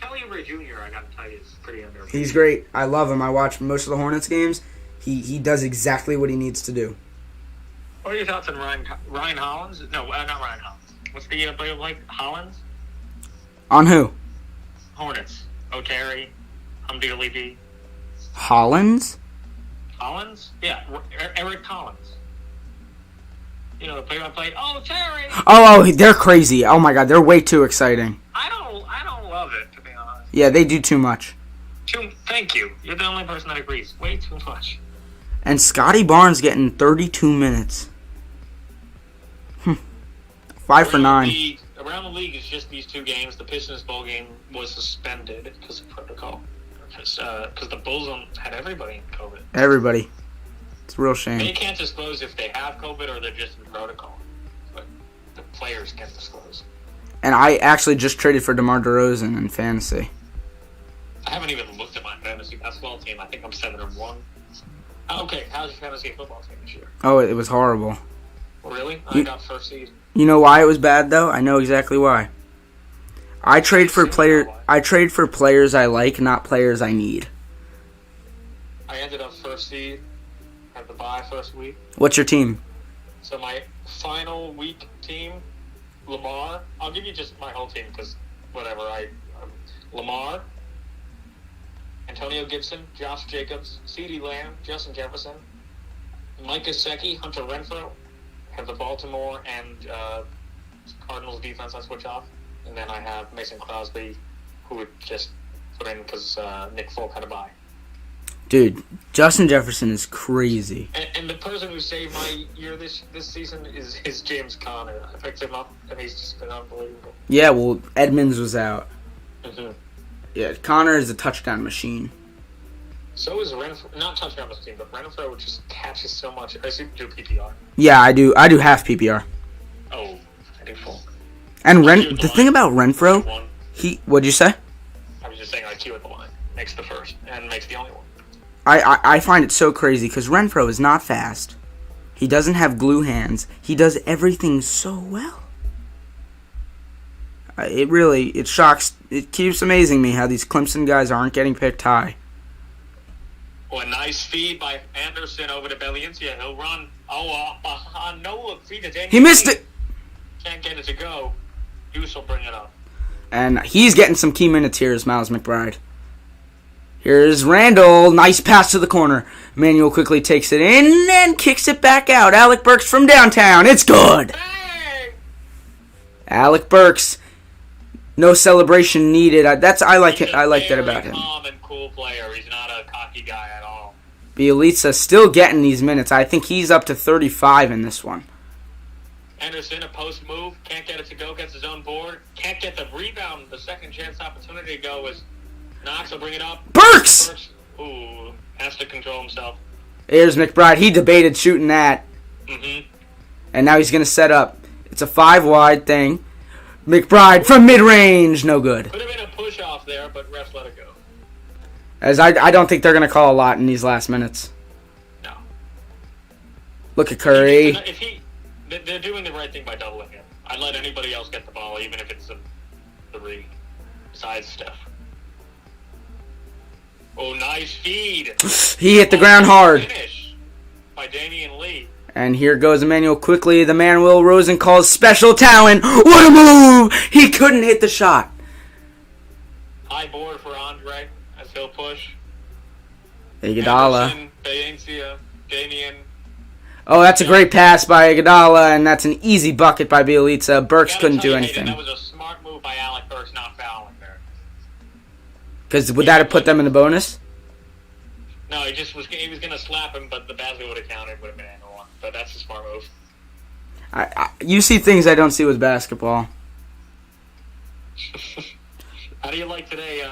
Kelly Oubre Jr., I gotta tell you, is pretty underappreciated. He's great. I love him. I watch most of the Hornets games. He does exactly what he needs to do. What are your thoughts on Ryan Hollins? No, not Ryan Hollins. What's the player like? Hollins? On who? Hornets. O'Terry. Hamdi Ali. Hollins? Hollins? Yeah, Eric Collins. You know, the play-by-play. Oh, Terry! Oh, they're crazy. Oh, my God. They're way too exciting. I don't love it, to be honest. Yeah, they do too much. Thank you. You're the only person that agrees. Way too much. And Scotty Barnes getting 32 minutes. 5 for 9. Around the league, it's just these 2 games. The Pistons bowl game was suspended because of protocol. Because the Bulls had everybody in COVID. Everybody. It's a real shame. They can't disclose if they have COVID or they're just in protocol. But the players can disclose. And I actually just traded for DeMar DeRozan in fantasy. I haven't even looked at my fantasy basketball team. I think I'm 7-1. Okay, how's your fantasy football team this year? Oh, it was horrible. Really? I got first seed. You know why it was bad, though? I know exactly why. I trade for players I like, not players I need. I ended up first seed. Had the bye first week. What's your team? So my final week team, Lamar. I'll give you just my whole team because whatever. Lamar, Antonio Gibson, Josh Jacobs, CeeDee Lamb, Justin Jefferson, Mike Gesicki, Hunter Renfrow. Have the Baltimore and Cardinals defense I switch off. And then I have Mason Crosby, who would just put in because Nick Folk had a bye. Dude, Justin Jefferson is crazy. And the person who saved my year this season is James Conner. I picked him up, and he's just been unbelievable. Yeah, well, Edmonds was out. Mm-hmm. Yeah, Conner is a touchdown machine. So is Renfrow. Not touchdown machine, but Renfrow just catches so much. I assume you do PPR. Yeah, I do half PPR. Oh, I do full. And the thing about Renfrow, what'd you say? I was just saying IQ at the line. Makes the first, and makes the only one. I find it so crazy because Renfrow is not fast. He doesn't have glue hands. He does everything so well. It keeps amazing me how these Clemson guys aren't getting picked high. Oh, a nice feed by Anderson over to Bellincia. He'll run. No feed to Daniel. He missed it. Can't get it to go. Hughes will bring it up. And he's getting some key minutes here as Miles McBride. Here's Randall. Nice pass to the corner. Manuel quickly takes it in and kicks it back out. Alec Burks from downtown. It's good. Hey! Alec Burks. No celebration needed. I like that about him. Calm and cool player. He's not a cocky guy at all. Bielitsa still getting these minutes. I think he's up to 35 in this one. Anderson, a post move. Can't get it to go. Gets his own board. Can't get the rebound. The second chance opportunity to go is Knox will bring it up. Burks! Ooh. Has to control himself. Here's McBride. He debated shooting that. Mm-hmm. And now he's going to set up. It's a 5-wide thing. McBride from mid-range. No good. Could have been a push-off there, but refs let it go. As I don't think they're going to call a lot in these last minutes. No. Look at Curry. They're doing the right thing by doubling him. I'd let anybody else get the ball, even if it's a 3. Besides Steph. Oh, nice feed. He hit the ground hard. Finish by Damian Lee. And here goes Emmanuel quickly. The man Will Rosen calls special talent. What a move! He couldn't hit the shot. High board for Andre as he'll push. Iguodala. Anderson, Valencia, Damian. Oh, that's a great pass by Iguodala, and that's an easy bucket by Bielitsa. Burks couldn't do anything. That was a smart move by Alec Burks not fouling there. Because would that have put them in the bonus? No, he was going to slap him, but the basket would have counted, would have been and one. But that's a smart move. You see things I don't see with basketball. How do you like today?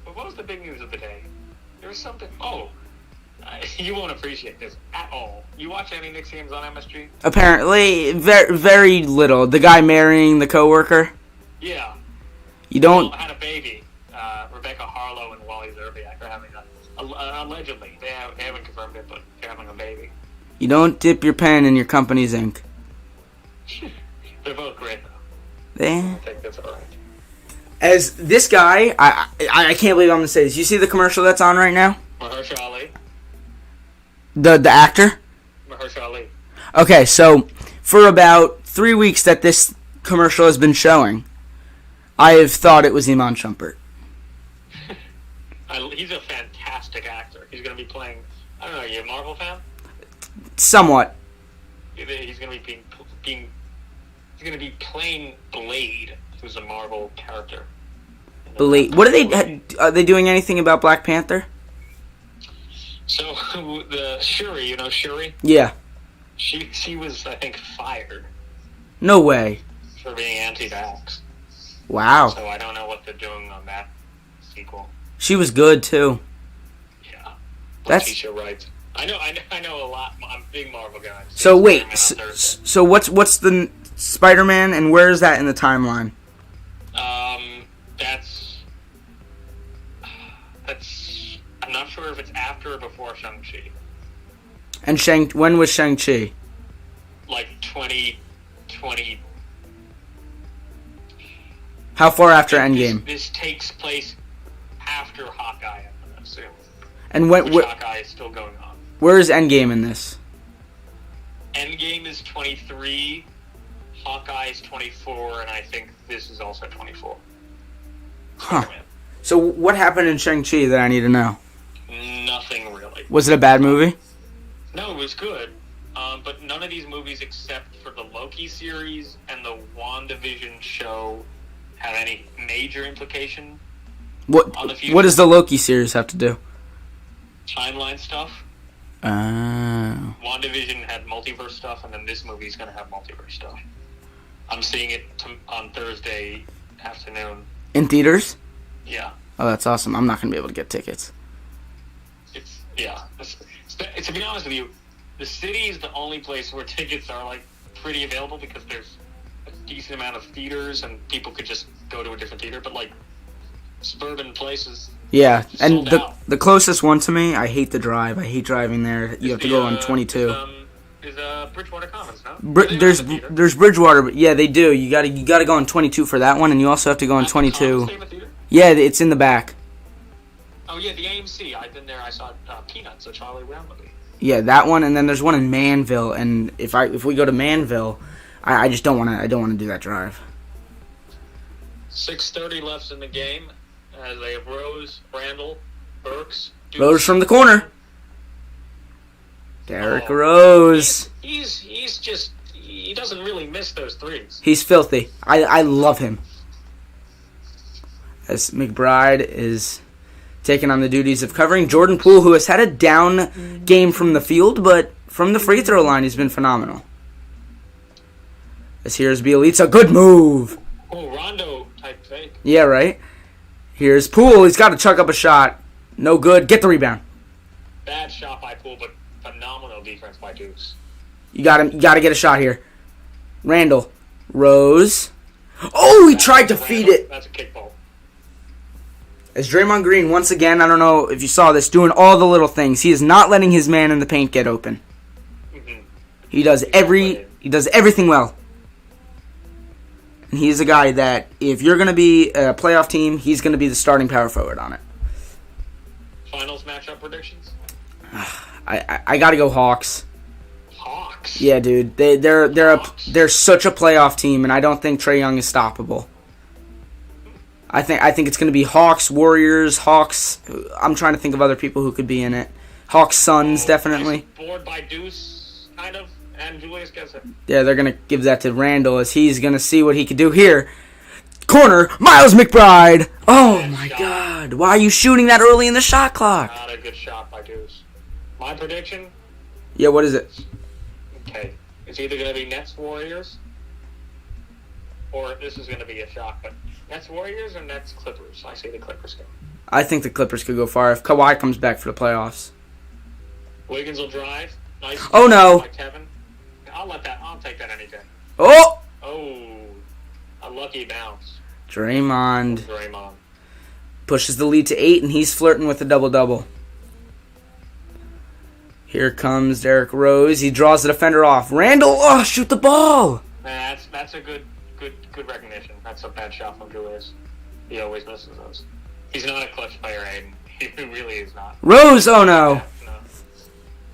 What was the big news of the day? There was something. Oh, you won't appreciate this at all. You watch any Knicks games on MSG? Apparently, very, very little. The guy marrying the coworker. Yeah. You don't. Had a baby. Rebecca Harlow and Wally Zerbiak are having allegedly. They haven't confirmed it, but they're having a baby. You don't dip your pen in your company's ink. They're both great, though. I think that's all right. As this guy, I can't believe I'm going to say this. You see the commercial that's on right now? Mahershala Ali. The actor? Mahershala Ali. Okay, so for about 3 weeks that this commercial has been showing, I have thought it was Iman Shumpert. He's a fantastic actor. He's going to be playing, I don't know, are you a Marvel fan? Somewhat. He's going to be he's going to be playing Blade, who's a Marvel character. Blade. What are they doing anything about Black Panther? So the Shuri, you know Shuri? Yeah. She was, I think, fired. No way. For being anti-vax. Wow. So I don't know what they're doing on that sequel. She was good too. Yeah. That's. Letitia Wright. I know a lot. I'm a big Marvel guy. So wait. So what's the Spider-Man and where is that in the timeline? That's. I'm not sure if it's after or before Shang-Chi. And when was Shang-Chi? Like 2020. How far after Endgame? This takes place after Hawkeye, I'm gonna assume. And Hawkeye is still going on. Where is Endgame in this? Endgame is 23, Hawkeye is 24, and I think this is also 24. Huh. So what happened in Shang-Chi that I need to know? Nothing really. Was it a bad movie? No, it was good. But none of these movies, except for the Loki series and the WandaVision show, have any major implication on the future. What does the Loki series have to do? Timeline stuff. WandaVision had multiverse stuff, and then this movie's going to have multiverse stuff. I'm seeing it on Thursday afternoon. In theaters? Yeah. Oh, that's awesome. I'm not going to be able to get tickets. To be honest with you, the city is the only place where tickets are like pretty available because there's a decent amount of theaters and people could just go to a different theater. But like suburban places, yeah, and the closest one to me, I hate the drive. I hate driving there. You have to go on 22. Is Bridgewater Commons, no? There's Bridgewater, but yeah, they do. You gotta go on 22 for that one, and you also have to go on 22. Yeah, it's in the back. Oh yeah, the AMC. I've been there. I saw Peanuts, a Charlie Brown movie. Yeah, that one, and then there's one in Manville. And if we go to Manville, I just don't want to. I don't want to do that drive. 6:30 left in the game, as they have Rose, Randall, Burks. Rose from the corner. Derrick Rose. He doesn't really miss those threes. He's filthy. I love him. As McBride is taking on the duties of covering Jordan Poole, who has had a down game from the field, but from the free throw line, he's been phenomenal. As here's Bielitsa, good move. Oh, Rondo type fake. Yeah, right. Here's Poole. He's got to chuck up a shot. No good. Get the rebound. Bad shot by Poole, but phenomenal defense by Deuce. You got him. You got to get a shot here. Randall. Rose. Oh, he tried to feed it. That's a kickball. As Draymond Green, once again, I don't know if you saw this, doing all the little things. He is not letting his man in the paint get open. Mm-hmm. He does everything well. And he's a guy that, if you're going to be a playoff team, he's going to be the starting power forward on it. Finals matchup predictions? I got to go Hawks. Hawks? Yeah, dude. They're such a playoff team, and I don't think Trae Young is stoppable. I think it's going to be Hawks, Warriors, Hawks. I'm trying to think of other people who could be in it. Hawks, Suns, definitely. Bored by Deuce, kind of, and Julius gets it. Yeah, they're going to give that to Randall as he's going to see what he can do here. Corner, Miles McBride. Oh, my God. Why are you shooting that early in the shot clock? Not a good shot by Deuce. My prediction? Yeah, what is it? Okay. It's either going to be Nets Warriors, or this is going to be a shock, but Nets Warriors or Nets Clippers? I say the Clippers go. I think the Clippers could go far if Kawhi comes back for the playoffs. Wiggins will drive. Nice. Oh, no. By Kevin. I'll take that any day. Oh! Oh. A lucky bounce. Draymond Draymond. pushes the lead to 8, and he's flirting with a double-double. Here comes Derrick Rose. He draws the defender off. Randall, shoot the ball! That's a good recognition. That's a bad shot from Julius. He always misses those. He's not a clutch player, Hayden. He really is not. Rose, oh no. No.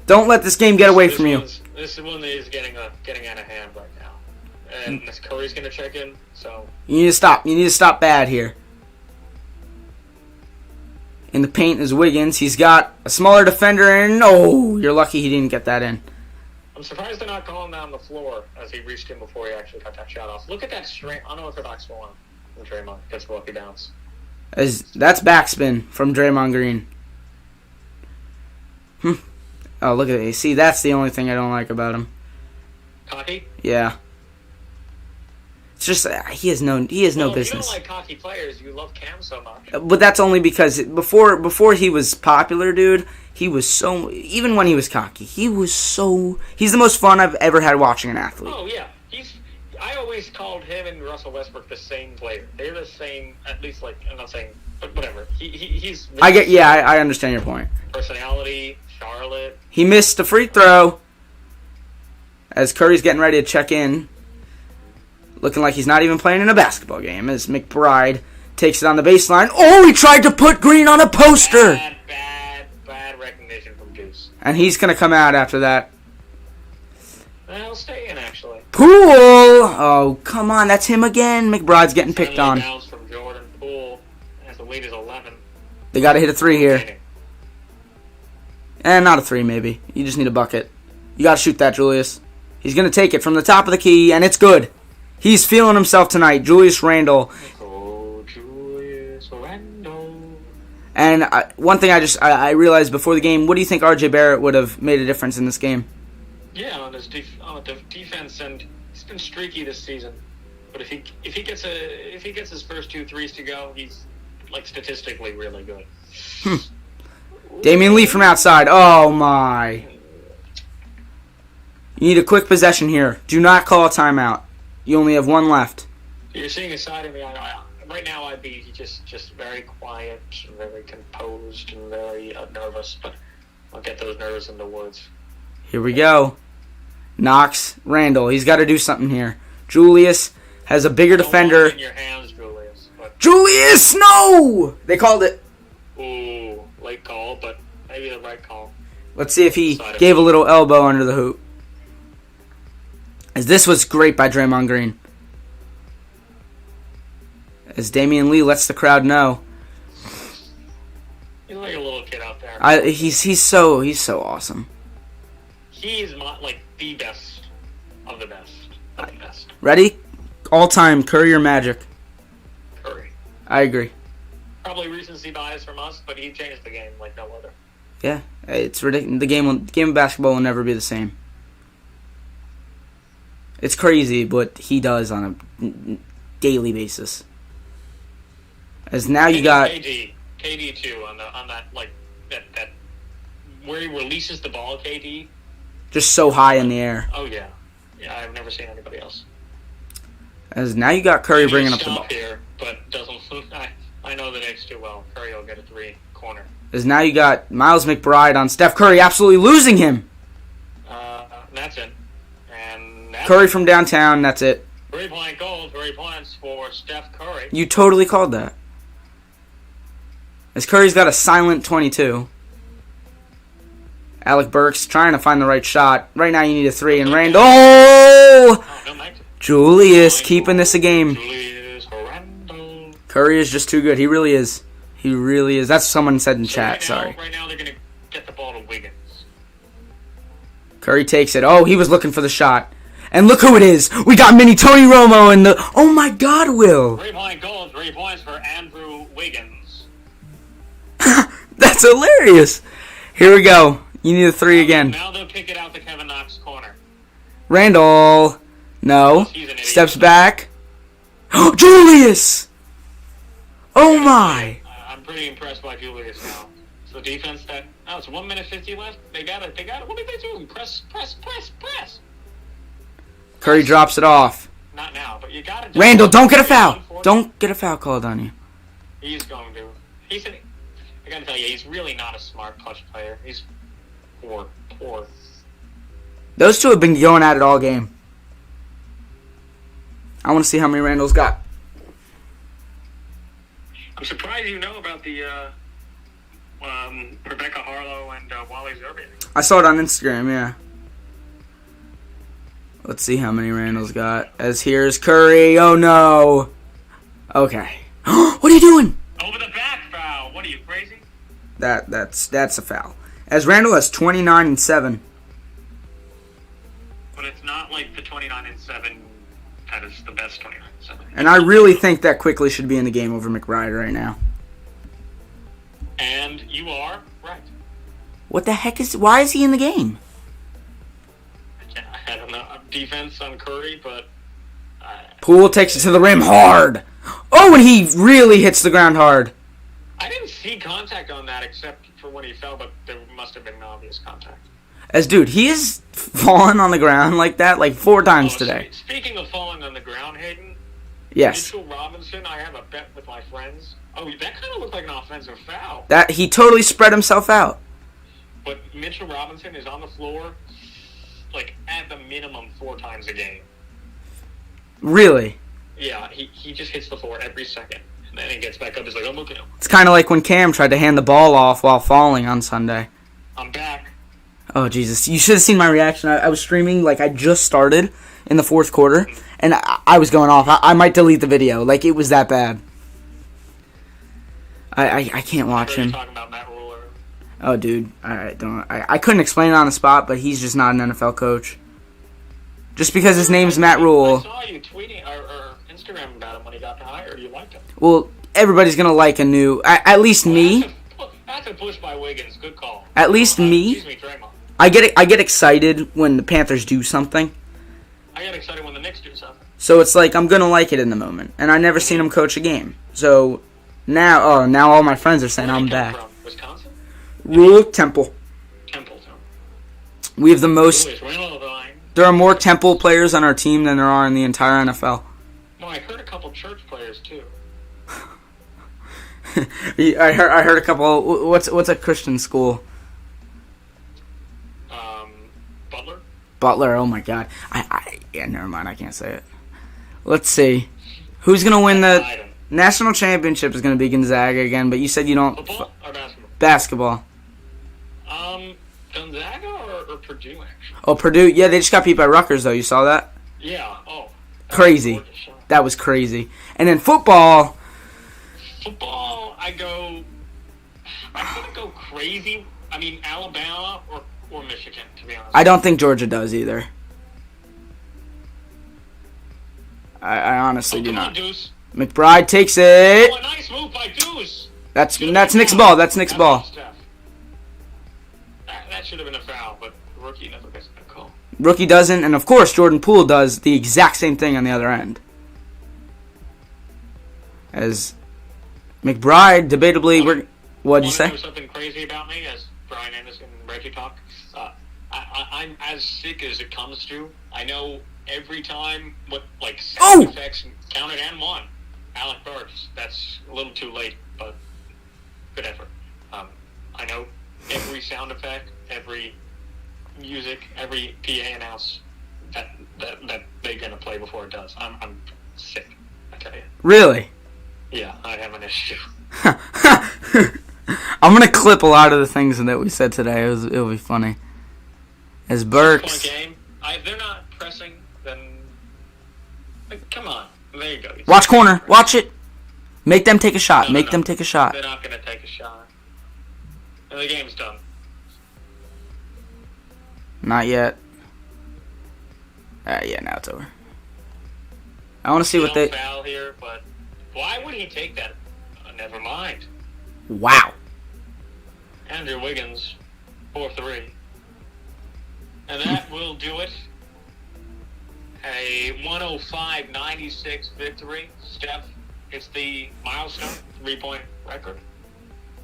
Don't let this game get away from you. This one is getting out of hand right now. And Miss Curry's going to check in, so... You need to stop. You need to stop bad here. In the paint is Wiggins. He's got a smaller defender, and you're lucky he didn't get that in. I'm surprised they're not calling down the floor as he reached in before he actually got that shot off. Look at that unorthodox form from Draymond. Gets lucky bounce. That's backspin from Draymond Green. Oh, look at it. See, that's the only thing I don't like about him. Cocky? Yeah. It's just he has no business. You don't like cocky players. You love Cam so much. But that's only because before he was popular, dude, he was so... Even when he was cocky, he's the most fun I've ever had watching an athlete. Oh, yeah. I always called him and Russell Westbrook the same player. They're the same, at least, like, I'm not saying... But whatever. He's... I understand your point. Personality, Charlotte... He missed a free throw as Curry's getting ready to check in. Looking like he's not even playing in a basketball game as McBride takes it on the baseline. Oh, he tried to put Green on a poster. Bad recognition from Deuce. And he's going to come out after that. He'll stay in, actually. Poole. Oh, come on. That's him again. McBride's getting picked on. Bounce from Jordan Poole as the lead is 11. They got to hit a 3 here. Not a 3, maybe. You just need a bucket. You got to shoot that, Julius. He's going to take it from the top of the key, and it's good. He's feeling himself tonight, Julius Randle. Oh, Julius Randle. And one thing I realized before the game, what do you think R.J. Barrett would have made a difference in this game? Yeah, on the defense, and he's been streaky this season. But if he gets his first 2 threes to go, he's like statistically really good. Damian Lee from outside. Oh my! You need a quick possession here. Do not call a timeout. You only have 1 left. You're seeing a side of me. Right now, I'd be just very quiet, very composed, and very nervous. But I'll get those nerves in the woods. Here we go. Knox, Randall. He's got to do something here. Julius has a bigger defender. In your hands, Julius. But... Julius, no! They called it. Ooh, late call, but maybe the right call. Let's see if he gave a little elbow under the hoop. As this was great by Draymond Green. As Damian Lee lets the crowd know. He's like a little kid out there. He's so awesome. He's like the best of the best of the best. Ready? All time Curry or Magic? Curry. I agree. Probably recency bias from us, but he changed the game like no other. Yeah, it's ridiculous. The game of basketball will never be the same. It's crazy, but he does on a daily basis. As now you got KD too on that like that where he releases the ball, KD. Just so high in the air. Oh, yeah. Yeah, I've never seen anybody else. As now you got Curry bringing up the ball. Here, but doesn't. I know the Knicks too well. Curry will get a 3 corner. As now you got Miles McBride on Steph Curry, absolutely losing him. That's it. And that's Curry from downtown, that's it. 3-point goal, 3 points for Steph Curry. You totally called that. As Curry's got a silent 22. Alec Burks trying to find the right shot. Right now you need a 3, and Randall. Oh, no, Julius keeping this a game. Julius Randle. Curry is just too good. He really is. He really is. That's what someone said in chat. Sorry. Right now they're going to get the ball to Wiggins. Curry takes it. Oh, he was looking for the shot. And look who it is. We got mini Tony Romo and the... Oh my God, Will. 3-point goal, 3 points for Andrew Wiggins. That's hilarious. Here we go. You need a 3 again. Now they'll kick it out to Kevin Knox corner. Randall. No. Steps back. Julius. Oh my. I'm pretty impressed by Julius now. So defense that... Oh, it's 1 minute 50 left. They got it. What did they do? Press. Curry drops it off. Not now, but you got to... Randall, don't get a foul. Don't get a foul called on you. He's going to. I got to tell you, he's really not a smart clutch player. He's poor. Those two have been going at it all game. I want to see how many Randall's got. I'm surprised you know about the Rebecca Harlow and Wally Zerbian. I saw it on Instagram, yeah. Let's see how many Randall's got. As here's Curry. Oh no. Okay. What are you doing? Over the back foul. What are you, crazy? That's a foul. As Randall has 29 and 7. But it's not like the 29 and 7 that is the best 29 and 7. And I really think that Quickly should be in the game over McBride right now. And you are right. What the heck is... Why is he in the game? I don't know. Defense on Curry, but... Poole takes it to the rim hard. Oh, and he really hits the ground hard. I didn't see contact on that except for when he fell, but there must have been an obvious contact. As, dude, he is falling on the ground like that like 4 times today. Speaking of falling on the ground, Hayden. Yes. Mitchell Robinson, I have a bet with my friends. Oh, that kind of looked like an offensive foul. That he totally spread himself out. But Mitchell Robinson is on the floor, like, at the minimum 4 times a game. Really? Yeah, he just hits the floor every second. And then he gets back up, he's like, I'm looking at him. It's kind of like when Cam tried to hand the ball off while falling on Sunday. I'm back. Oh, Jesus. You should have seen my reaction. I was streaming, like, I just started in the 4th quarter, and I was going off. I might delete the video. Like, it was that bad. I can't watch him. Talking about Matt Rule. Oh, dude. I couldn't explain it on the spot, but he's just not an NFL coach. Just because his name's Matt Rule. I saw you tweeting or Instagram about him when he got hired. You liked him. Well, everybody's going to like a new... At least me. That's a push by Wiggins. Good call. At least me. Excuse me, Draymond. I get excited when the Panthers do something. I get excited when the Knicks do something. So it's like I'm going to like it in the moment. And I never seen him coach a game. So now all my friends are saying I'm back. From? Wisconsin? Rule of Temple. Temple. We have the most... There are more Temple players on our team than there are in the entire NFL. No, I heard a couple church players too. I heard a couple... What's a Christian school? Butler? Butler, oh my God. Yeah, never mind, I can't say it. Let's see. Who's going to win the national championship is going to be Gonzaga again, but you said you don't... Football or Basketball. Gonzaga or Purdue, actually? Oh, Purdue. Yeah, they just got beat by Rutgers, though. You saw that? Yeah, Crazy. That was crazy. And then football... Football, I'm going to go crazy. I mean, Alabama or Michigan, to be honest. I don't think Georgia does either. I honestly do not. On, Deuce. McBride takes it. Oh, a nice move by Deuce. That's Nick's ball. That's Nick's ball. That should have been a foul, but rookie never gets a call. Rookie doesn't, and of course Jordan Poole does the exact same thing on the other end. As McBride, debatably, what'd you say? Know something crazy about me? As Brian Anderson, Reggie talk. I'm as sick as it comes to. I know every time what sound effects counted and won. Alec Burks. That's a little too late, but good effort. I know every sound effect, every music, every PA announce that they're gonna play before it does. I'm sick. I tell you. Really? Yeah, I have an issue. I'm gonna clip a lot of the things that we said today. It'll be funny. As Burks. Game. If they're not pressing, then come on. There you go. Watch corner. Watch it. Make them take a shot. Make them take a shot. They're not gonna take a shot. And the game's done. Not yet. Yeah, now it's over. I want to see what they. Foul here, but why would he take that? Never mind. Wow. Andrew Wiggins, 4-3. And that will do it. A 105-96 victory. Steph, it's the milestone 3-point record.